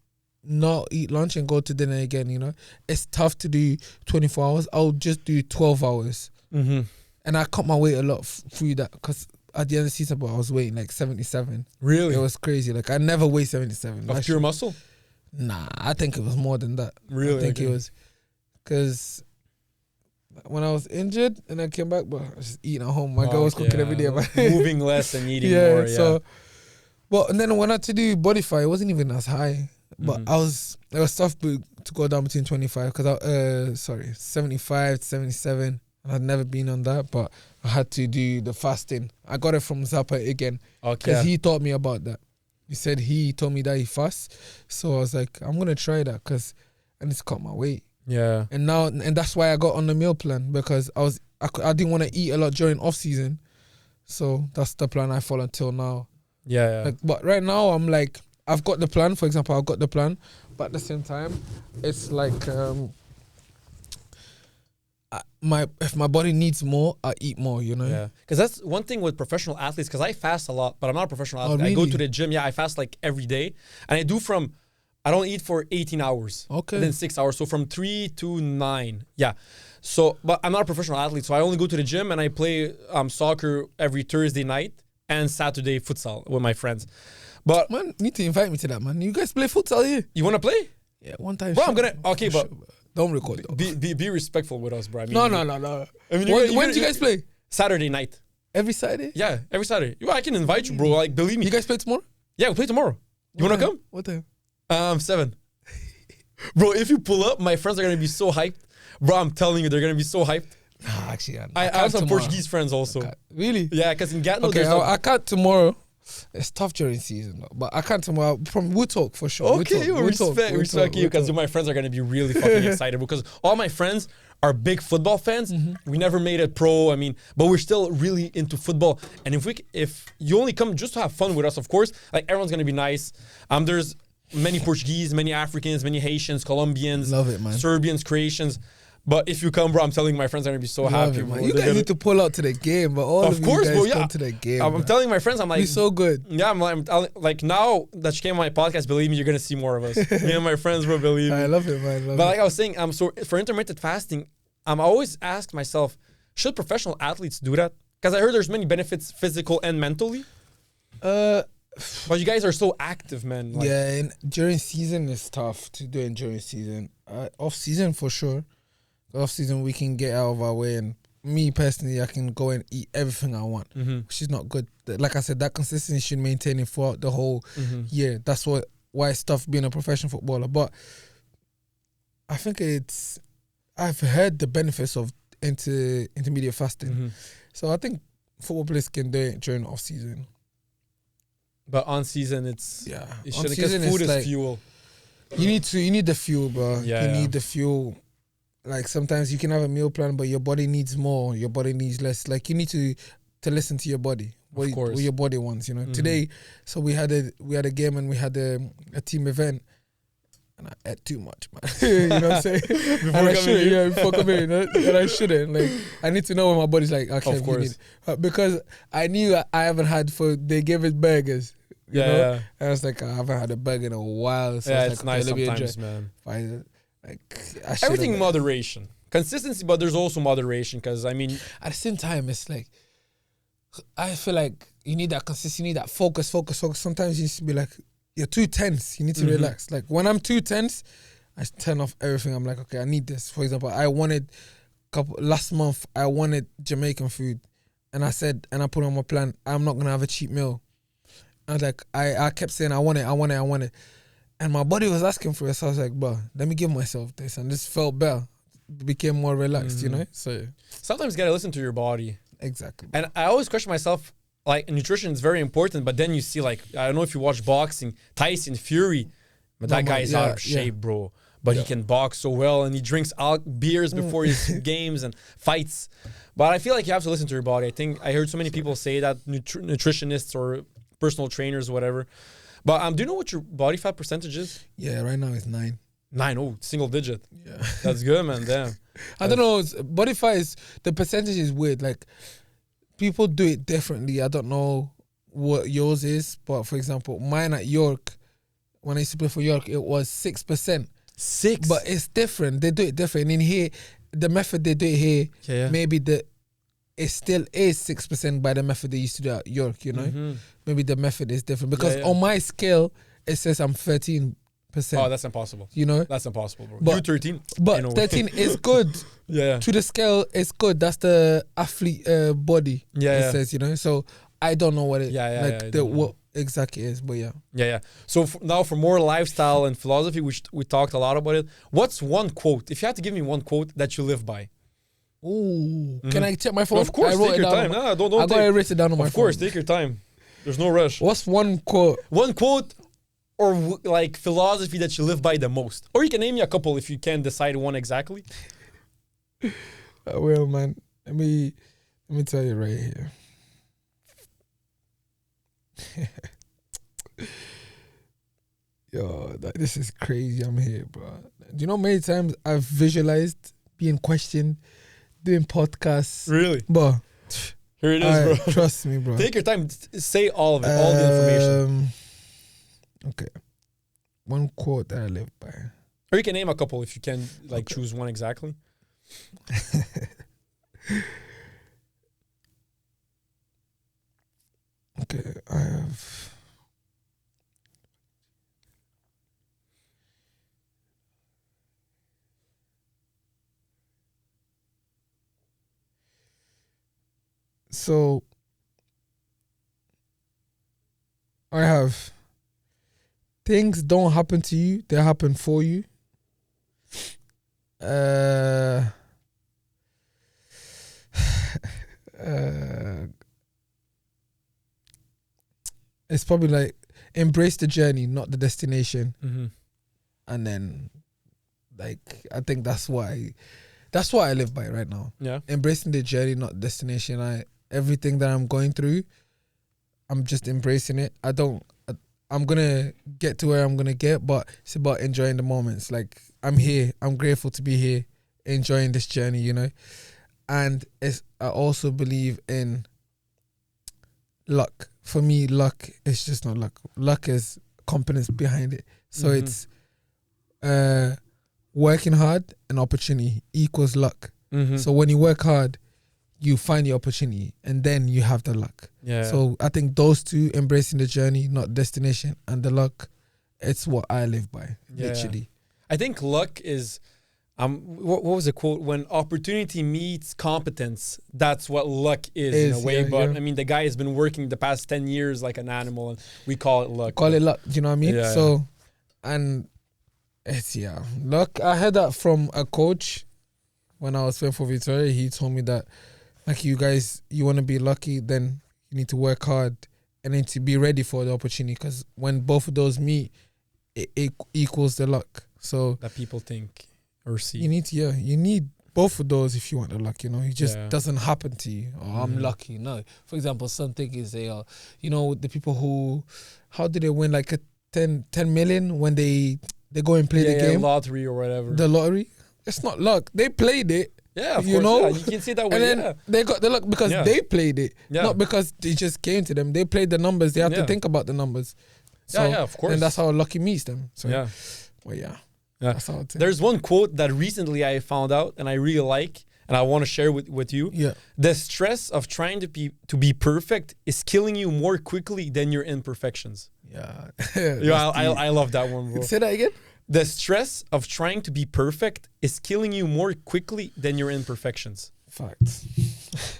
not eat lunch and go to dinner again, you know. It's tough to do 24 hours. I'll just do 12 hours. And I cut my weight a lot through that, because at the end of the season, I was weighing like 77. Really? It was crazy. Like, I never weighed 77. Of pure muscle? Nah, I think it was more than that. Really? I think it was, because when I was injured and I came back, but I was just eating at home. My girl was cooking every day. Moving less and eating more. So, but and then when I had to do body fat, it wasn't even as high. But it was tough to go down between 25, because 75 to 77. I'd never been on that, but I had to do the fasting. I got it from Zappa again, because he taught me about that. He told me that he fasts, so I was like, I'm gonna try that, because I need to cut my weight. Yeah, and that's why I got on the meal plan, because I didn't want to eat a lot during off season, so that's the plan I follow until now. Yeah. Like, but right now I'm like, I've got the plan. For example, I've got the plan, but at the same time, it's like if my body needs more, I eat more, you know? Yeah. Because that's one thing with professional athletes, because I fast a lot, but I'm not a professional athlete. Really? I go to the gym, I fast like every day. And I don't eat for 18 hours. Okay. And then 6 hours. So from 3 to 9. Yeah. So, but I'm not a professional athlete, so I only go to the gym and I play soccer every Thursday night and Saturday futsal with my friends. But man, you need to invite me to that, man. You guys play futsal here? You want to play? Yeah, one time. Bro, I'm gonna. Okay, but don't record it. Be respectful with us, bro. I mean, no. I mean, when do you guys play? Saturday night. Every Saturday? Yeah, every Saturday. I can invite you, bro. Like, believe me. You guys play tomorrow? Yeah, we play tomorrow. You wanna come? What time? 7. Bro, if you pull up, my friends are gonna be so hyped. Bro, I'm telling you, they're gonna be so hyped. Nah, actually, I have some Portuguese friends also. Really? Yeah, because in Gatno, okay, I can't tomorrow. It's tough during season, though, but I can't tomorrow. We'll talk for sure. Okay, respect you, because my friends are gonna be really fucking excited, because all my friends are big football fans. We never made it pro. I mean, but we're still really into football. And if you only come just to have fun with us, of course, like, everyone's gonna be nice. There's many Portuguese, many Africans, many Haitians, Colombians, love it, man. Serbians, Croatians. But if you come, bro, I'm telling you, my friends are gonna be so happy. Bro. You guys need to pull out to the game, but all of course, you guys bro, come to the game. I'm telling my friends, I'm like, be so good. Yeah, I'm like now that you came on my podcast, believe me, you're gonna see more of us. Me and my friends, bro, believe me. I love it, man. Like I was saying, so for intermittent fasting, I'm always asked myself, should professional athletes do that? Because I heard there's many benefits, physical and mentally. But you guys are so active, man. Like, yeah, and during season it's tough to do it during season. Off season for sure. Off season we can get out of our way, and me personally, I can go and eat everything I want, which is not good. Like I said, that consistency should maintain it throughout the whole year. That's why it's tough being a professional footballer. But I think I've heard the benefits of intermediate fasting. So I think football players can do it during off season. But on season, it's Yeah. it On shouldn't because season, food it's is like, fuel. you need the fuel, bro. Yeah, You yeah. need the fuel. Like sometimes you can have a meal plan, but your body needs more. Your body needs less. Like you need to listen to your body. Of course. What your body wants, you know. Mhm. Today, so we had a game and we had a team event, and I ate too much, man. You know what I'm saying? Before And I coming shouldn't, here? yeah, before coming in, and I shouldn't. Like I need to know when my body's like, okay, Of course. because I knew I haven't had they gave us burgers. You Yeah, know? yeah. And I was like, I haven't had a burger in a while. So Yeah, I was it's like, okay, nice let me sometimes, enjoy. man. I should've, Everything in like- moderation. Consistency, but there's also moderation because, I mean, At the same time, it's like I feel like you need that consistency, you need that focus. Sometimes you need to be like, you're too tense. You need to Mhm. relax. Like when I'm too tense, I turn off everything. I'm like, okay, I need this. For example, last month I wanted Jamaican food, and I put on my plan, I'm not gonna have a cheap meal. I was like, I kept saying I want it, and my body was asking for it. So I was like, bro, let me give myself this, and this felt better. Became more relaxed, you know. So sometimes you gotta listen to your body. exactly. And I always question myself, like, nutrition is very important, but then you see, like, I don't know if you watch boxing, Tyson Fury, but that guy is out of shape, bro. But he can box so well, and he drinks beers before his games and fights. But I feel like you have to listen to your body. I think I heard so many people say that, nutritionists or personal trainers or whatever. But do you know what your body fat percentage is? Yeah, right now it's 9. 9, oh, single digit. Yeah. That's good, man. Damn. I don't know. Body fat is the percentage is weird. Like people do it differently. I don't know what yours is, but for example, mine at York, when I used to play for York, it was 6%. 6. But it's different. They do it different. In here, the method they do it here, yeah. maybe it still is 6% by the method they used to do at York. You know, Mhm. maybe the method is different because Yeah. on my scale it says I'm 13%. Oh, that's impossible. You know, That's impossible, bro. But- You 13. but in a way. 13 is good. Yeah. To the scale, it's good. That's the athlete body. Yeah, It yeah. says, you know. So I don't know what it I don't know. what exactly is, but yeah. Yeah. So now for more lifestyle and philosophy, which we talked a lot about it. What's one quote? If you had to give me one quote that you live by. Ooh, can I check my phone? Of course, I wrote take it your down time. on my- No, don't I got it written down on my phone. Of course, take your time. There's no rush. What's one quote? One quote or like philosophy that you live by the most, or you can name me a couple if you can't decide one exactly. Well, man, let me tell you right here. Yo, this is crazy. I'm here, bro. Do you know how many times I've visualized being questioned, doing podcasts, Really? but Here it is, bro. trust me, bro. Take your time. Say all of it, all the information. Okay. One quote that I live by. Or you can name a couple if you can, like, choose one exactly. Okay, I have. So I have things don't happen to you, they happen for you. It's probably like embrace the journey, not the destination. Mm-hmm. And then like I think that's what I live by right now. Yeah. Embracing the journey, not destination. Everything that I'm going through, I'm just embracing it. I'm gonna get to where I'm gonna get, but it's about enjoying the moments. Like I'm here, I'm grateful to be here, enjoying this journey, you know. And I also believe in luck. For me, luck is just not luck. Luck is competence behind it. So it's working hard and opportunity equals luck. Mm-hmm. So when you work hard, you find the opportunity and then you have the luck. Yeah. So I think those two, embracing the journey, not destination, and the luck, it's what I live by, literally. I think luck is, what was the quote? When opportunity meets competence, that's what luck is in a way. But I mean, the guy has been working the past 10 years like an animal, and we call it luck. Call it luck, do you know what I mean? Yeah, so, and it's, luck. I heard that from a coach when I was playing for Victoria. He told me that, like, you guys, you want to be lucky, then you need to work hard and then to be ready for the opportunity. Because when both of those meet, it equals the luck. So that people think or see. you need both of those if you want the luck. It just doesn't happen to you. Oh, I'm lucky. No. For example, something is the people who, how did they win like a 10 million when they go and play the game? Lottery or whatever. The lottery. It's not luck. They played it. Yeah, of course. You can see that way. And then they got the luck because they played it, not because it just came to them. They played the numbers. They have to think about the numbers. So, of course. And that's how lucky meets them. So, well, that's how There's one quote that recently I found out and I really like, and I want to share with you. Yeah. The stress of trying to be perfect is killing you more quickly than your imperfections. Yeah. I love that one, bro. Say that again. The stress of trying to be perfect is killing you more quickly than your imperfections. Facts.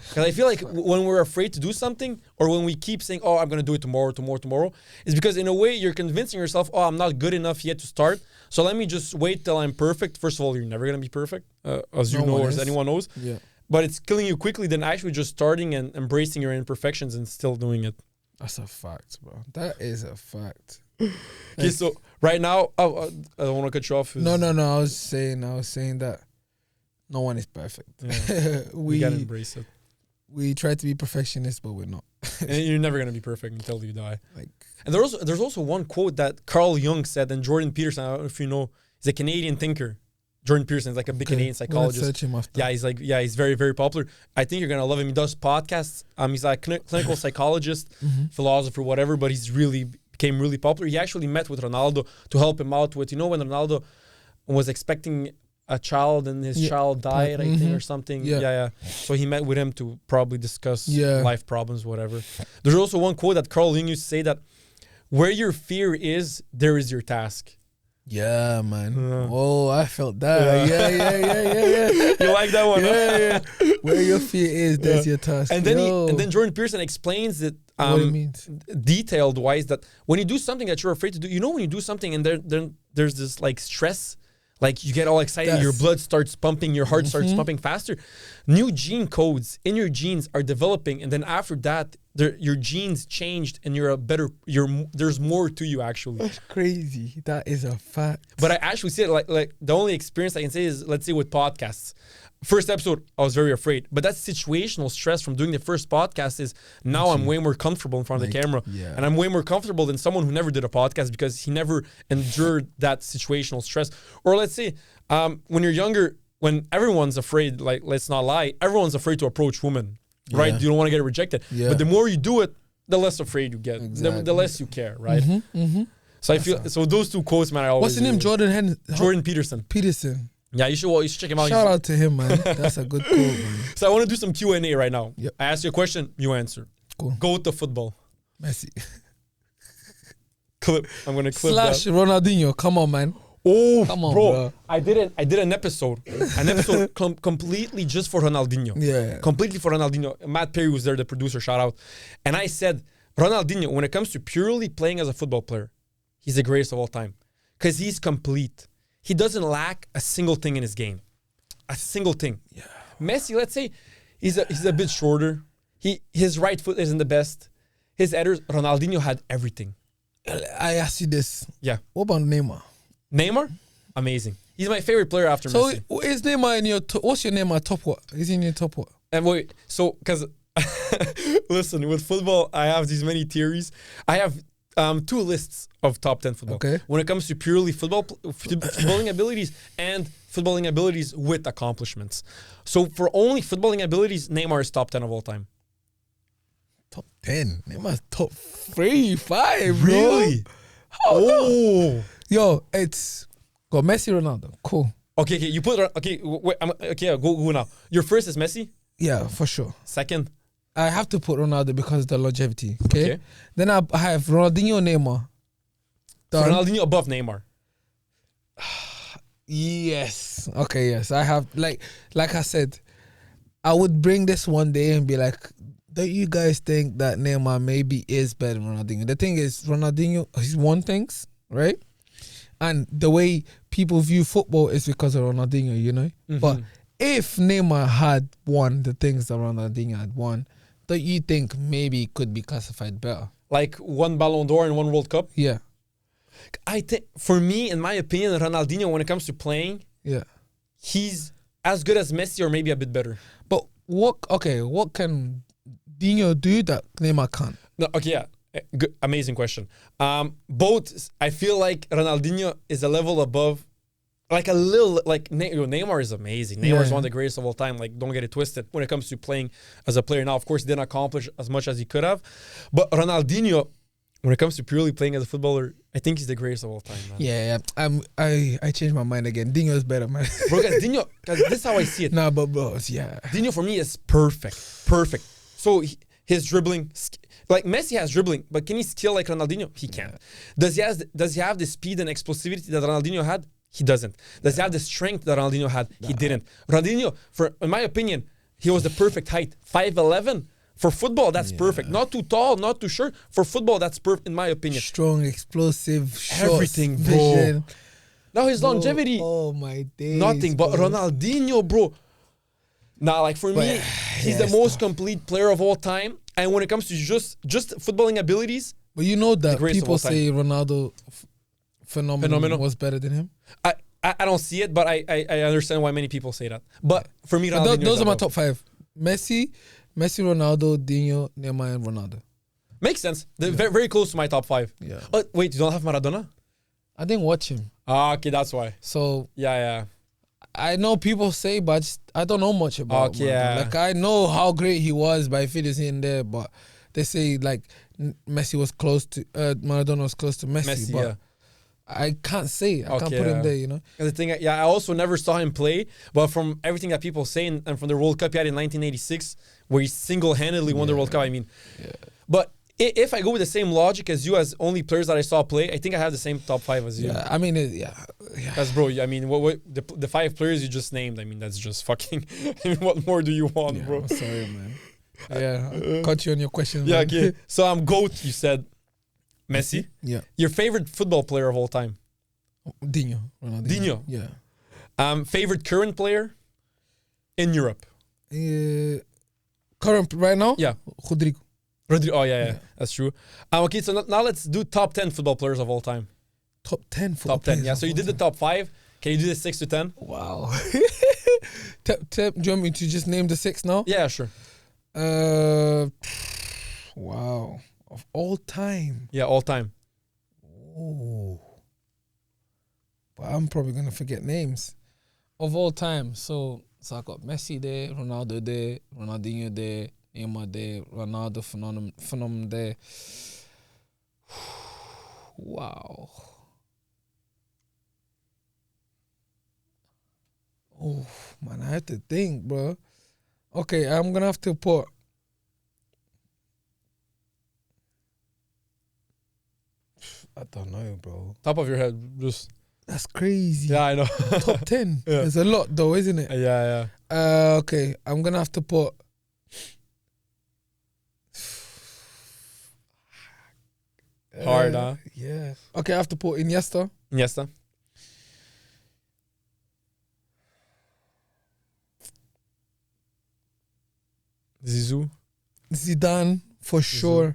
Because I feel like when we're afraid to do something, or when we keep saying, "Oh, I'm gonna do it tomorrow," is because in a way you're convincing yourself, "Oh, I'm not good enough yet to start. So let me just wait till I'm perfect." First of all, you're never gonna be perfect, as you know, or as anyone knows. Yeah. But it's killing you quickly than actually just starting and embracing your imperfections and still doing it. That's a fact, bro. That is a fact. Okay, so right now, I don't want to cut you off. No. I was saying that no one is perfect. Yeah. We gotta embrace it. We try to be perfectionists, but we're not. And you're never gonna be perfect until you die. And there's also one quote that Carl Jung said, and Jordan Peterson, I don't know if you know, he's a Canadian thinker. Jordan Peterson is like a big Canadian psychologist. Search him after. Yeah, he's very, very popular. I think you're gonna love him. He does podcasts. He's like clinical psychologist, philosopher, whatever. But he's became really popular. He actually met with Ronaldo to help him out with, when Ronaldo was expecting a child and his child died, I think, or something. Yeah. So he met with him to probably discuss life problems, whatever. There's also one quote that Carl Jung used to say that where your fear is, there is your task. Yeah, man. Oh, I felt that. Yeah. You like that one? Yeah. Where your fear is, there's your task. And then Jordan Peterson explains it what it means, detailed wise, that when you do something that you're afraid to do, when you do something and there's this like stress, like you get all excited, your blood starts pumping, your heart starts pumping faster. New gene codes in your genes are developing, and then after that, your genes changed, and there's more to you actually. That's crazy. That is a fact. But I actually see it like the only experience I can say is, let's say with podcasts. First episode, I was very afraid, but that situational stress from doing the first podcast is now I'm way more comfortable in front of the camera, and I'm way more comfortable than someone who never did a podcast because he never endured that situational stress. Or let's say when you're younger, when everyone's afraid, like let's not lie, everyone's afraid to approach women, right? You don't want to get rejected, but the more you do it, the less afraid you get, the less you care, right? So I feel so. Those two quotes, man, I always. What's the name? Jordan Peterson. Yeah, you should check him out. Shout out to him, man. That's a good quote, man. So I want to do some Q&A right now. Yep. I ask you a question, you answer. Cool. Go to football. Messi. Clip. I'm gonna clip Slash that. Ronaldinho. Come on, man. Oh, come on, bro. I did an episode completely just for Ronaldinho. Yeah. Completely for Ronaldinho. Matt Perry was there, the producer. Shout out. And I said, Ronaldinho, when it comes to purely playing as a football player, he's the greatest of all time because he's complete. He doesn't lack a single thing in his game. A single thing. Yeah. Messi, let's say, he's a bit shorter. His right foot isn't the best. His headers, Ronaldinho had everything. I asked you this. Yeah. What about Neymar? Neymar? Amazing. He's my favorite player after Messi. So is Neymar in your what's your Neymar top what? Is he in your top what? And wait, so because listen, with football, I have these many theories. I have 2 lists of top 10 football. Okay. When it comes to purely footballing abilities and footballing abilities with accomplishments. So for only footballing abilities, Neymar is top 10 of all time. Top 10? Neymar's top 3, 5, bro. Really? Oh. Yo, it's got Messi, Ronaldo. Cool. Okay, you put wait, go now. Your first is Messi? Yeah, for sure. Second? I have to put Ronaldo because of the longevity. Okay. Then I have Ronaldinho, Neymar. So Ronaldinho above Neymar. Yes. Okay. Yes. I have like I said, I would bring this one day and be like, don't you guys think that Neymar maybe is better than Ronaldinho? The thing is, Ronaldinho, he's won things, right? And the way people view football is because of Ronaldinho, you know. But if Neymar had won the things that Ronaldinho had won, don't you think maybe it could be classified better? like 1 Ballon d'Or and 1 World Cup. Yeah. I think, for me, in my opinion, Ronaldinho, when it comes to playing, Yeah. he's as good as Messi or maybe a bit better. But what can Dino do that Neymar can't? No, okay, yeah. Good, amazing question. Both, I feel like Ronaldinho is a level above, like a little, like Neymar is amazing. Neymar is one of the greatest of all time. Like, don't get it twisted when it comes to playing as a player. Now, of course, he didn't accomplish as much as he could have. But Ronaldinho, when it comes to purely playing as a footballer, I think he's the greatest of all time, man. Yeah. I changed my mind again. Dino's better, man. Bro, guys, Dino, this is how I see it. Nah, but bro, yeah. Dino for me is perfect. So his dribbling, like Messi has dribbling, but can he skill like Ronaldinho? He can't. Does he have the speed and explosivity that Ronaldinho had? He doesn't. Does he have the strength that Ronaldinho had? He didn't. Ronaldinho, in my opinion, he was the perfect height. 5'11". For football, that's perfect. Not too tall, not too short. For football, that's perfect in my opinion. Strong, explosive, shots, everything, bro. Vision. Now his longevity, oh my days, nothing. But bro. Ronaldinho, bro. Nah, like for me, he's the most complete player of all time. And when it comes to just footballing abilities, but you know that people say time. Ronaldo phenomenal was better than him. I don't see it, but I understand why many people say that. But for me, Ronaldinho, those are my top 5: Messi, Ronaldo, Dino, Neymar, and Ronaldo. Makes sense. They're very, very close to my top 5. Yeah. Oh, wait, you don't have Maradona? I didn't watch him. Ah, okay, that's why. So yeah. I know people say, but I don't know much about him. Yeah. Like, I know how great he was by fitness in there, but they say like Messi was close to Maradona was close to Messi, but yeah. I can't say. I can't put him there, you know. And the thing, I also never saw him play, but from everything that people say and from the World Cup he had in 1986, where he single-handedly won the World Cup. I mean, but if I go with the same logic as you, as only players that I saw play, I think I have the same top 5 as you. Yeah, I mean, That's bro. I mean, what the 5 players you just named? I mean, that's just fucking. I mean, what more do you want, bro? I'm sorry, man. Yeah, caught you on your question. Yeah, man. okay. So I'm GOAT. You said Messi. Yeah. Your favorite football player of all time? Dino. Dino. Yeah. Favorite current player in Europe? Current right now? Yeah. Rodrigo. Oh, yeah. That's true. Okay, so now let's do top 10 football players of all time. Top 10 football Top 10, players yeah. of So you all did the time. top 5. Can you do the 6 to 10? Wow. Do you want me to just name the 6 now? Yeah, sure. Wow. Of all time. Yeah, all time. Oh. But I'm probably going to forget names. Of all time. So I got Messi there, Ronaldo there, Ronaldinho there, Neymar there, Ronaldo phenomenon there. Wow. Oh, man, I have to think, bro. Okay, I'm going to have to put... I don't know, bro. Top of your head, just... That's crazy. Yeah, I know. Top 10. Yeah. There's a lot, though, isn't it? Yeah. Okay, I'm going to have to put... Hard, huh? Yeah. Okay, I have to put Iniesta. Zizou. Zidane, for sure. I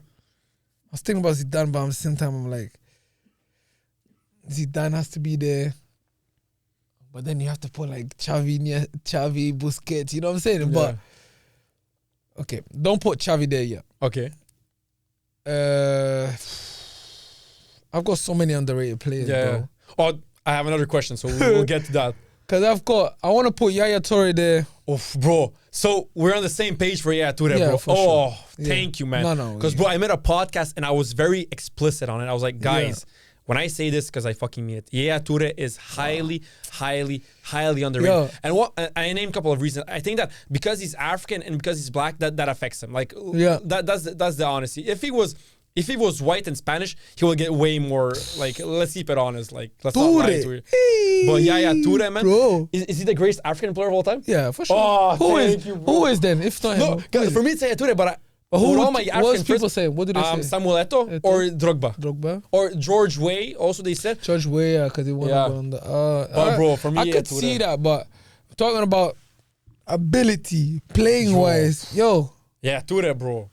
was thinking about Zidane, but at the same time, I'm like, Zidane has to be there. But then you have to put like Xavi, Busquets, you know what I'm saying? Yeah. But, okay, don't put Xavi there yet. Okay. I've got so many underrated players, bro. Oh, I have another question, so we'll get to that. Because I want to put Yaya Toure there. Oof, bro. So we're on the same page for Yaya Toure, bro. For sure. Thank you, man. No. Because, bro, I made a podcast and I was very explicit on it. I was like, guys, when I say this, because I fucking mean it, Yaya Toure is highly underrated. Yeah. And I named a couple of reasons. I think that because he's African and because he's black, that affects him. Like, that's the honesty. If he was white and Spanish, he will get way more, like, let's keep it honest. Like, let's not lie to you. But Yaya Toure, man. Bro. Is he the greatest African player of all time? Yeah, for sure. Oh, thank you, bro. Who is then? If not him. No, for me it's Yaya Toure, but who all my African what people friends, say? What do they say? Samuel Eto'o or Drogba. Or George Weah, also they said. George Weah, because he won on the... but bro, for me, I could see that, but talking about ability, playing-wise, yo. Yeah, Toure, bro.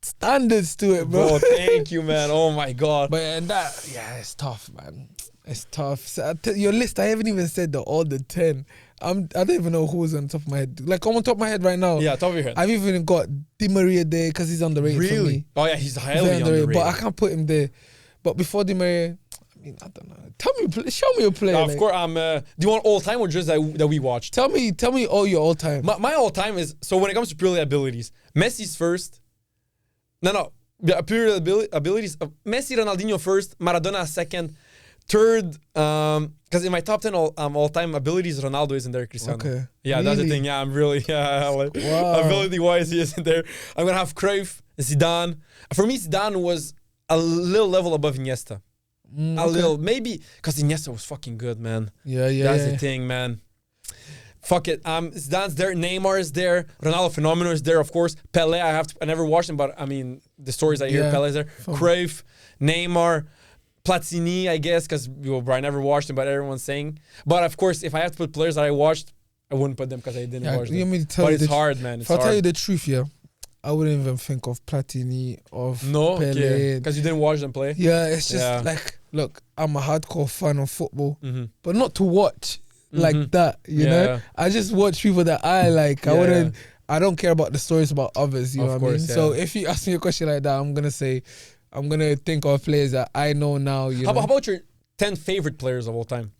standards to it, bro. Bro, thank you, man. Oh my God. But and that, yeah, it's tough, man. It's tough. So your list, I haven't even said all the 10. I don't even know who's on top of my head. Like, on top of my head right now. Yeah, top of your head. I've even got Di Maria there because he's underrated for me. Oh yeah, he's highly underrated. But I can't put him there. But before Di Maria, I mean, I don't know. Show me a player. Of course, do you want all time or just that we watched? Tell me all your all time. My all time is, so when it comes to purely abilities, Messi's first. No. Purely abilities. Messi, Ronaldinho first, Maradona second. Third, because in my top 10 all time abilities, Ronaldo isn't there, Cristiano. Okay. Yeah, Really? that's the thing. Yeah, I'm really, like, Wow. ability-wise, he isn't there. I'm going to have Cruyff, Zidane. For me, Zidane was a little level above Iniesta. A little, maybe, because Iniesta was fucking good, man. Yeah. That's the thing, man. Fuck it. Zidane's there. Neymar is there. Ronaldo Fenomeno is there, of course. Pele, I never watched him, but I mean, the stories I hear, Pele's there. Cruyff, Neymar, Platini, I guess, because I never watched him, but everyone's saying. But of course, if I have to put players that I watched, I wouldn't put them because I didn't watch them. But it's hard, man. If I tell you the truth, yeah, I wouldn't even think of Platini, of Pele. Because you didn't watch them play? Yeah, it's just like, look, I'm a hardcore fan of football, but not to watch like that, you know? I just watch people that I like. I don't care about the stories about others, you know what I mean? So if you ask me a question like that, I'm going to think of players that I know now. How about your 10 favorite players of all time?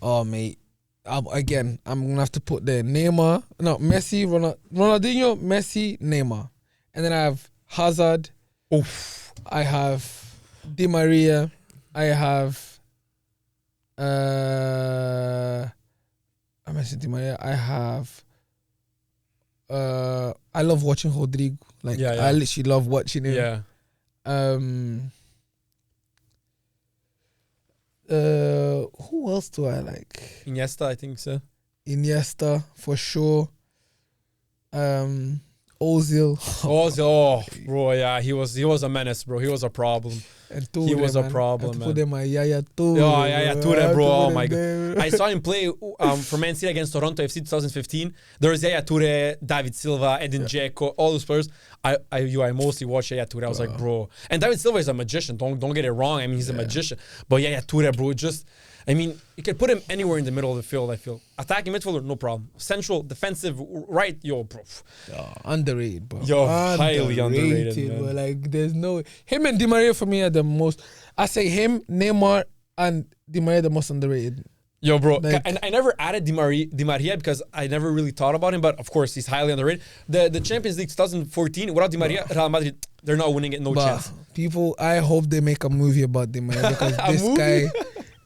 Oh, mate. I'm going to have to put there Messi, Ronaldinho, Messi, Neymar. And then I have Hazard. Oof. I have Di Maria. I have... I mentioned Di Maria. I have... I love watching Rodrigo. Like, I literally love watching him. Yeah. Who else do I like? Iniesta, I think so. Iniesta for sure. Ozil. Oh, bro, yeah, he was a menace, bro. He was a problem. And Toure, he was man. a problem, man. Put them Yaya Toure. Oh, yeah, Toure, bro. Oh my god. I saw him play for Man City against Toronto FC 2015. There was Yaya Toure, David Silva, Edin Dzeko, all those players. I mostly watched Yaya Toure. I was like, bro. And David Silva is a magician. Don't get it wrong. I mean, he's a magician. But Yaya Toure, bro, you can put him anywhere in the middle of the field, I feel. Attacking midfielder, no problem. Central, defensive, right, bro. Underrated, bro. Highly underrated, man. Bro. Like, there's no... Him and Di Maria for me are the most... I say him, Neymar, and Di Maria the most underrated. Bro. And I never added Di Maria because I never really thought about him, but of course, he's highly underrated. The Champions League 2014, without Di Maria, Real Madrid, they're not winning it, chance. People, I hope they make a movie about Di Maria because this guy...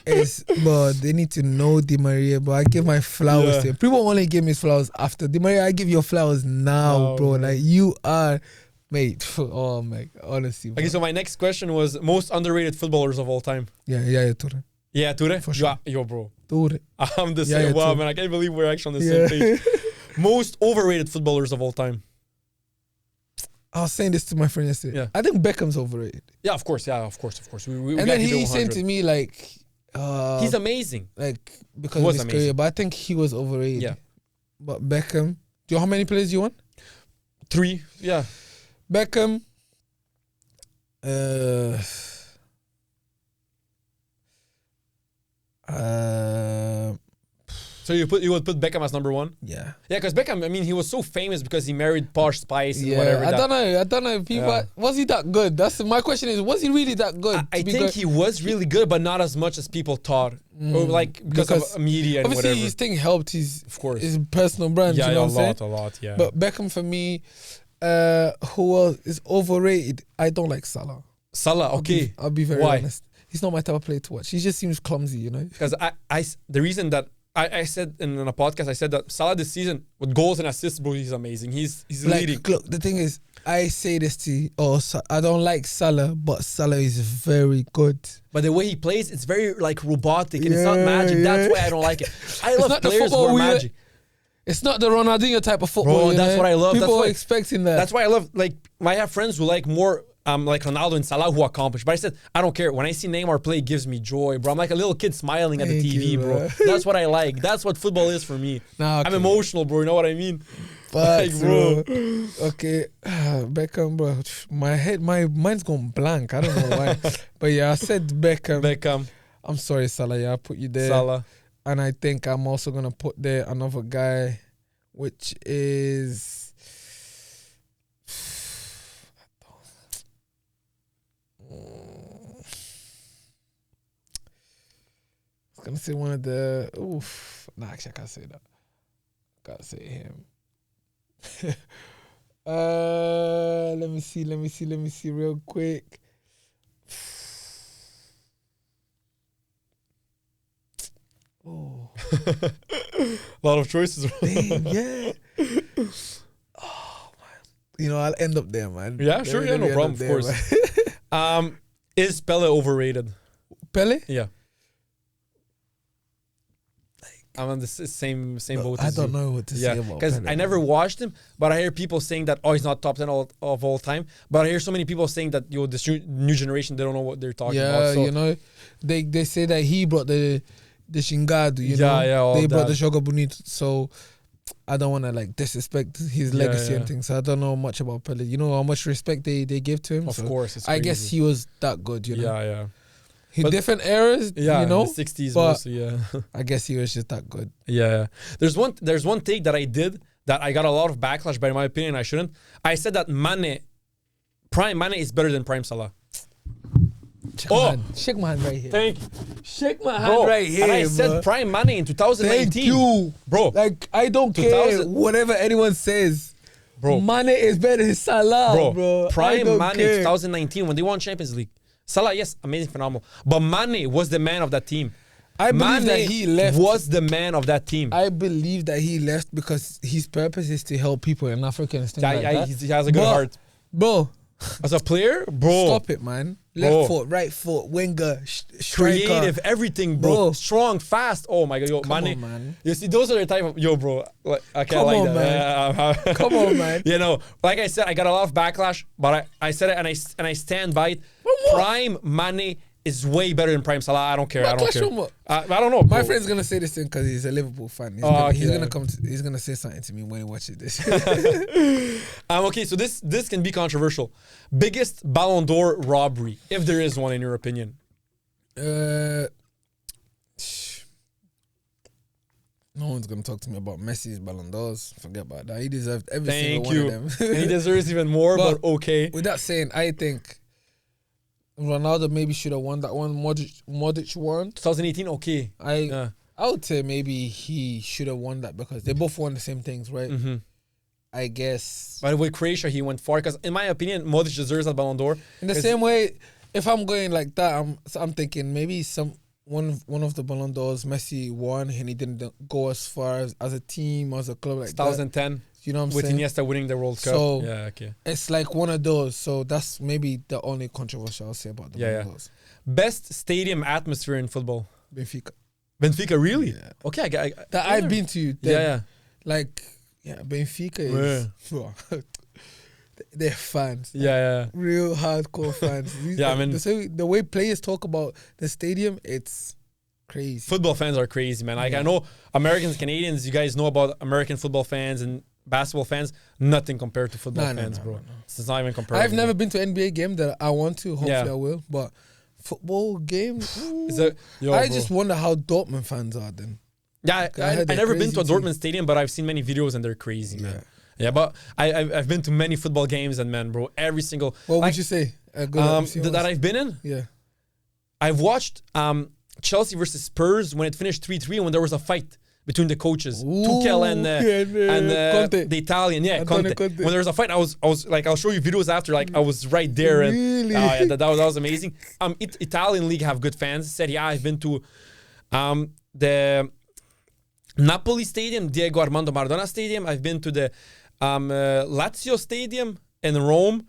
they need to know Di Maria, but I give my flowers to him. People only give me flowers after. Di Maria, I give your flowers now, bro. Man. Like, you are, mate. Oh my, honestly. Bro. Okay, so my next question was most underrated footballers of all time. Yeah, Toure. Yeah, Toure? For sure. Bro. Toure. I'm the same. Wow, man, I can't believe we're actually on the same page. Most overrated footballers of all time. I was saying this to my friend yesterday. Yeah. I think Beckham's overrated. Yeah, of course. Yeah, of course. We and then he said to me, like... he's amazing. Like, because of his career, but I think he was overrated. Yeah. But Beckham, do you know how many players you want? 3. Yeah. Beckham. So you would put Beckham as number 1? Yeah. Yeah, because Beckham, I mean, he was so famous because he married Posh Spice and whatever. I don't know. People, was he that good? That's my question. Is was he really that good? I think he was really good, but not as much as people thought, or like because of media and obviously whatever. His thing helped his personal brand. Yeah, you know a lot. Yeah. But Beckham for me, who else is overrated? I don't like Salah. Salah, okay. I'll be very honest. He's not my type of player to watch. He just seems clumsy, you know. Because the reason that I said in a podcast, I said that Salah this season with goals and assists, bro, he's amazing. He's leading. Look, the thing is, I say this to you, I don't like Salah, but Salah is very good. But the way he plays, it's very like robotic and it's not magic. That's why I don't like it. I love players who are magic. It's not the Ronaldinho type of football. Bro, that's what I love. People are expecting that. That's why I love, like, I have friends who like more like Ronaldo and Salah who accomplish. But I said, I don't care. When I see Neymar play, it gives me joy, bro. I'm like a little kid smiling at the TV, bro. That's what I like. That's what football is for me. I'm emotional, bro. You know what I mean? Facts, bro. bro. Okay, Beckham, bro. My mind's gone blank. I don't know why, but yeah, I said Beckham. Beckham, I'm sorry, Salah. Yeah, I put you there, Salah. and I think I'm also gonna put there another guy, which is. I was gonna say one of the. Oof. Nah, actually, I can't say that. Can't say him. Let me see real quick. Oh, A lot of choices. damn, yeah. Oh man, you know I'll end up there, man. Yeah, sure, yeah, Let me no end problem, up of there, course. man. Is Pele overrated? Pele? Yeah. I'm on the same boat I as don't you. know what to say about Because Pele. I never watched him, but I hear people saying that he's not top 10 of all time. But I hear so many people saying that this new generation, they don't know what they're talking about. Yeah, So, you know, they say that he brought the Shingadu, you Yeah, know, yeah, all they of brought that. the Joga Bonito. So I don't want to like disrespect his Yeah, legacy yeah. and things. So I don't know much about Pele. You know how much respect they give to him. Of So course, it's I guess crazy. he was that good, you know. Yeah. He But- different eras, Yeah, you know. in the 60s but- mostly, yeah. I guess he was just that good. Yeah. There's one take that I did that I got a lot of backlash, but in my opinion, I shouldn't. I said that Prime Mane is better than Prime Salah. Shake my hand right here. Thank you. Shake my hand Bro, right here, and I bro. said Prime Mane in 2019. Thank you, Bro. Like I don't care 2000 whatever anyone says. Bro. Mane is better than Salah, bro. I Prime don't Mane care. 2019 when they won Champions League. Salah, yes, amazing, phenomenal. But Mane was the man of that team. I believe Mane that he left. was the man of that team. I believe that he left because his purpose is to help people in Africa and stuff like that. He has a good But, heart. Bro, As a player, bro. stop it, man. Bro. Left foot, right foot, winger, striker. Creative, everything, bro. Bro. Strong, fast. Oh my god, yo, Come Mane. on, man. You see, those are the type of bro. Like, I can't Come like on, that. man. Come on, man. You know, like I said, I got a lot of backlash, but I said it and I stand by it. what? Prime Mane is way better than Prime Salah. I don't care. I don't Backlash care. from what? I don't know. My bro. friend's gonna say this thing because he's a Liverpool fan. He's, Oh, gonna, okay. he's gonna come. He's gonna say something to me when he watches this. Okay, so this can be controversial. Biggest Ballon d'Or robbery, if there is one, in your opinion. No one's gonna talk to me about Messi's Ballon d'Ors. Forget about that. He deserved every Thank single you. one of them. And he deserves even more, but okay. With that saying, I think Ronaldo maybe should have won that one. Modric won. 2018, okay. I would say maybe he should have won that because they both won the same things, right? Mm-hmm. I guess. But with Croatia, he went far because, in my opinion, Modric deserves that Ballon d'Or. In the same way, if I'm going like that, I'm thinking maybe one of the Ballon d'Ors Messi won and he didn't go as far as a team, as a club like that. 2010, You know what I'm with saying? Iniesta winning the World Cup. So- Yeah, okay. It's like one of those. So that's maybe the only controversial I'll say about the Ballon d'Ors. Best stadium atmosphere in football. Benfica. Benfica, really? Yeah. Okay, That I've been to. Yeah. Like, Benfica is. They're fans. Yeah. Real hardcore fans. Yeah, I mean- the way players talk about the stadium, it's crazy. Football fans are crazy, man. Like, I know Americans, Canadians, you guys know about American football fans and basketball fans. Nothing compared to football fans, bro. No. It's not even comparable. I've never been to an NBA game that I want to. Hopefully Yeah. I will. But football game, I just wonder how Dortmund fans are then. Yeah, I I heard they're never been to a crazy too. Dortmund stadium, but I've seen many videos and they're crazy, man. Yeah, but I've been to many football games and, man, bro, every single. What like, would you say? that I've been in? Yeah. I've watched Chelsea versus Spurs when it finished 3-3 and when there was a fight between the coaches, Tuchel and Conte. the Italian, Antonio Conte. Conte. When there was a fight, I was like, I'll show you videos after, like I was right there, and Really? that was amazing. Italian league have good fans. Said I've been to the Napoli Stadium, Diego Armando Maradona Stadium. I've been to the Lazio Stadium in Rome.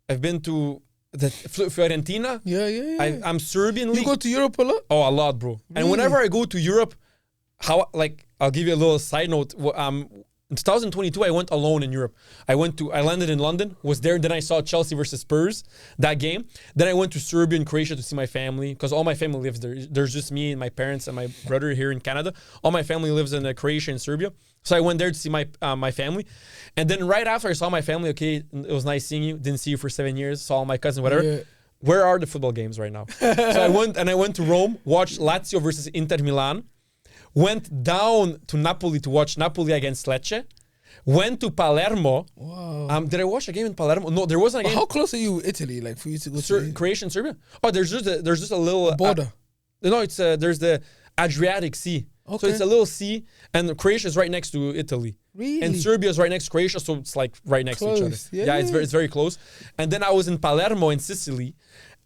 I've been to the Fiorentina. Yeah. I'm Serbian You league. go to Europe a lot? Oh, a lot, bro. And Really? whenever I go to Europe, I'll give you a little side note. in 2022, I went alone in Europe. I landed in London, was there, then I saw Chelsea versus Spurs, that game. Then I went to Serbia and Croatia to see my family, because all my family lives there. There's just me and my parents and my brother here in Canada. All my family lives in Croatia and Serbia. So I went there to see my family. And then right after I saw my family, okay, it was nice seeing you. Didn't see you for 7 years, saw all my cousins, whatever. Yeah. Where are the football games right now? So I went to Rome, watched Lazio versus Inter Milan. Went down to Napoli to watch Napoli against Lecce. Went to Palermo. Wow. Did I watch a game in Palermo? No, there wasn't a game. How close are you, Italy? Like for you to go to Croatia and Serbia? Oh, there's just a little border. No, it's there's the Adriatic Sea. Okay. So it's a little sea, and Croatia is right next to Italy. Really? And Serbia is right next to Croatia, so it's like right next to each other. Yeah, It's very close. And then I was in Palermo in Sicily.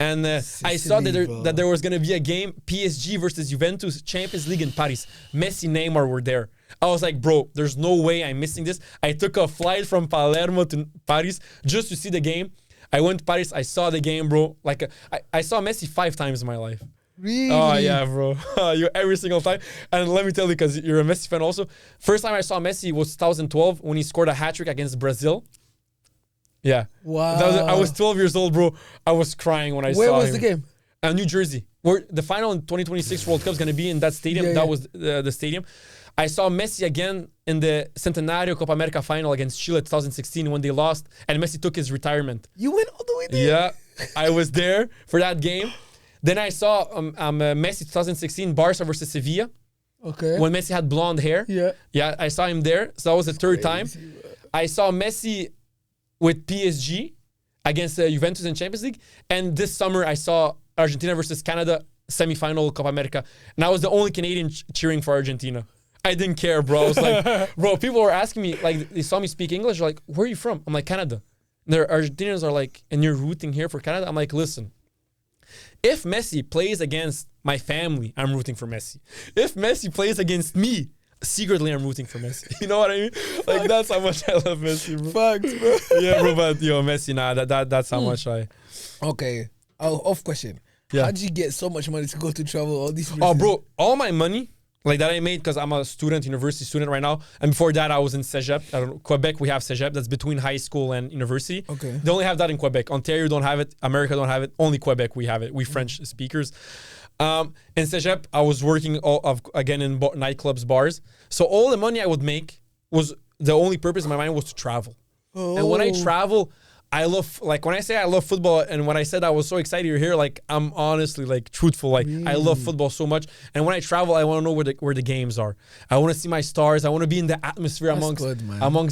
And I saw that there was going to be a game, PSG versus Juventus, Champions League in Paris. Messi, Neymar were there. I was like, bro, there's no way I'm missing this. I took a flight from Palermo to Paris just to see the game. I went to Paris. I saw the game, bro. I saw Messi 5 times in my life. Really? Oh, yeah, bro. You every single time. And let me tell you, because you're a Messi fan also, first time I saw Messi was 2012 when he scored a hat-trick against Brazil. Yeah. Wow. I was 12 years old, bro. I was crying when I saw him. Where was the game? New Jersey. Where the final in 2026 World Cup is going to be in that stadium. Yeah, that yeah. was the stadium. I saw Messi again in the Centenario Copa America final against Chile 2016 when they lost, and Messi took his retirement. You went all the way there? Yeah, I was there for that game. Then I saw Messi 2016 Barca versus Sevilla. Okay. When Messi had blonde hair. Yeah. Yeah, I saw him there. So that was the third time. Bro. I saw Messi with PSG against Juventus in Champions League. And this summer, I saw Argentina versus Canada semi-final Copa America. And I was the only Canadian cheering for Argentina. I didn't care, bro. I was like, bro, people were asking me, like, they saw me speak English. They're like, where are you from? I'm like, Canada. And their Argentinians are like, and you're rooting here for Canada? I'm like, listen, if Messi plays against my family, I'm rooting for Messi. If Messi plays against me, secretly I'm rooting for Messi. You know what I mean? Like, that's how much I love Messi, bro. Facts, bro. Yeah, bro, but Messi, that's how much I... Okay. Off question. Yeah. How did you get so much money to go to travel all these places? Oh, bro, all my money, like that I made, because I'm a university student right now. And before that, I was in Cégep. I don't know, Quebec, we have Cégep. That's between high school and university. Okay. They only have that in Quebec. Ontario don't have it. America don't have it. Only Quebec we have it. We French speakers. In Cégep, I was working again in nightclubs, bars. So all the money I would make was, the only purpose in my mind was to travel. Oh. And when I travel, I love, like when I say I love football, and when I said I was so excited you're here, like I'm honestly like truthful. Like I love football so much. And when I travel, I want to know where the games are. I want to see my stars. I want to be in the atmosphere amongst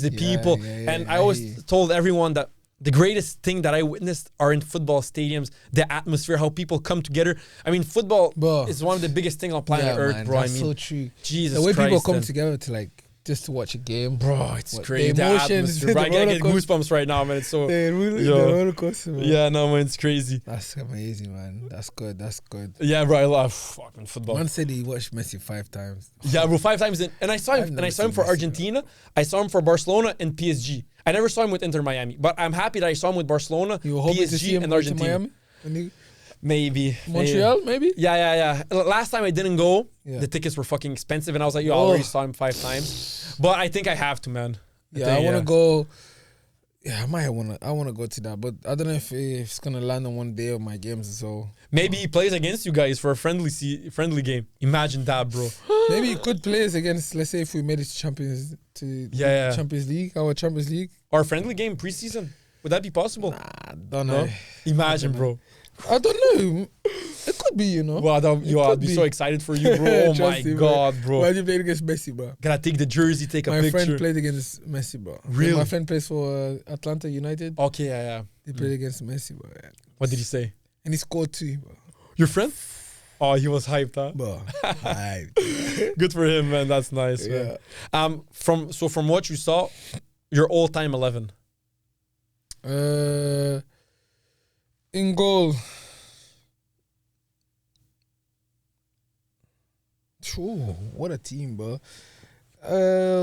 the people. And I always told everyone that the greatest thing that I witnessed are in football stadiums, the atmosphere, how people come together. I mean, football is one of the biggest things on planet Earth, man, bro. That's I mean, so true. Jesus the way Christ, people come together to like just to watch a game, bro, it's crazy. The emotions, atmosphere, I get goosebumps right now, man. It's so the roller coaster, man. Yeah, no, man, it's crazy. That's amazing, man. That's good. That's good. Yeah, bro, I love fucking football. Man said he watched Messi 5 times. Yeah, bro, 5 times. And I saw him. And I saw him for Messi, Argentina. I saw him for Barcelona and PSG. I never saw him with Inter Miami, but I'm happy that I saw him with Barcelona, You were hoping PSG, to see him and go to Argentina. Miami? Maybe Montreal, maybe? Yeah. Last time I didn't go, Yeah. the tickets were fucking expensive, and I was like, yo, I already saw him 5 times. But I think I have to, man. I want to go. Yeah, I want to go to that, but I don't know if it's gonna land on one day of my games. So maybe he plays against you guys for a friendly game. Imagine that, bro. maybe he could play us against. Let's say if we made it to Champions League, our Champions League, or friendly game preseason. Would that be possible? Nah, don't know. Imagine, bro. I don't know. It could be, Wow, I'd be so excited for you, bro. Oh my God, bro. Why you played against Messi, bro? Gotta take the jersey, take a My picture. friend played against Messi, bro. Really? My friend plays for Atlanta United. Okay, yeah. They played against Messi, bro. What did he say? And he scored 2, bro. Your friend? Oh, he was hyped, huh? Bro, hyped. Good for him, man. That's nice, man. From what you saw, your all-time 11. In goal. Ooh, what a team, bro.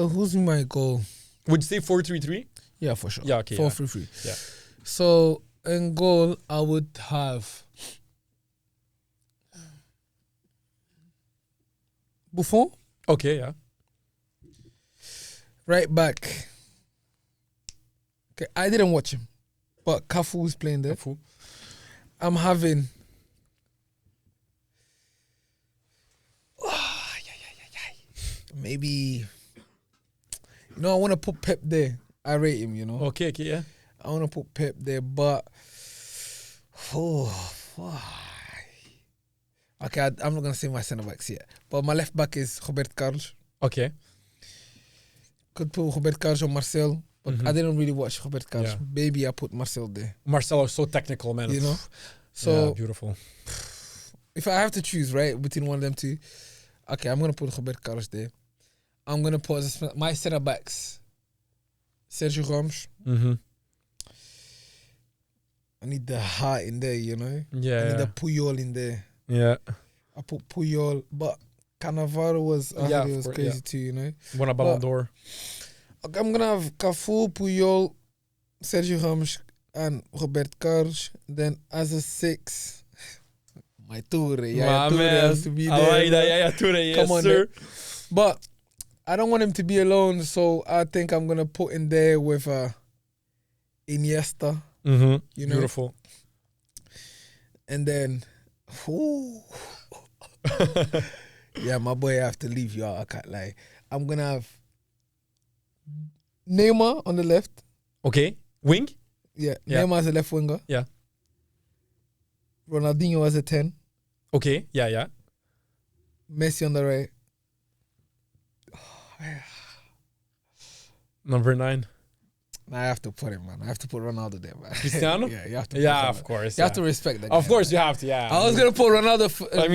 Who's in my goal? Would you say 4-3-3? Yeah, for sure. Yeah, okay. 4-3-3. Yeah. So in goal, I would have Buffon. Okay, yeah. Right back. Okay, I didn't watch him, but Cafu was playing there. Cafu. I'm having. Maybe. I want to put Pep there. I rate him, Okay, yeah. I want to put Pep there, but. Okay, I'm not going to say my centre backs yet. But my left back is Roberto Carlos. Okay. Could put Roberto Carlos or Marcel, but I didn't really watch Roberto Carlos. Yeah. Maybe I put Marcel there. Marcelo is so technical, man. So yeah, beautiful. If I have to choose, right, between one of them two, okay, I'm going to put Roberto Carlos there. I'm going to put my centre backs, Sergio Ramos. Mm-hmm. I need the heart in there, Yeah. I need the Puyol in there. Yeah. I put Puyol, but Cannavaro was crazy too, Won a Ballon d'Or. Okay, I'm gonna have Cafu, Puyol, Sergio Ramos, and Roberto Carlos. Then as a 6, my Toure. Yeah, Toure has to be there. I like that. Yeah, Toure. Yes, Come on, sir. But I don't want him to be alone, so I think I'm gonna put in there with Iniesta. Mm-hmm. Beautiful. And then, yeah, my boy, I have to leave y'all. I can't lie. I'm gonna have Neymar on the left. Okay. Wing? Yeah. Neymar as a left winger. Yeah. Ronaldinho as a 10. Okay. Yeah. Messi on the right. Number 9. I have to put him, man. I have to put Ronaldo there, man. Cristiano? Yeah, you have to. Yeah, of course. You have to respect that guy. Of course, you have to. Yeah. I was gonna put Ronaldo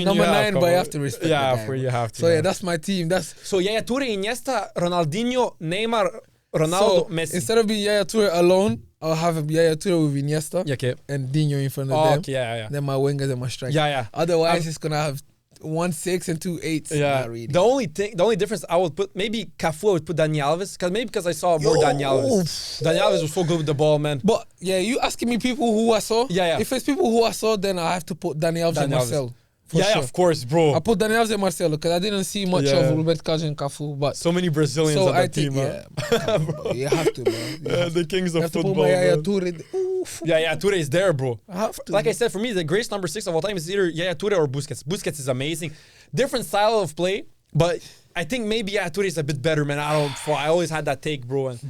number 9, but you have to respect. Yeah, that guy, you have to. So yeah, that's my team. So Yaya Toure, Iniesta, Ronaldinho, Neymar, Ronaldo, Messi. Instead of being Yaya Toure alone, I'll have Yaya Toure with Iniesta and Dino in front of them. Okay, yeah. Then my wingers and my strikers. Yeah. Otherwise, it's gonna have 1 6 and 2 8s. Yeah. Not really. The only difference I would put, maybe Cafu, I would put Dani Alves, because I saw more Dani Alves. Dani Alves was so good with the ball, man. But yeah, you asking me people who I saw? Yeah. If it's people who I saw, then I have to put Dani Alves and Marcel. Yeah, of course, bro. I put Dani Alves and Marcelo because I didn't see much of Roberto Carlos and Cafu. But so many Brazilians on that team, man. Yeah, you have to, bro. The kings of football. To put my Yaya Toure. Yaya Toure is there, bro. I have to. Like I said, for me, the greatest number 6 of all time is either Yaya Toure or Busquets. Busquets is amazing. Different style of play, but I think maybe Yaya Toure is a bit better, man. I always had that take, bro. And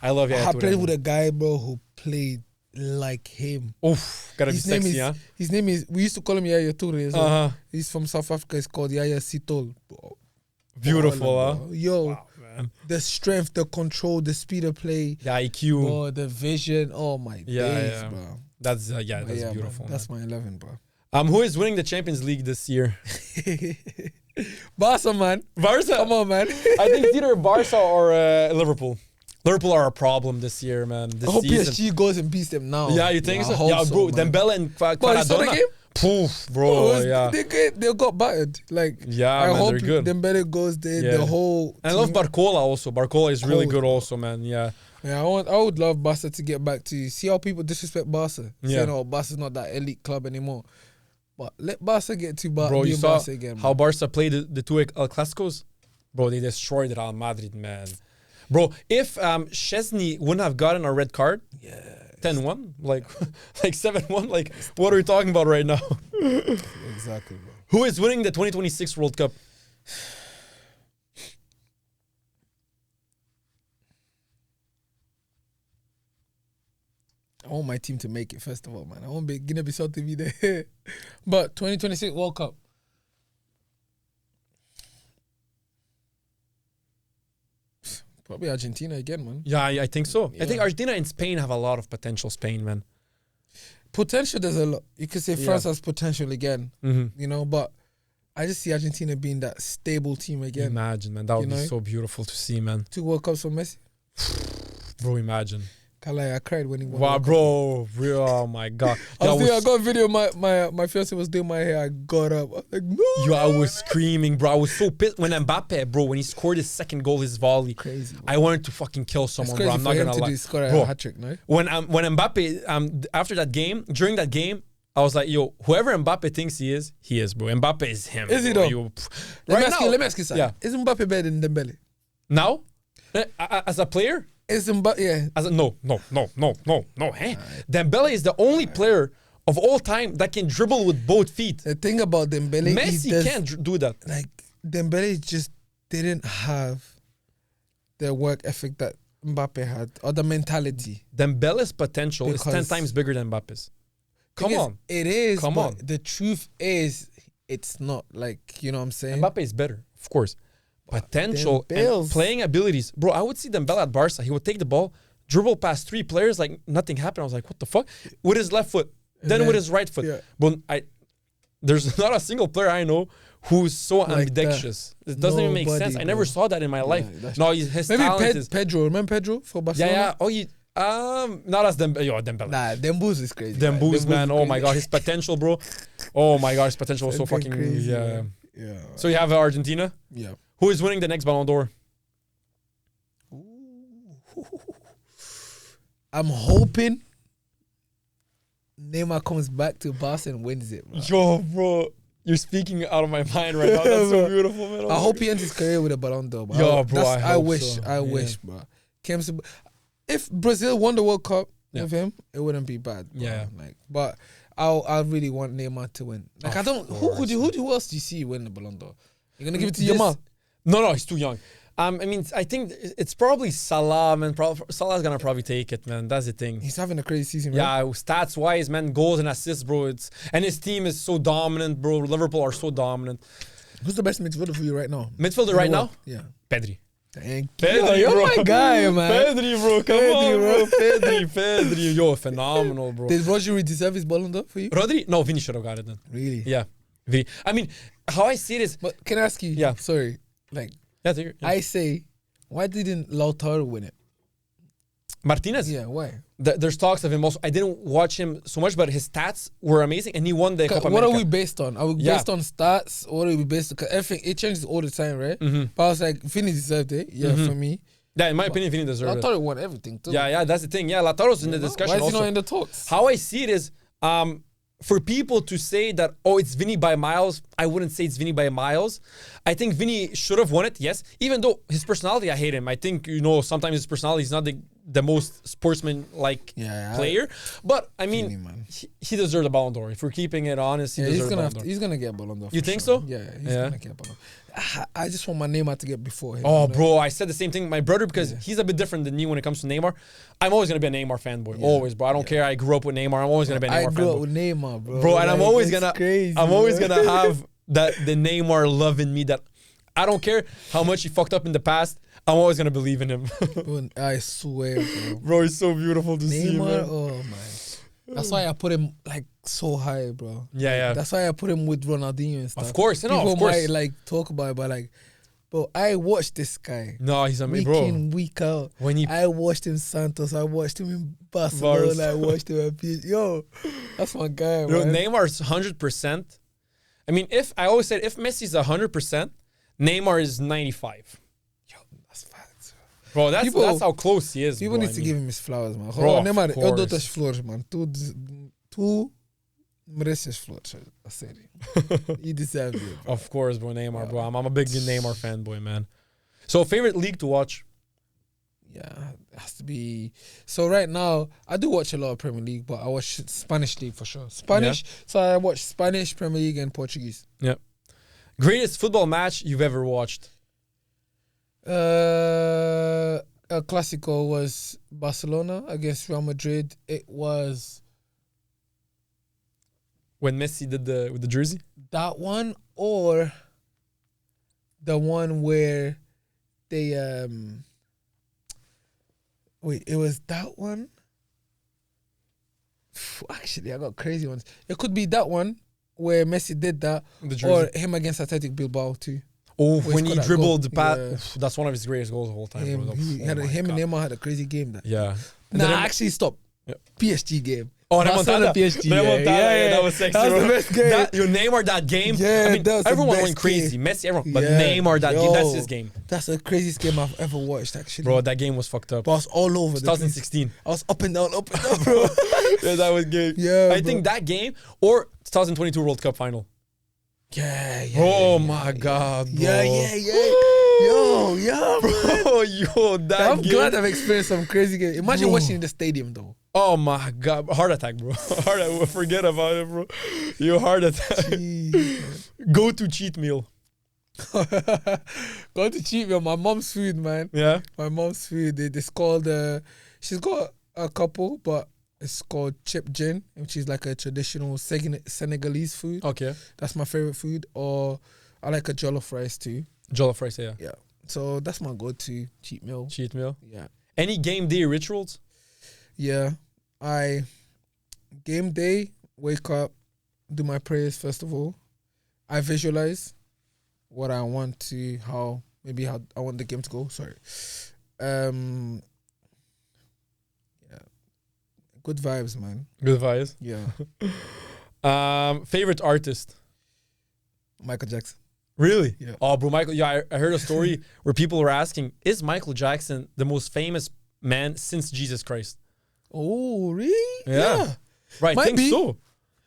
I love Yaya Toure. I played with a guy, bro, who played like him. Oof, gotta be sexy, huh? His name is, we used to call him Yaya Toure as well. He's from South Africa. It's called Yaya Sitol. Beautiful, huh? Yo, wow, man. The strength, the control, the speed of play. The IQ. Bro, the vision. Oh, my days, bro. That's beautiful. Man. That's my 11, bro. Who is winning the Champions League this year? Barca, man. Barca? Come on, man. I think it's either Barca or Liverpool. Liverpool are a problem this year, man. I hope PSG goes and beats them now. Yeah, you think so? Yeah, bro. Dembele and Maradona. Poof, bro. They got battered. Like, I hope they're good. Dembele goes there. The whole team. I love Barcola also. Barcola is really good also, man. Yeah. Yeah, I would love Barca to get back to see how people disrespect Barca. Saying, oh, Barca's not that elite club anymore. But let Barca get to Barca. Bro, you saw Barca again, how Barca played the 2 El Clasicos? Bro, they destroyed Real Madrid, man. Bro, if Szczesny wouldn't have gotten a red card, 10-1, like 7-1, like what are we talking about right now? Exactly, bro. Who is winning the 2026 World Cup? I want my team to make it, first of all, man. I want Guinea-Bissau to be there. But 2026 World Cup. Probably Argentina again, man. Yeah, I think so. Yeah. I think Argentina and Spain have a lot of potential. Spain, man. Potential, there's a lot. You could say France has potential again, but I just see Argentina being that stable team again. Imagine, man. That would be so beautiful to see, man. 2 World Cups for Messi. Bro, imagine. I cried when he won. Wow, bro. Oh, my God. I got a video. My fiance was doing my hair. I got up. I was like, no. I was screaming, bro. I was so pissed. When Mbappe, bro, when he scored his second goal, his volley. Crazy. Bro. I wanted to fucking kill someone, bro. I'm not going to lie. Score a hat-trick, no? When Mbappe, after that game, during that game, I was like, yo, whoever Mbappe thinks he is, bro. Mbappe is him. Is he though? Let me ask you something. Yeah. Is Mbappe better than Dembele? Now? As a player, It's yeah. no. Hey, Dembele is the only player of all time that can dribble with both feet. The thing about Dembele, Messi can't do that. Like Dembele just didn't have the work ethic that Mbappe had, or the mentality. Dembele's potential is 10 Because- times bigger than Mbappe's. Come Thing is, on. it is. Come but on. The truth is, it's not. Like, you know what I'm saying? Mbappe is better, of course. Potential and Dembele's- playing abilities. Bro, I would see Dembele at Barca. He would take the ball, dribble past 3 players like nothing happened. I was like, what the fuck? With his left foot, then with his right foot. yeah. But there's not a single player I know who's so Like ambidextrous. It doesn't even make Nobody, sense. I bro. never saw that in my life. that's No, his Maybe talent is... Pedro. Remember Pedro for Barcelona? Yeah. Not as Dembele. Nah, Dembouz is crazy. Dembouz, man. Oh my crazy. God, his potential, bro. Oh my God, his potential was so Something fucking crazy, yeah. man. Yeah. So you have Argentina. Yeah. Who is winning the next Ballon d'Or? I'm hoping Neymar comes back to Barca and wins it, bro. Yo, bro, you're speaking out of my mind right now. That's so beautiful, man. I hope he ends his career with a Ballon d'Or. Bro. Yo, bro, I hope wish, so. I Yeah. wish, bro. If Brazil won the World Cup Yeah. with him, it wouldn't be bad. Bro. Yeah. Like, but I really want Neymar to win. Like, Of I don't. course. Who else do you see win the Ballon d'Or? You're gonna give it to This- Yamal? No, he's too young. I mean, I think it's probably Salah, man. Salah's gonna probably take it, man. That's the thing. He's having a crazy season, right? Yeah, stats wise, man, goals and assists, bro. And his team is so dominant, bro. Liverpool are so dominant. Who's the best midfielder for you right now? Midfielder In right the now, world? Yeah. Pedri. Thank Pedri, you. You're bro. my guy, man. Pedri, bro. Come Pedri, on, bro. bro. Pedri. Yo, phenomenal, bro. Did Rodri deserve his Ballon d'Or for you? Rodri? No, Vini should have got it then. Really? Yeah. Vini. I mean, how I see it is... But can I ask you? Yeah. Sorry. Like, Yeah, take it. Yeah. I say, why didn't Lautaro win it? Martinez? Yeah, why? There's talks of him also. I didn't watch him so much, but his stats were amazing, and he won the Copa What America. are we based on? Are we Yeah. based on stats? Or what are we based on? Because everything, it changes all the time, right? Mhm. But I was like, Vinny deserved it. Yeah, Mhm. for me. Yeah, in my opinion, Vini deserved it. Lautaro won everything, too. Yeah, that's the thing. Yeah, Lautaro's in the discussion Why is he also. not in the talks? How I see it is, for people to say that, oh, it's Vinny by miles, I wouldn't say it's Vinny by miles. I think Vinny should have won it, yes. Even though his personality, I hate him. I think, sometimes his personality is not the most sportsman-like Yeah, player. But, I mean, Vinny, man. he deserved a Ballon d'Or. If we're keeping it honest, he Yeah, he's deserved a gonna Ballon d'Or. he's gonna get Ballon d'Or. You for think sure. so? Yeah, he's Yeah. gonna get Ballon d'Or. I just want my Neymar to get before him. Oh, you know? bro, I said the same thing. My brother, because he's a bit different than me when it comes to Neymar. I'm always going to be a Neymar fanboy. Always, bro. I don't care. I grew up with Neymar. I'm always going to be a Neymar I grew up fanboy. with Neymar, bro. Bro, and I'm Like, always it's gonna crazy, I'm always bro. gonna have the Neymar love in me that I don't care how much he fucked up in the past. I'm always gonna believe in him. Bro, I swear, bro. Bro, it's so beautiful to see, Neymar, man. oh man. That's why I put him like so high, bro. Yeah. That's why I put him with Ronaldinho and stuff. Of course, People of course. might like talk about it, but like, bro, I watched this guy No, he's amazing, week bro. in, week out. When he I watched him in Santos. I watched him in Barcelona. Barca. I watched him at PSG. Yo, that's my guy, Yo, man. Neymar's 100%. I mean, I always said if Messi's 100%, Neymar is 95. Yo, that's facts. Bro, that's People- how close he is. People bro, need to give him his flowers, man. Bro, Oh, of Neymar, eu course. dou-te as flores, man. Tu mereces as flores, a sério. You deserve it, bro. Of course, bro, Neymar, bro. I'm a big Neymar fanboy, man. So, favorite league to watch? Yeah, it has to be. So right now, I do watch a lot of Premier League, but I watch Spanish league for sure. Spanish. So I watch Spanish, Premier League, and Portuguese. Greatest football match you've ever watched? El Clasico was Barcelona against Real Madrid. It was When Messi did with the jersey? that one or the one where they wait, it was that one. Actually, I got crazy ones. It could be that one where Messi did that, The jersey. or him against Athletic Bilbao too. Oh, Where when he he scored that dribbled goal. the pass. Yeah. That's one of his greatest goals of all time. Him, bro. he Oh had my him and God. Neymar had a crazy game. That Yeah. actually stop. Yeah. PSG game. Oh, Barcelona Remontada. PSG. Remontada, yeah, that was sexy, That was bro. the best game. Your Neymar that game. Yeah, I mean, that was the everyone best went crazy. game. Messi, everyone. But Yeah. Neymar that game, that's Yo. his game. That's the craziest game I've ever watched, actually. Bro, that game was fucked up. But I was all over the place. 2016. I was up and down, bro. Yeah, that was good. Yeah, I bro. think that game or 2022 World Cup final. Yeah. Oh my God, bro. Yeah. Yeah, Bro, yo, that I'm game. glad I've experienced some crazy games. Imagine Bro. watching in the stadium though. Oh my God. Heart attack, bro. Heart attack. Forget about it, bro. You heart attack. Jeez, Go to cheat meal. Got to cheat me on my mom's food, man. Yeah. My mom's food. It's called. She's got a couple, but it's called chip gin, which is like a traditional Senegalese food. Okay. That's my favorite food. Or I like a jollof rice too. Jollof rice, yeah. Yeah. So that's my go-to cheat meal. Cheat meal. Yeah. Any game day rituals? Yeah. I game day, wake up, do my prayers first of all. I visualize what I want to, how I want the game to go. Sorry. Yeah. Good vibes, man. Good vibes. Yeah. Favorite artist? Michael Jackson. Really? Yeah. Oh, bro, Michael. Yeah, I heard a story where people were asking, is Michael Jackson the most famous man since Jesus Christ? Oh, really? Yeah. Right, Might think be. so.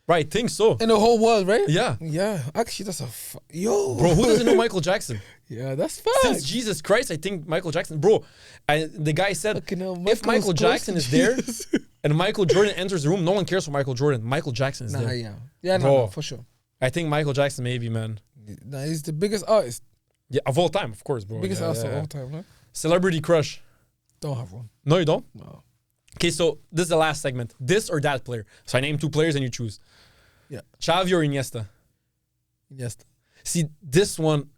Right, think so. In the whole world, right? Yeah. Yeah. Actually, that's yo. Bro, who doesn't know Michael Jackson? Yeah, that's Since fine. Jesus Christ, I think Michael Jackson. Bro, the guy said, if Michael Michael Jackson is there and Michael Jordan enters the room, no one cares for Michael Jordan. Michael Jackson is there. Yeah. Yeah, Bro. no, for sure. I think Michael Jackson maybe, man. Nah, he's the biggest artist. Yeah, of all time, of course, bro. Biggest Yeah, artist yeah, of yeah. all time, no? Celebrity crush. Don't have one. No, you don't? No. Okay, so this is the last segment. This or that player. So I name two players and you choose. Yeah. Xavi or Iniesta? Yes. See, this one,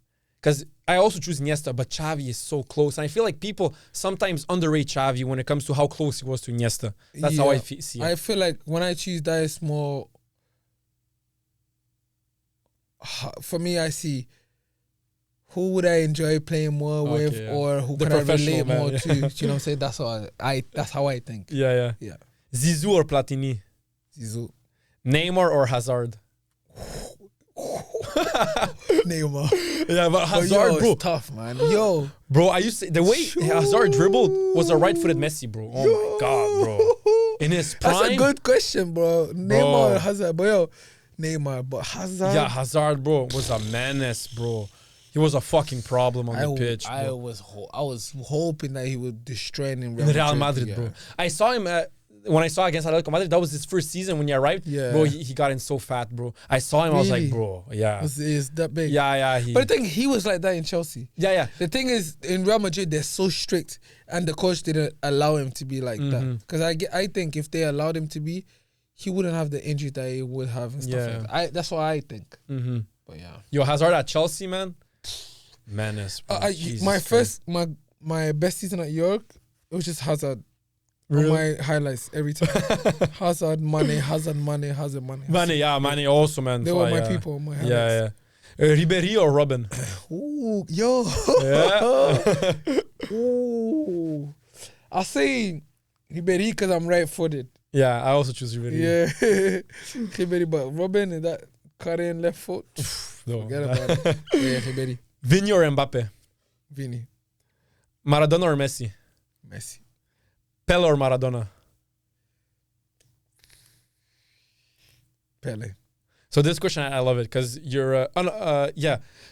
because I also choose Iniesta, but Xavi is so close. And I feel like people sometimes underrate Xavi when it comes to how close he was to Iniesta. That's how I see it. I feel like when I choose that, it's more. For me, I see who would I enjoy playing more with, yeah. or who The can I professional relate man, more yeah. to. You know what I'm saying? That's how I think. Yeah. Yeah. Zizou or Platini? Zizou. Neymar or Hazard? Neymar. Yeah, but But Hazard, yo, bro. it's tough, man. Yo. Bro, I used to, the way Hazard dribbled was a right-footed Messi, bro. Oh my God, bro. In his prime. That's a good question, bro. Neymar or Hazard. But yo, Neymar. But Hazard. Yeah, Hazard, bro, was a menace, bro. He was a fucking problem on the pitch, I bro. was hoping that he would destroy him in In Real Madrid, yeah. bro. I saw him when I saw against Atletico Madrid. That was his first season when he arrived. Yeah. Bro, he got in so fat, bro. I saw him. I was like, Really? bro, yeah, Is that big? yeah. But the thing, he was like that in Chelsea. Yeah. The thing is, in Real Madrid, they're so strict, and the coach didn't allow him to be like that. Because I think if they allowed him to be, he wouldn't have the injury that he would have and stuff Yeah. like that. That's what I think. Mm-hmm. But yeah, Yo, Hazard at Chelsea, man. Menace, bro. Jesus Christ. my best season at York, it was just Hazard. Really? On my highlights every time. Hazard, Mane. Mane also, man. They were my people on my highlights. Yeah. Ribéry or Robin? Ooh, yo. Yeah. Ooh. I say Ribéry because I'm right-footed. Yeah, I also choose Ribéry. Yeah. Ribéry, but Robin and that carrying left foot. No. Forget about it. Yeah, Ribéry. Vini or Mbappe? Vini. Maradona or Messi? Messi. Pele or Maradona? Pele. So this question, I love it because you're,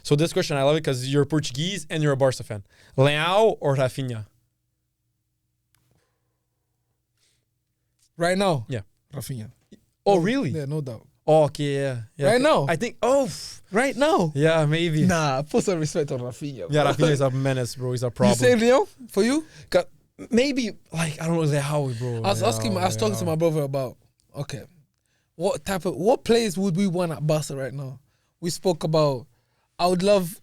So this question, I love it because you're Portuguese and you're a Barca fan. Leão or Rafinha? Right now? Yeah. Rafinha. Oh, really? Yeah, no doubt. Oh, okay, yeah. Right now? I think, Right now? yeah, maybe. Nah, put some respect on Rafinha. Yeah, Rafinha is a menace, bro. He's a You problem. say Leon for you? Maybe, like, I don't know, Leão, bro. I was talking to my brother about, okay, what players would we want at Barca right now? We spoke about, I would love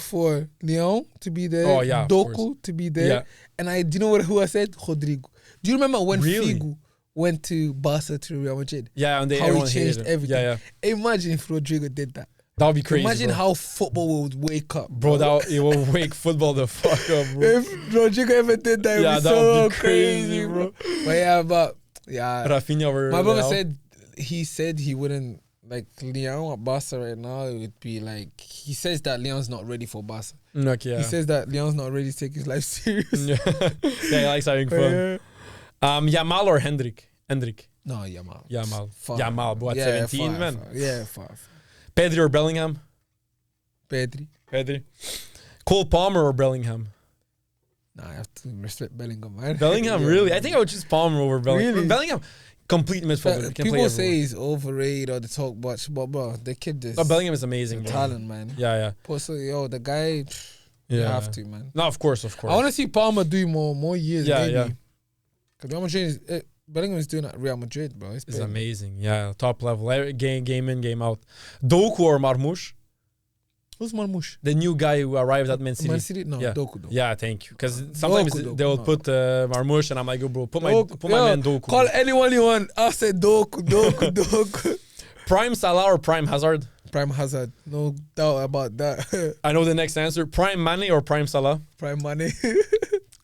for Leon to be there, Oh, yeah, of Doku course. to be there, Yeah. and do you know who I said? Rodrigo. Do you remember when Really? Figo went to Barca to Real Madrid? Yeah, and How everyone he hated changed him. everything. Yeah. Imagine if Rodrigo did that. That would be crazy, Imagine bro. how football would wake up, Bro, it will wake football the fuck up, bro. If Rodrigo ever did that, it Yeah, would be that so would be crazy, bro. But yeah, Rafinha over my brother Leão. said he wouldn't like Leon at Barca right now. It would be like he says that Leon's not ready for Barca. Okay, yeah. He says that Leon's not ready to take his life serious. Yeah, he likes having fun. Yamal or Hendrik? No, Yamal. Yamal, bro, at 17, man. Yeah, far. Pedri or Bellingham? Pedri. Cole Palmer or Bellingham? Nah, I have to respect Bellingham, man. Bellingham, Yeah, really? man. I think I would choose Palmer over Bellingham. Really? Bellingham, complete midfielder. Can play People everywhere. say he's overrated or they talk much, but bro, the kid is Bellingham is amazing. Bro. talent, man. Yeah. Personally, the guy, you Yeah. have to, man. No, of course. I want to see Palmer do more years, Yeah, maybe. yeah. Because Real Madrid Bellingham is doing at Real Madrid, bro. It's amazing. Yeah, top level. Game in, game out. Doku or Marmoush? Who's Marmoush? The new guy who arrived at Man City. Man City? No, Yeah. Doku. Yeah, thank you. Because sometimes Doku. they'll No. put Marmoush, and I'm like, oh, bro, put my Yo, man Doku. Call anyone you want. I said Doku. Prime Salah or Prime Hazard? Prime Hazard. No doubt about that. I know the next answer. Prime Mane or Prime Salah? Prime Money.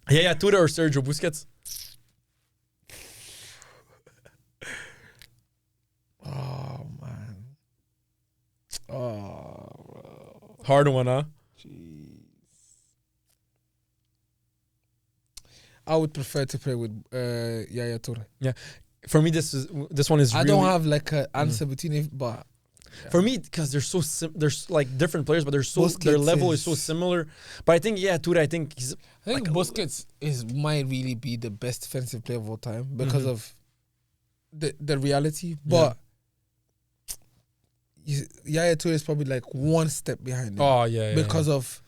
Yeah, Tura or Sergio Busquets? Oh, man. Oh, bro. Hard one, huh? Jeez. I would prefer to play with Yaya Toure. For me, this one is. I really, don't have like an answer between it, but For me, because they're so there's like different players, but their Busquets level is so similar. But I think Tura, I think he's. I think Busquets might really be the best defensive player of all time because of the reality. But Yaya Toure is probably like one step behind him. Oh yeah, because of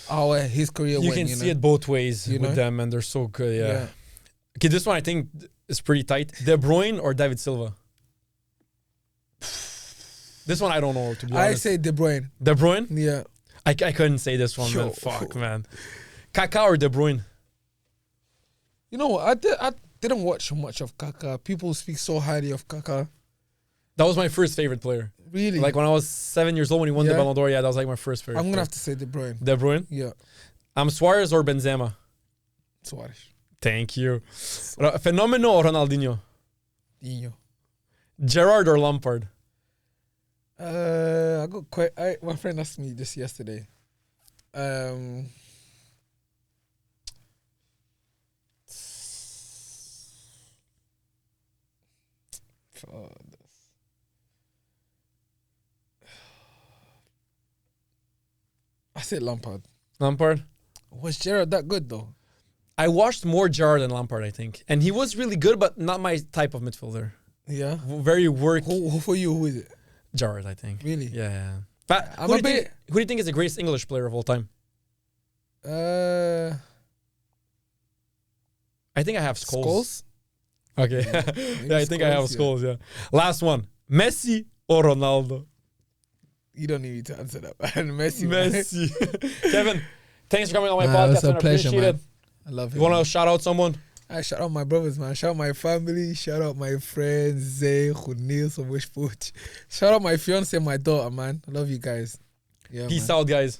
how his career you went. can see it both ways You with know? them, and they're so good. Yeah. Okay, this one I think is pretty tight. De Bruyne or David Silva? This one I don't know, to be honest. I say De Bruyne. De Bruyne? Yeah. I couldn't say this one, man. Fuck, man. Kaká or De Bruyne? You know what? I didn't watch much of Kaká. People speak so highly of Kaká. That was my first favorite player. Really? Like when I was 7 years old when he won the Yeah. Ballon d'Or, that was like my first favorite. I'm going to player. have to say De Bruyne. De Bruyne? Yeah. Suarez or Benzema? Suarez. Thank you. Fenomeno or Ronaldinho? Dinho. Gerrard or Lampard? I got quite. My friend asked me this yesterday. I said Lampard. Lampard? Was Gerrard that good though? I watched more Gerrard than Lampard, I think. And he was really good, but not my type of midfielder. Yeah. Very work. Who for you? Who is it? Gerrard, I think. Really? Yeah. But I'm who a do bit. you think is the greatest English player of all time? I think I have Scholes. Scholes? Okay. Yeah, I think I have Scholes, yeah. Last one. Messi or Ronaldo? You don't need me to answer that, man. Messi. Man. Messi. Kevin, thanks for coming on my Nah, podcast. it's a Man. I pleasure, appreciate man. it. I love it. You want man. to shout out someone? I shout out my brothers, man. Shout out my family. Shout out my friends, Zay, Khunil, Wishput. Shout out my fiance and my daughter, man. I love you guys. Yeah, Peace man. out, guys.